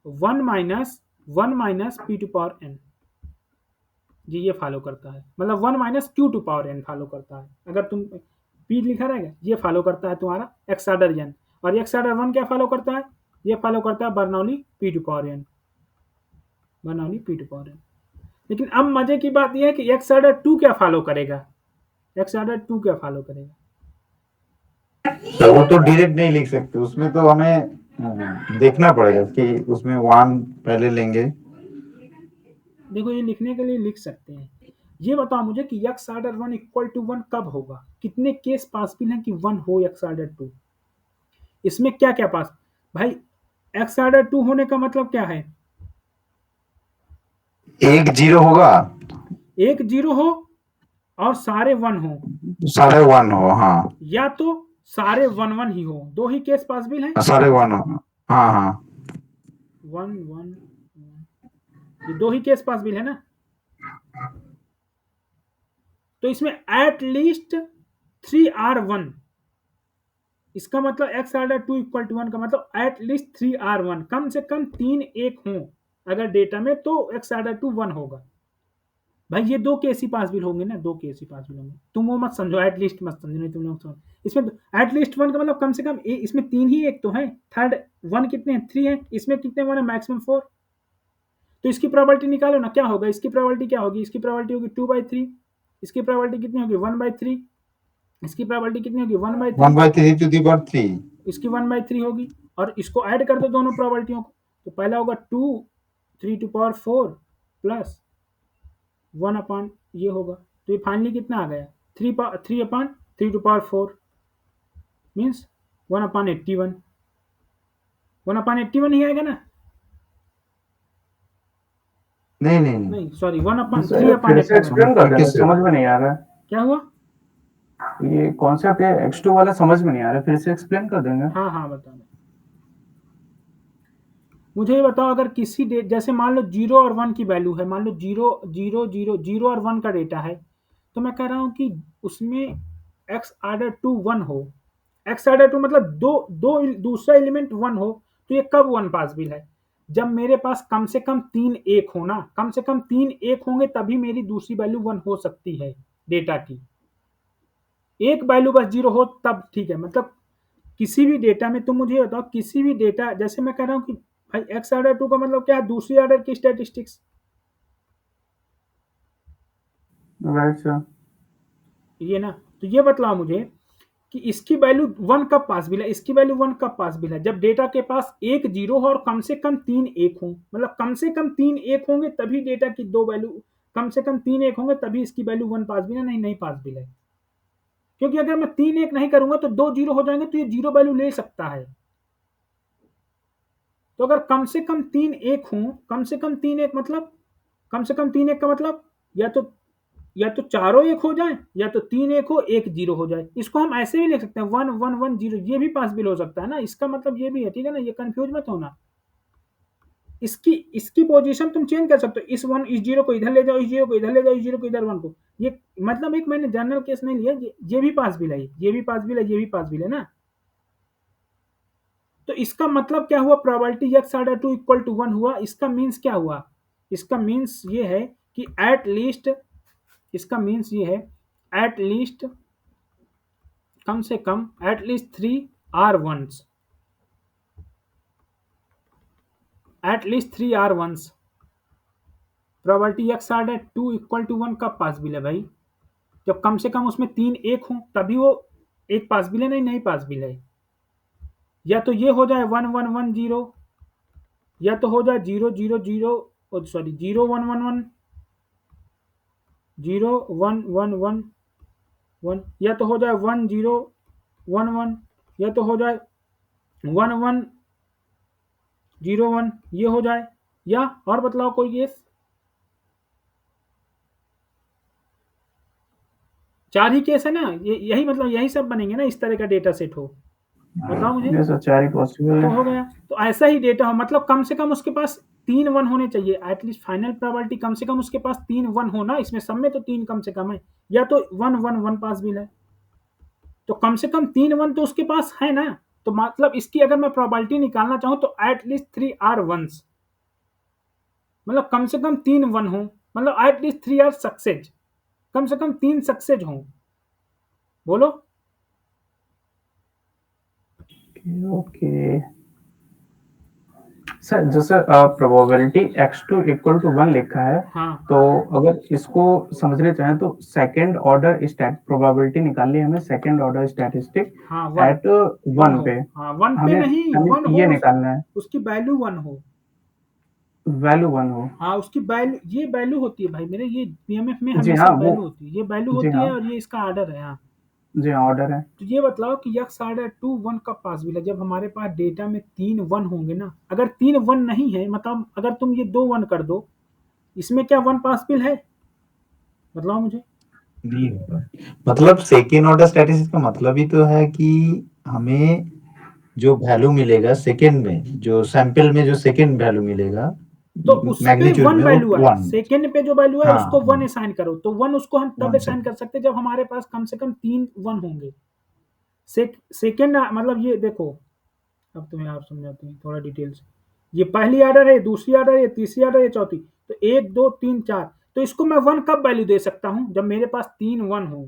1 minus p to power n, ये फॉलो करता है, मतलब 1 minus q to power n follow करता है। अगर तुम पी लिखा रहेगा ये फॉलो करता है तुम्हारा एक्स ऑर्डर एन, और एक्स ऑर्डर 1 क्या फॉलो करता है, ये फॉलो करता है Bernoulli p to power n, Bernoulli p to power n. लेकिन अब मजे की बात यह है कि एक्स ऑर्डर 2 क्या फॉलो करेगा, एक्स ऑर्डर 2 क्या फॉलो करेगा। तो वो तो डायरेक्ट नहीं लिख सकते, उसमें तो हमें देखना पड़ेगा कि उसमें 1 पहले लेंगे। देखो ये लिखने के लिए लिख सकते हैं। ये बताओ मुझे कि एक्स ऑर्डर 1 इक्वल टू 1 कब होगा, कितने केस पॉसिबल हैं कि 1 हो एक्स ऑर्डर 2। इसमें क्या क्या पास भाई, एक्स ऑर्डर 2 होने का मतलब क्या है, एक 0 होगा, एक 0 हो और सारे 1 हो, सारे 1 हो। हाँ या तो सारे 1 1 ही हो, दो ही केस पॉसिबल हैं। सारे 1 हो। हाँ हाँ 1 1 ये दो ही केस पॉसिबल है ना। तो इसमें एट लीस्ट 3R1, इसका मतलब एक्स ऑर्डर 2 इक्वल टू 1 का मतलब एट लीस्ट 3R1, कम से कम 3 1 हो अगर डेटा में, तो एक्स ऑर्डर 2 1 होगा। भाई ये दो केस ही पॉसिबल होंगे ना, दो केस ही पॉसिबल होंगे। तुम वो मत समझो, एट लीस्ट मत समझो, नहीं तुम लोग समझो। इसमें एट लीस्ट 1 का मतलब कम से कम इसमें 3 ही एक तो है, थर्ड 1 कितने हैं, 3 है, इसमें कितने 1 है, मैक्सिमम 4। तो इसकी प्रोबेबिलिटी निकालो ना, क्या होगा इसकी प्रोबेबिलिटी, क्या होगी इसकी प्रोबेबिलिटी होगी 2/3, इसकी प्रोबेबिलिटी कितनी होगी 1/3, इसकी प्रोबेबिलिटी कितनी होगी 1/3, 1/3 टू दी पावर 3। इसकी 1/3 होगी। और इसको ऐड कर दो दोनों प्रोबेबिलिटियों को, तो पहला होगा 2 3 टू पावर 4 प्लस 1 अपॉन ये होगा, तो ये फाइनली कितना आ गया 3 upon 3 to power 4 means 1 upon 81, 1 upon 81 ही आएगा ना, नहीं नहीं नहीं नहीं सॉरी 1 अपॉन सर, 3 अपॉन फिर से 81। एक्सप्लेन कर देना, समझ में नहीं आ रहा है। क्या हुआ, ये कॉन्सेप्ट है x2 वाला समझ में नहीं आ रहा, फिर से एक्सप्लेन कर देंगे? हाँ बता दो। मुझे ये बताओ, अगर किसी डेट, जैसे मान लो 0 और 1 की वैल्यू है, मान लो 0 और 1 का डेटा है, तो मैं कह रहा हूँ कि उसमें x आर्डर 2 1 हो, x आर्डर 2 मतलब दूसरा एलिमेंट 1 हो, तो ये कब 1 पॉसिबल है? जब मेरे पास कम से कम 3 1 हो ना, कम से कम 3 1 होंगे तभी मेरी दूसरी वैल्यू 1 हो सकती है डेटा की। एक वैल्यू बस 0 हो तब ठीक है। मतलब किसी भी डेटा में तुम मुझे बताओ, किसी भी डेटा, जैसे मैं कह रहा हूँ कि भाई एक्स आर्डर 2 का मतलब क्या है? दूसरी आर्डर की स्टैटिस्टिक्स। Right sir. ये ना, तो ये बतलाओ मुझे कि इसकी वैल्यू 1 कब पॉसिबल है, इसकी वैल्यू 1 कब पॉसिबल है? जब डेटा के पास एक 0 हो और कम से कम 3 1 हो। मतलब कम से कम 3 1 होंगे तभी डेटा की दो वैल्यू, कम से कम 3 1 होंगे तभी इसकी वैल्यू 1 पॉसिबल है, नहीं पॉसिबल है। क्योंकि अगर मैं 3 1 नहीं करूंगा तो 2 0 हो जाएंगे, तो ये 0 वैल्यू ले सकता है। तो अगर कम से कम 3 1 हो, कम से कम 3 1 मतलब, कम से कम 3 1 का मतलब या तो चारों एक हो जाए, या तो 3 1 हो, 1 0 हो जाए। इसको हम ऐसे भी लिख सकते हैं 1 1 1 0, ये भी पॉसिबल हो सकता है ना। इसका मतलब ये भी है, ठीक है ना, ये कंफ्यूज मत होना। इसकी इसकी पोजीशन तुम चेंज कर सकते हो, इस 0 को इधर ले जाओ, इस 0 को इधर ले जाओ, इस 0 को इधर 1 को। ये मतलब एक मैंने जनरल केस नहीं लिया, ये भी पॉसिबल है, ये भी पॉसिबल है, ये भी पॉसिबल है ना। तो इसका मतलब क्या हुआ? Probability x order 2 equal to 1 हुआ। इसका मीन्स क्या हुआ? इसका मीन्स ये है कि एट लीस्ट, इसका मीन्स ये है एट लीस्ट, कम से कम at least 3 or once, at least 3 or once. Probability x order 2 equal to 1 कब पॉसिबल है भाई? जब कम से कम उसमें 3 1 हो तभी वो एक पॉसिबल है, नहीं पॉसिबल है। या तो ये हो जाए 1 1 1 0, या तो हो जाए 0 0 0, सॉरी 0 1 1 1, 0 1 1 1 1, या तो हो जाए 1 0 1 1, या तो हो जाए 1 1 0 1, ये हो जाए। या और बतलाओ कोई केस। चार ही केस है ना, यही मतलब यही सब बनेंगे ना, इस तरह का डेटा सेट हो। बताओ मुझे। ये सर 4 ही पॉसिबल तो है। हो गया, तो ऐसा ही डेटा हो, मतलब कम से कम उसके पास 3 1 होने चाहिए। एटलीस्ट फाइनल प्रोबेबिलिटी कम से कम उसके पास 3 1 होना, इसमें सब में तो 3 कम से कम है, या तो 1 1 1 पॉसिबल है। तो कम से कम 3 1 तो उसके पास है ना। तो मतलब इसकी अगर मैं प्रोबेबिलिटी निकालना चाहूं तो एटलीस्ट 3 आर वंस, मतलब कम से कम 3 1 हो, मतलब एटलीस्ट 3 आर सक्सेस, कम से कम 3 सक्सेस हो। बोलो। ओके सर, जैसे प्रोबेबिलिटी x2 इक्वल टू 1 लिखा है, हाँ तो अगर इसको समझने चाहें तो सेकंड ऑर्डर स्टैट प्रोबेबिलिटी निकालनी है हमें, सेकंड ऑर्डर स्टैटिस्टिक हाँ 1 एट 1 हो। पे। हाँ 1 पे हमें नहीं, हमें 1 हो, ये निकालना है, उसकी वैल्यू 1 हो। वैल्यू 1 हो। हाँ उसकी वैल्यू, ये वैल्यू होती है भाई मेरे, ये पीएमएफ में जी हाँ, हमेशा वो वैल्यू होती है, ये वैल्यू जी होती हाँ, है, और ये इसका ऑर्डर है। हाँ, जी हाँ ऑर्डर है। तो ये बतलाओ कि यक्स आर्डर 2 1 कब पॉसिबल है? जब हमारे पास डेटा में 3 1 होंगे ना। अगर 3 1 नहीं है, मतलब अगर तुम ये 2 1 कर दो, इसमें क्या 1 पॉसिबल है? बतलाओ मुझे। नहीं होगा। मतलब सेकेंड ऑर्डर स्टैटिस्टिक्स का मतलब ही तो है कि हमें जो वैल्यू मिलेगा सेकेंड में, जो सैंपल में जो सेकेंड वैल्यू मिलेगा तो उस पे मैग्नीट्यूड 1 में, वो वैल्यू आए, 1। सेकेंड पे जो वैल्यू है हाँ, उसको 1 असाइन करो। तो 1 उसको हम तब 1 से। असाइन कर सकते हैं जब हमारे पास कम से कम 3 1 होंगे। सेकेंड मतलब ये देखो, अब तुम्हें आप समझाते हैं थोड़ा डिटेल से। ये पहली ऑर्डर है, दूसरी ऑर्डर है, तीसरी ऑर्डर है, चौथी। तो 1 2 3 4, तो इसको मैं 1 कब वैल्यू दे सकता हूं? जब मेरे पास 3 1 हो,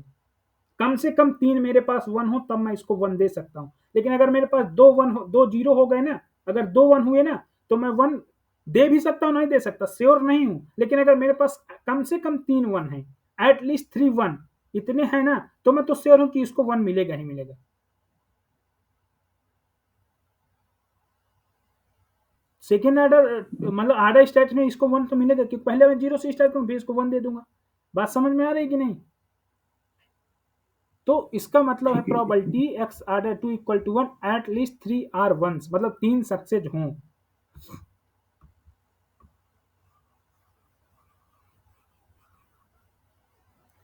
कम से कम 3 मेरे पास 1 हो, तब मैं इसको 1 दे सकता हूं। लेकिन अगर मेरे पास 2 1 हो, 2 0 हो गए ना, अगर 2 1 हुए ना, तो मैं 1 दे भी सकता हूं, नहीं दे सकता, श्योर नहीं हूं। लेकिन अगर मेरे पास कम से कम 3 1 है, एटलीस्ट 3 1 इतने हैं ना, तो मैं तो श्योर हूं कि इसको 1 मिलेगा ही मिलेगा। सेकेंड ऑर्डर मतलब ऑर्डर स्टेट में इसको 1 तो मिलेगा, क्योंकि पहले मैं 0 से स्टार्ट करूँ फिर इसको 1 दे दूंगा। बात समझ में आ रही कि नहीं? तो इसका मतलब है ठीक है। Probability x order 2 equal to 1 at least 3 or once, मतलब 3 सक्सेस हों।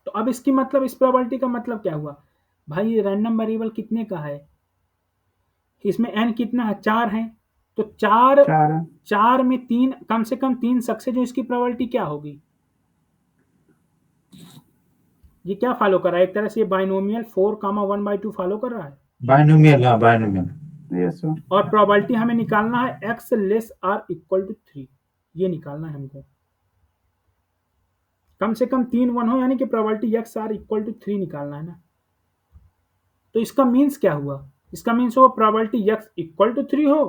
तो अब इसकी मतलब, इस प्रोबेबिलिटी का मतलब क्या हुआ? भाई ये रैंडम वेरिएबल कितने का है, इसमें n कितना है, 4 है, तो 4 4 है। 4 में 3 कम से कम 3 सक्सेस, जो इसकी प्रोबेबिलिटी क्या होगी, ये क्या फॉलो कर रहा है, एक तरह से ये बाइनोमियल 4, 1/2 फॉलो कर रहा है, बायनोमियल, हाँ बायनोमियल। Yes sir. और प्रोबेबिलिटी हमें निकालना है x less or equal to 3, ये निकालना है हमको, कम से कम 3 1 हो, यानी कि probability x or equal to 3 निकालना है ना। तो इसका मीन्स क्या हुआ, इसका मीन्स हो प्रोबेबिलिटी x इक्वल टू 3 हो,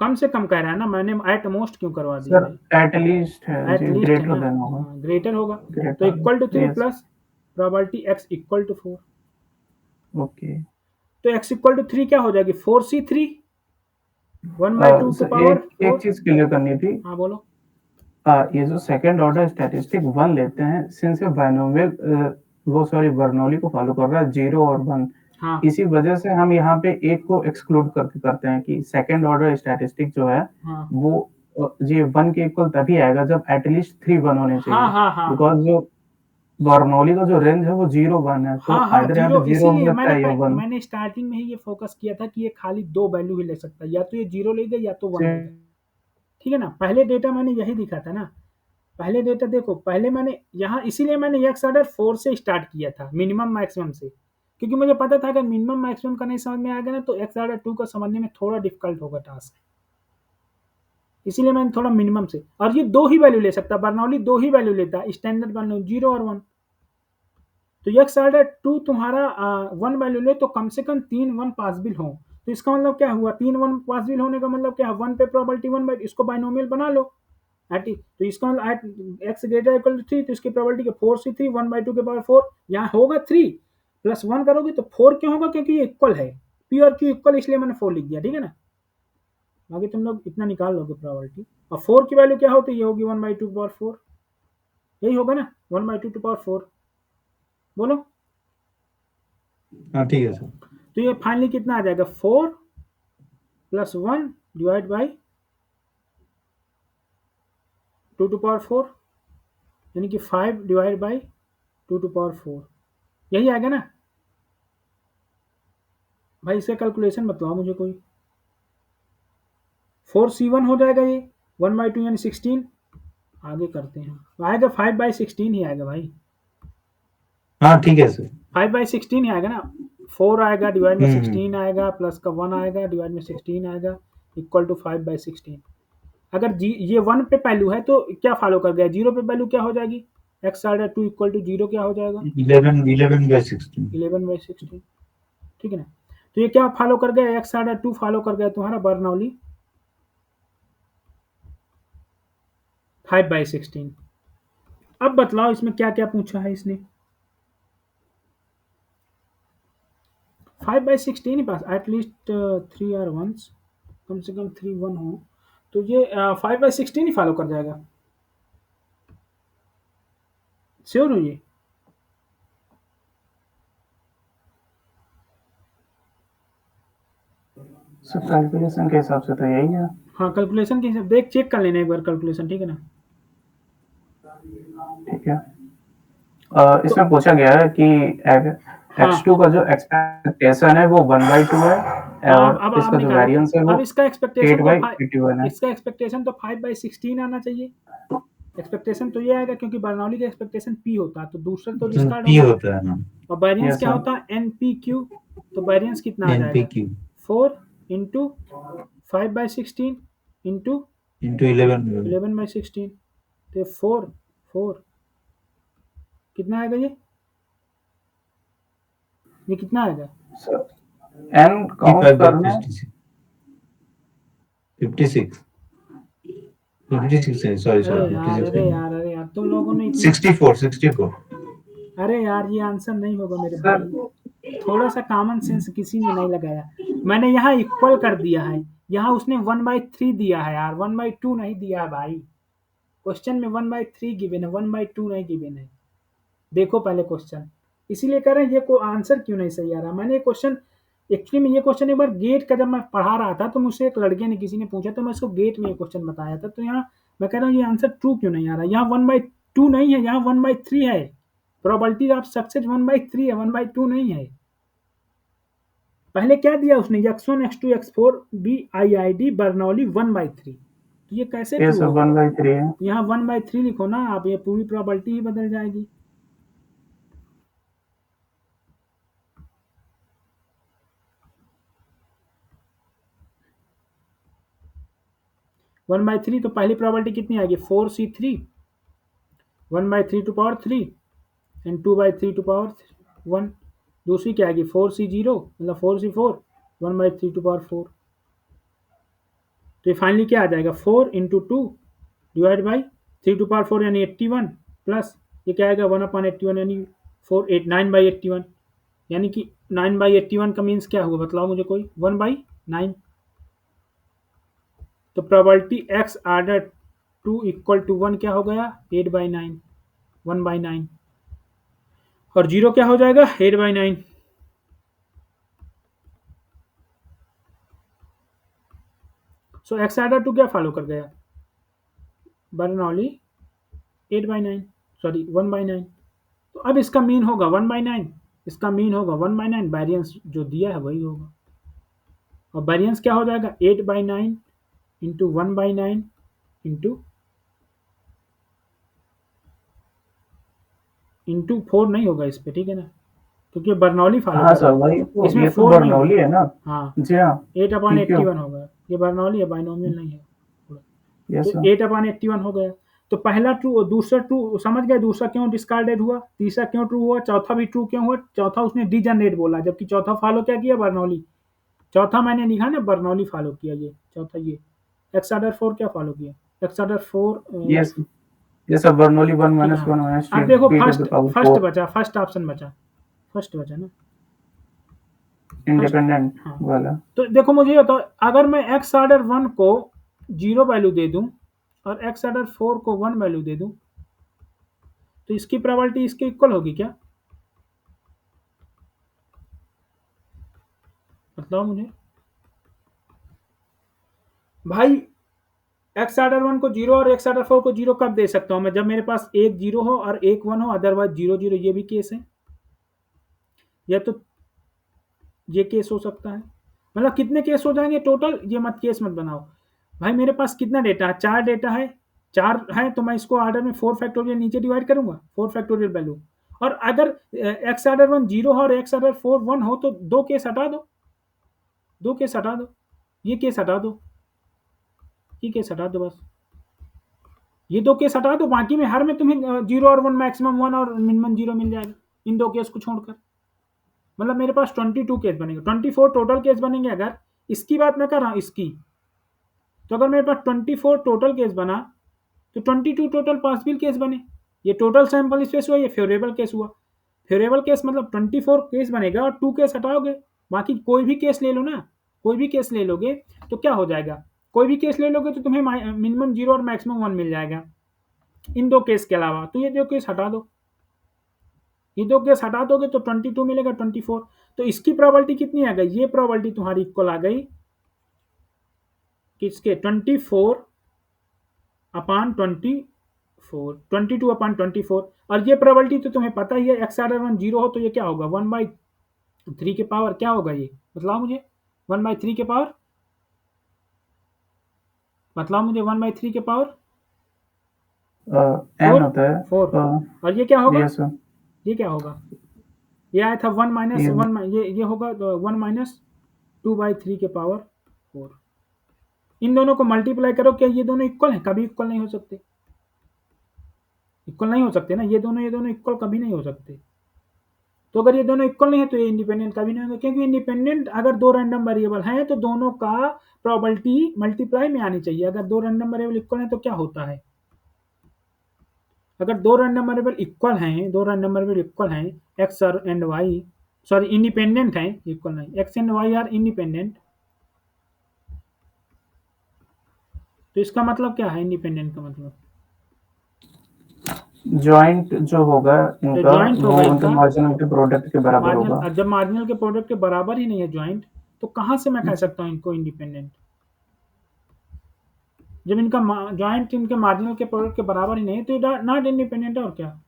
कम से कम कह रहा है ना, मैंने एट मोस्ट क्यों करवा दिया सर भाई, एटलीस्ट है एट जी, लीस्ट है ग्रेटर ना, देन होगा। ग्रेटर होगा, तो greater, equal to 3 yes. Plus probability x equal to 4, okay. तो x इक्वल टू 3 क्या हो जाएगी, 4c3 1/2 टू पावर एक 4। चीज क्लियर करनी थी। हाँ बोलो। ये जो सेकंड ऑर्डर स्टैटिस्टिक 1 लेते हैं, सिंस ये बाइनोमियल वो सॉरी बर्नौली को फॉलो कर रहा है 0 और 1, हाँ इसी वजह से हम यहाँ पे एक को एक्सक्लूड करके करते हैं कि सेकंड ऑर्डर स्टैटिस्टिक जो है हाँ वो ये 1 के इक्वल तभी आएगा जब एटलीस्ट 3 1 होने हाँ चाहिए, हाँ हाँ बिकॉज जो बर्नौली का जो रेंज है वो 0 1 है, तो हाँ हाँ आइदर यहाँ जीरो, पे 0 हो इसीलिए सकता है या 1 मैंने स्टार्टिंग में ही ये फोकस किया था कि ये खाली 2 वैल्यू ही ले सकता है, या तो ये 0 लेगा या तो 1 लेगा, ठीक है ना। पहले डेटा मैंने यही दिखा था ना, पहले डेटा देखो, पहले मैंने यहाँ इसीलिए मैंने एक्स ऑर्डर 4 से स्टार्ट किया था, मिनिमम मैक्सिमम से, क्योंकि मुझे पता था अगर मिनिमम मैक्सिमम का नहीं समझ में आएगा ना तो एक्स ऑर्डर 2 का समझने में थोड़ा डिफिकल्ट होगा टास्क, इसीलिए मैंने थोड़ा मिनिमम से, और ये 2 ही वैल्यू ले सकता, बर्नौली 2 ही वैल्यू लेता है, स्टैंडर्ड बर्नौली 0 और 1, तो एक्स ऑर्डर 2 तुम्हारा 1 वैल्यू ले तो कम से कम 3 1 पॉसिबल हो, तो इसका मतलब क्या हुआ, 3 1 पॉसिबल होने का मतलब क्या है, 1 पे प्रोबेबिलिटी 1 बाई, इसको बाइनोमियल बना लो, तो इसका मतलब at x greater equal to 3, तो इसकी प्रोबेबिलिटी के 4c3 1/2 के पावर 4, यहाँ होगा 3 प्लस 1 करोगे तो 4 क्यों होगा, क्योंकि ये इक्वल है, पी और क्यू इक्वल, इसलिए मैंने 4 लिख दिया, ठीक है ना। बाकी तुम लोग इतना निकाल लोगे प्रोबेबिलिटी, और 4 की वैल्यू क्या होती है, ये होगी 1/2 के पावर 4, यही होगा ना, 1/2 टू पावर 4, बोलो। हाँ ठीक है सर। तो ये फाइनली कितना आ जाएगा, 4 plus 1 divide by 2 to power 4, यानी कि 5 डिवाइड बाई 2 टू पावर 4, यही आएगा ना भाई। इसका कैलकुलेशन बताओ मुझे कोई, 4c1 हो जाएगा ये 1/2 यानी 16, आगे करते हैं, आएगा 5/16 ही आएगा भाई, हाँ ठीक है सर। 5/16 ही आएगा ना, 4 आएगा डिवाइड में हम्म। 16 आएगा, प्लस का 1 आएगा डिवाइड में 16 आएगा, इक्वल टू 5/16। अगर जी ये 1 पे वैल्यू है तो क्या फॉलो कर गया, 0 पे वैल्यू क्या हो जाएगी, एक्स ऑर्डर 2 इक्वल टू 0 क्या हो जाएगा, 11/16। 11/16, ठीक है ना। तो ये क्या फॉलो कर गया, एक्स ऑर्डर 2 फॉलो कर गया तुम्हारा बर्नौली 5/16। अब बतलाओ इसमें क्या क्या पूछा है इसने, 5/16 ही पास, एटलीस्ट 3 आर 1, कम से कम 3 1 हो, तो ये 5/16 ही फॉलो कर जाएगा, श्योर हो ये। सर कैलकुलेशन के हिसाब से तो यही है। हाँ कैलकुलेशन के हिसाब देख, चेक कर लेना एक बार कैलकुलेशन, ठीक है ना। ठीक है। इसमें पूछा गया है कि हाँ x2 का जो एक्सपेक्टेशन है वो 1/2 है, और अब इसका जो निकालो, वेरिएंस है वो अब इसका एक्सपेक्टेशन तो 8/81 है। इसका एक्सपेक्टेशन तो 5/16 आना चाहिए, एक्सपेक्टेशन तो ये आएगा क्योंकि बर्नौली का एक्सपेक्टेशन पी होता है, तो दूसरा तो डिस्कार्ड पी होगा, होता है ना, और वेरिएंस Yes, क्या sir. होता है, NPQ, तो वेरिएंस कितना आ जाएगा, NPQ 4 इंटू 5/16 इंटू into 11। 11/16, तो 4 कितना आएगा ये कितना आएगा, सर n काउंट करना है। 56 है, सॉरी अरे सॉरी यार 56 अरे नहीं, यार अरे यार तुम लोगों ने इतनी 64। अरे यार ये आंसर नहीं होगा मेरे सर भाई, थोड़ा सा कॉमन सेंस किसी ने नहीं लगाया, मैंने यहाँ इक्वल कर दिया है, यहाँ उसने 1/3 दिया है यार, 1/2 नहीं दिया है भाई, क्वेश्चन में 1/3 गिवन है, 1/2 नहीं गिवन है, देखो पहले क्वेश्चन, इसीलिए कह रहे हैं ये को आंसर क्यों नहीं सही आ रहा। मैंने ये क्वेश्चन एक्चुअली में ये क्वेश्चन एक बार गेट का जब मैं पढ़ा रहा था तो मुझसे एक लड़के ने किसी ने पूछा, तो मैं उसको गेट में ये क्वेश्चन बताया था, तो यहाँ मैं कह रहा हूँ ये आंसर ट्रू क्यों नहीं आ रहा, यहाँ 2 नहीं है, यहाँ 1/3 है। प्रोबेबिलिटी ऑफ सक्सेस 1/3 है, 1/2 नहीं है। पहले क्या दिया उसने, x1 x2 x4 BIID Bernoulli 1/3। तो ये कैसे ये ट्रू सब होगा? 1/3 है। यहाँ 1/3 लिखो ना आप, ये पूरी प्रोबेबिलिटी ही बदल जाएगी। वन बाई थ्री, तो पहली प्रोबेबिलिटी कितनी आएगी 4C3, 1/3 to power 3 and 2/3 to power 1। दूसरी क्या आएगी 4C0 मतलब 4C4, 1/3 टू पावर 4। तो ये फाइनली क्या आ जाएगा 4 into 2 divide by 3 to power 4 यानी 81 प्लस ये क्या आएगा 1/81 यानी 9/81। यानी कि 9/81 का मीन्स क्या हुआ बताओ मुझे कोई, 1/9। तो probability x order 2 equal to 1 क्या हो गया 8/9, 1/9। और 0 क्या हो जाएगा 8/9। सो x आर्डर 2 क्या फॉलो कर गया बर्नौली 8/9, सॉरी 1/9। तो अब इसका मीन होगा 1/9, इसका मीन होगा 1/9, वेरिएंस जो दिया है वही होगा। और वेरिएंस क्या हो जाएगा 8/9 इंटू 1/9 इंटू 4 नहीं होगा इस पे, ठीक है ना, क्योंकि बर्नौली फॉलो हाँ कर सर रहा है। वही तो, इसमें ये तो 4 नहीं बर्नौली होगा। है ना। हाँ जी हाँ 8/81 होगा, ये बर्नौली है, बाइनोमियल नहीं है। यस तो सर। 8/81 हो गया। तो पहला ट्रू, दूसरा ट्रू समझ गए, दूसरा क्यों डिस्कार्डेड हुआ, तीसरा क्यों ट्रू हुआ, चौथा भी ट्रू क्यों हुआ। चौथा उसने डिजनरेट बोला, जबकि चौथा फॉलो क्या किया बर्नौली। चौथा मैंने लिखा ना बर्नौली फॉलो किया, ये चौथा ये एक्स आर्डर 4 क्या फॉलो किया, एक्स आर्डर 4। यस ये सब बर्नौली 1 ठीक है माइनस 1 हाँ। माइनस अब देखो 3 to first the power first 4 बचा, फर्स्ट ऑप्शन बचा, फर्स्ट बचा ना इंडिपेंडेंट हाँ। वाला। तो देखो मुझे ये तो, अगर मैं एक्स आर्डर 1 को 0 वैल्यू दे दूं और एक्स आर्डर 4 को 1 वैल्यू दे दूं, तो इसकी प्रोबेबिलिटी इसके इक्वल होगी क्या, बताओ मुझे भाई। एक्स आर्डर 1 को 0 और एक्स आर्डर 4 को 0 कब दे सकता हूं मैं, जब मेरे पास एक 0 हो और एक 1 हो, अदरवाइज 0 0, ये भी केस है, या तो ये केस हो सकता है। मतलब कितने केस हो जाएंगे टोटल, ये मत केस मत बनाओ भाई। मेरे पास कितना डेटा है, 4 डेटा है, 4 है, तो मैं इसको आर्डर में 4 फैक्टोरियल नीचे डिवाइड करूंगा, 4 फैक्टोरियल वैल्यू। और अगर एक्स आर्डर 1 0 हो और एक्स आर्डर 4 1 हो, तो 2 केस हटा दो, 2 केस हटा दो, ये केस हटा दो, ये केस हटा दो, बस ये 2 केस हटा दो। बाकी में हर में तुम्हें 0 और 1, मैक्सिमम 1 और मिनिमम 0 मिल जाएगा इन 2 केस को छोड़कर। मतलब मेरे पास 22 केस बनेंगे, 24 टोटल केस बनेंगे। अगर इसकी बात मैं कर रहा हूँ इसकी, तो अगर मेरे पास 24 टोटल केस बना, तो 22 टोटल पॉसिबल केस बने। ये टोटल सैंपल स्पेस हुआ, ये फेवरेबल केस हुआ। फेवरेबल केस मतलब 24 केस बनेगा और 2 केस हटाओगे, बाकी कोई भी केस ले लो ना, कोई भी केस ले लोगे तो क्या हो जाएगा, कोई भी केस ले लोगे तो तुम्हें मिनिमम 0 और मैक्सिमम 1 मिल जाएगा इन 2 केस के अलावा। तो ये 2 केस हटा दो, ये 2 केस हटा दोगे तो 22 मिलेगा, 24। तो इसकी प्रोबेबिलिटी कितनी आ गई, ये प्रोबेबिलिटी तुम्हारी इक्वल आ गई किसके 24/24, 22/24। और ये प्रोबेबिलिटी तो तुम्हें पता ही है, एक्स आर्डर 1 0 हो तो ये क्या होगा 1/3 के पावर क्या होगा, ये बताओ मुझे 1/3 के पावर, बताओ मुझे 1/3 के पावर n होता है 4। और ये क्या होगा, यस सर। ये क्या होगा, ये आया था 1 माइनस 1, ये होगा 1 माइनस 2/3 के पावर 4। इन दोनों को मल्टीप्लाई करो, क्या ये दोनों इक्वल हैं, कभी इक्वल नहीं हो सकते, इक्वल नहीं हो सकते ना, ये दोनों इक्वल कभी नहीं हो सकते। तो अगर ये दोनों इक्वल नहीं है तो ये इंडिपेंडेंट कभी नहीं होंगे, क्योंकि इंडिपेंडेंट अगर 2 रैंडम वेरिएबल हैं तो दोनों का प्रोबेबिलिटी मल्टीप्लाई में आनी चाहिए। अगर 2 रैंडम वेरिएबल इक्वल हैं तो क्या होता है, अगर 2 रैंडम वेरिएबल इक्वल हैं, 2 रैंडम वेरिएबल इक्वल हैं, x and y, sorry independent हैं, इक्वल नहीं, x and y are independent, तो इसका मतलब क्या है इंडिपेंडेंट का मतलब, जॉइंट जो होगा इनका जॉइंट वो होगा उनके इनका मार्जिनल के प्रोडक्ट के बराबर होगा। मार्जिनल, जब मार्जिनल के प्रोडक्ट के बराबर ही नहीं है जॉइंट, तो कहां से मैं कह सकता हूं इनको इंडिपेंडेंट। जब इनका जॉइंट इनके मार्जिनल के प्रोडक्ट के बराबर ही नहीं तो नॉट इंडिपेंडेंट है, और क्या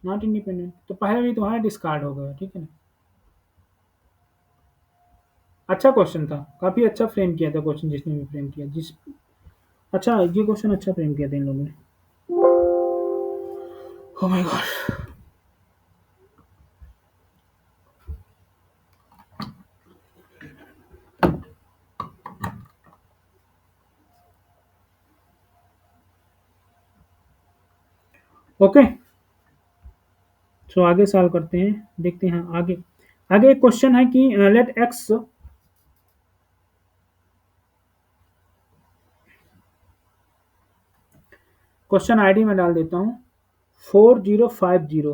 नॉट इंडिपेंडेंट, तो पहले भी तुम्हारा डिस्कार्ड हो गया, ठीक है ना। अच्छा क्वेश्चन था, काफी अच्छा फ्रेम किया था क्वेश्चन जिसने भी फ्रेम किया, जिस अच्छा ये क्वेश्चन अच्छा फ्रेम किया था इन लोगों ने। Oh my God. ओके, सो आगे सॉल्व करते हैं, देखते हैं आगे। आगे एक क्वेश्चन है कि लेट एक्स, क्वेश्चन आईडी में डाल देता हूँ 4050,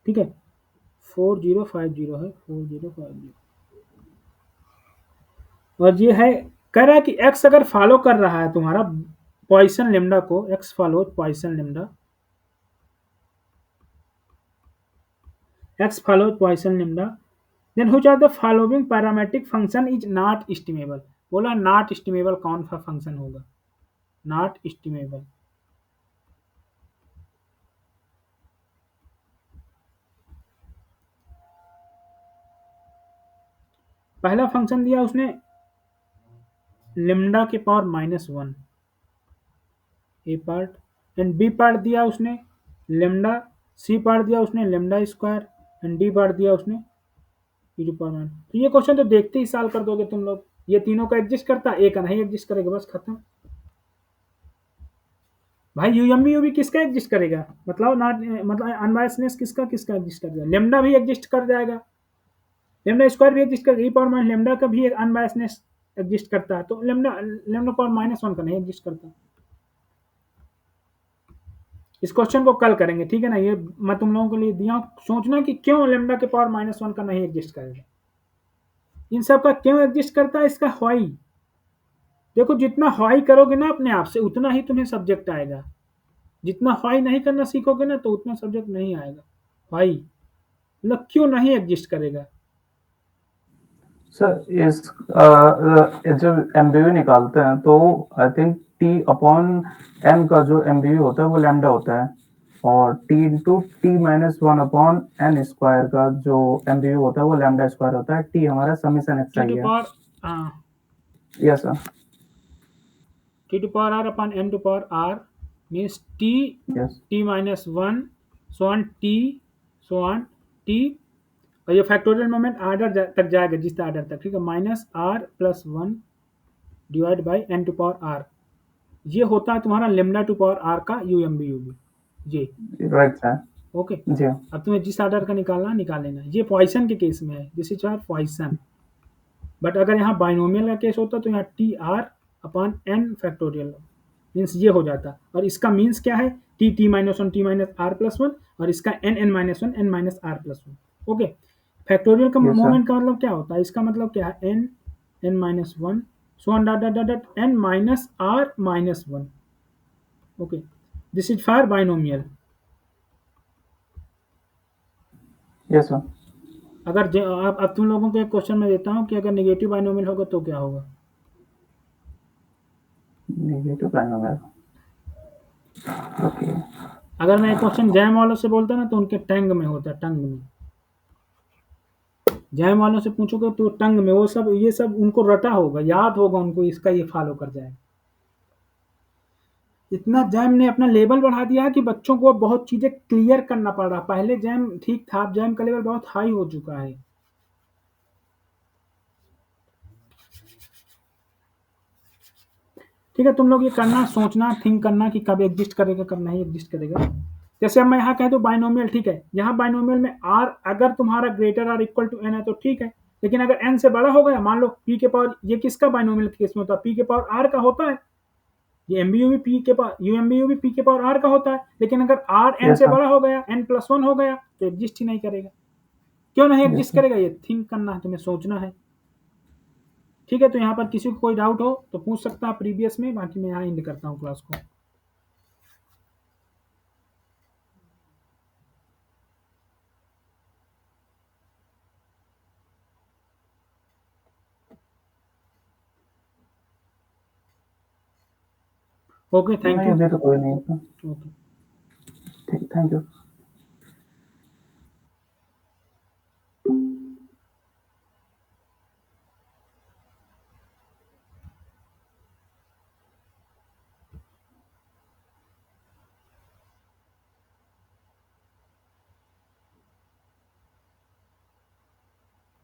ठीक है 4050 है 4050, और ये है कह रहा है कि एक्स अगर फॉलो कर रहा है तुम्हारा पॉइसन लेमडा को, x follow Poisson lambda, x follow Poisson lambda, then which are the following parametric function is not estimable. बोला नॉट एस्टिमेबल कौन सा फंक्शन होगा, नॉट एस्टिमेबल। पहला फंक्शन दिया उसने लेमडा के power -1, a part, and B part दिया उसने लेमडा, सी पार्ट दिया उसने lambda square, and d part दिया उसने ई टू पावर। तो ये क्वेश्चन तो देखते ही सॉल्व कर दोगे तुम लोग, ये तीनों का एग्जिस्ट करता है, एक का नहीं एग्जिस्ट करेगा, बस खत्म। भाई यूएमबी किसका एग्जिस्ट करेगा, मतलब नॉट मतलब अनबायसनेस किसका किसका एग्जिस्ट करेगा, लेमडा भी एग्जिस्ट कर जाएगा, लेमडा स्क्वायर भी एग्जिस्ट करेगा, ई पावर माइनस लेमडा का भी एक अनबायसनेस एग्जिस्ट करता है, तो लेमडा लेमडा पावर -1 का नहीं एग्जिस्ट करता। इस क्वेश्चन को कल करेंगे, ठीक है ना, ये मैं तुम लोगों के लिए दिया, सोचना कि क्यों लेमडा के पावर -1 का नहीं एग्जिस्ट करेगा, इन सब का क्यों एग्जिस्ट करता है, इसका व्हाई। देखो जितना व्हाई करोगे ना अपने आप से उतना ही तुम्हें सब्जेक्ट आएगा, जितना व्हाई नहीं करना सीखोगे ना तो उतना सब्जेक्ट नहीं आएगा। व्हाई मतलब क्यों नहीं एग्जिस्ट करेगा। सर इस जब एमबीवी निकालते हैं तो I think t upon m का जो एमबीवी होता है वो लैम्डा होता है, और t into t -1 upon n square का जो एमबीवी होता है वो लैम्डा स्क्वायर होता है, टी हमारा summation x t to i है। Power yes sir. T to power r upon n to power r means t yes t-1 so on t so on t, और ये फैक्टोरियल मोमेंट आर्डर तक जाएगा जिस order तक, ठीक है, -r+1 divide by n to power r, ये होता है तुम्हारा लेमडा टू पावर r का यूएमबी ये। Right sir. ओके, जी अब तुम्हें जिस आर्डर का निकालना निकाल लेना, ये पॉइसन के केस में है, दिस इज पॉइसन, बट अगर यहाँ बाइनोमियल का केस होता तो यहाँ t r upon n factorial means ये हो जाता, और इसका मीन्स क्या है t-1 t-r+1, और इसका n-1 n-r+1। ओके, फैक्टोरियल का यस सर। मोमेंट का मतलब क्या होता है, इसका मतलब क्या है n-1 so on dot dot dot n-r-1। Okay, this is for binomial. Yes sir. अगर अब तुम लोगों को एक क्वेश्चन में देता हूँ कि अगर नेगेटिव बाइनोमियल होगा तो क्या होगा। Negative binomial. ओके। अगर मैं एक क्वेश्चन जैम वालों से बोलता ना तो उनके टंग में होता है, टंग में। जैम वालों से पूछोगे तो टंग में, वो सब ये सब उनको रटा होगा, याद होगा उनको, इसका ये फॉलो कर जाएगा। इतना जैम ने अपना लेवल बढ़ा दिया है कि बच्चों को बहुत चीजें क्लियर करना पड़ रहा। पहले जैम ठीक था, अब जैम का लेवल बहुत हाई हो चुका है। ठीक है, तुम लोग ये करना, सोचना, थिंक करना कि कब एग्जिस्ट करेगा कब नहीं एग्जिस्ट करेगा। जैसे अब मैं यहाँ कह दूँ बाइनोमियल, ठीक है, यहाँ बाइनोमियल में आर अगर तुम्हारा greater r equal to n है तो ठीक है, लेकिन अगर एन से बड़ा हो गया, मान लो पी के पावर, ये किसका बाइनोमियल केस में होता है, पी के पावर आर का होता है, ये एमबीयू भी पी के पावर यूएमबीयू भी पी के पावर आर का होता है, लेकिन अगर आर एन यस से सर। बड़ा हो गया, n+1 हो गया, तो एग्जिस्ट ही नहीं करेगा। क्यों नहीं यस एग्जिस्ट सर। करेगा, ये थिंक करना है, तुम्हें सोचना है। ठीक है, तो यहाँ पर किसी को कोई डाउट हो तो पूछ सकता है प्रीवियस में, बाकी मैं यहाँ एंड करता हूँ क्लास को। ओके, थैंक नहीं यू। अभी तो कोई नहीं था। ओके। ठीक, थैंक यू।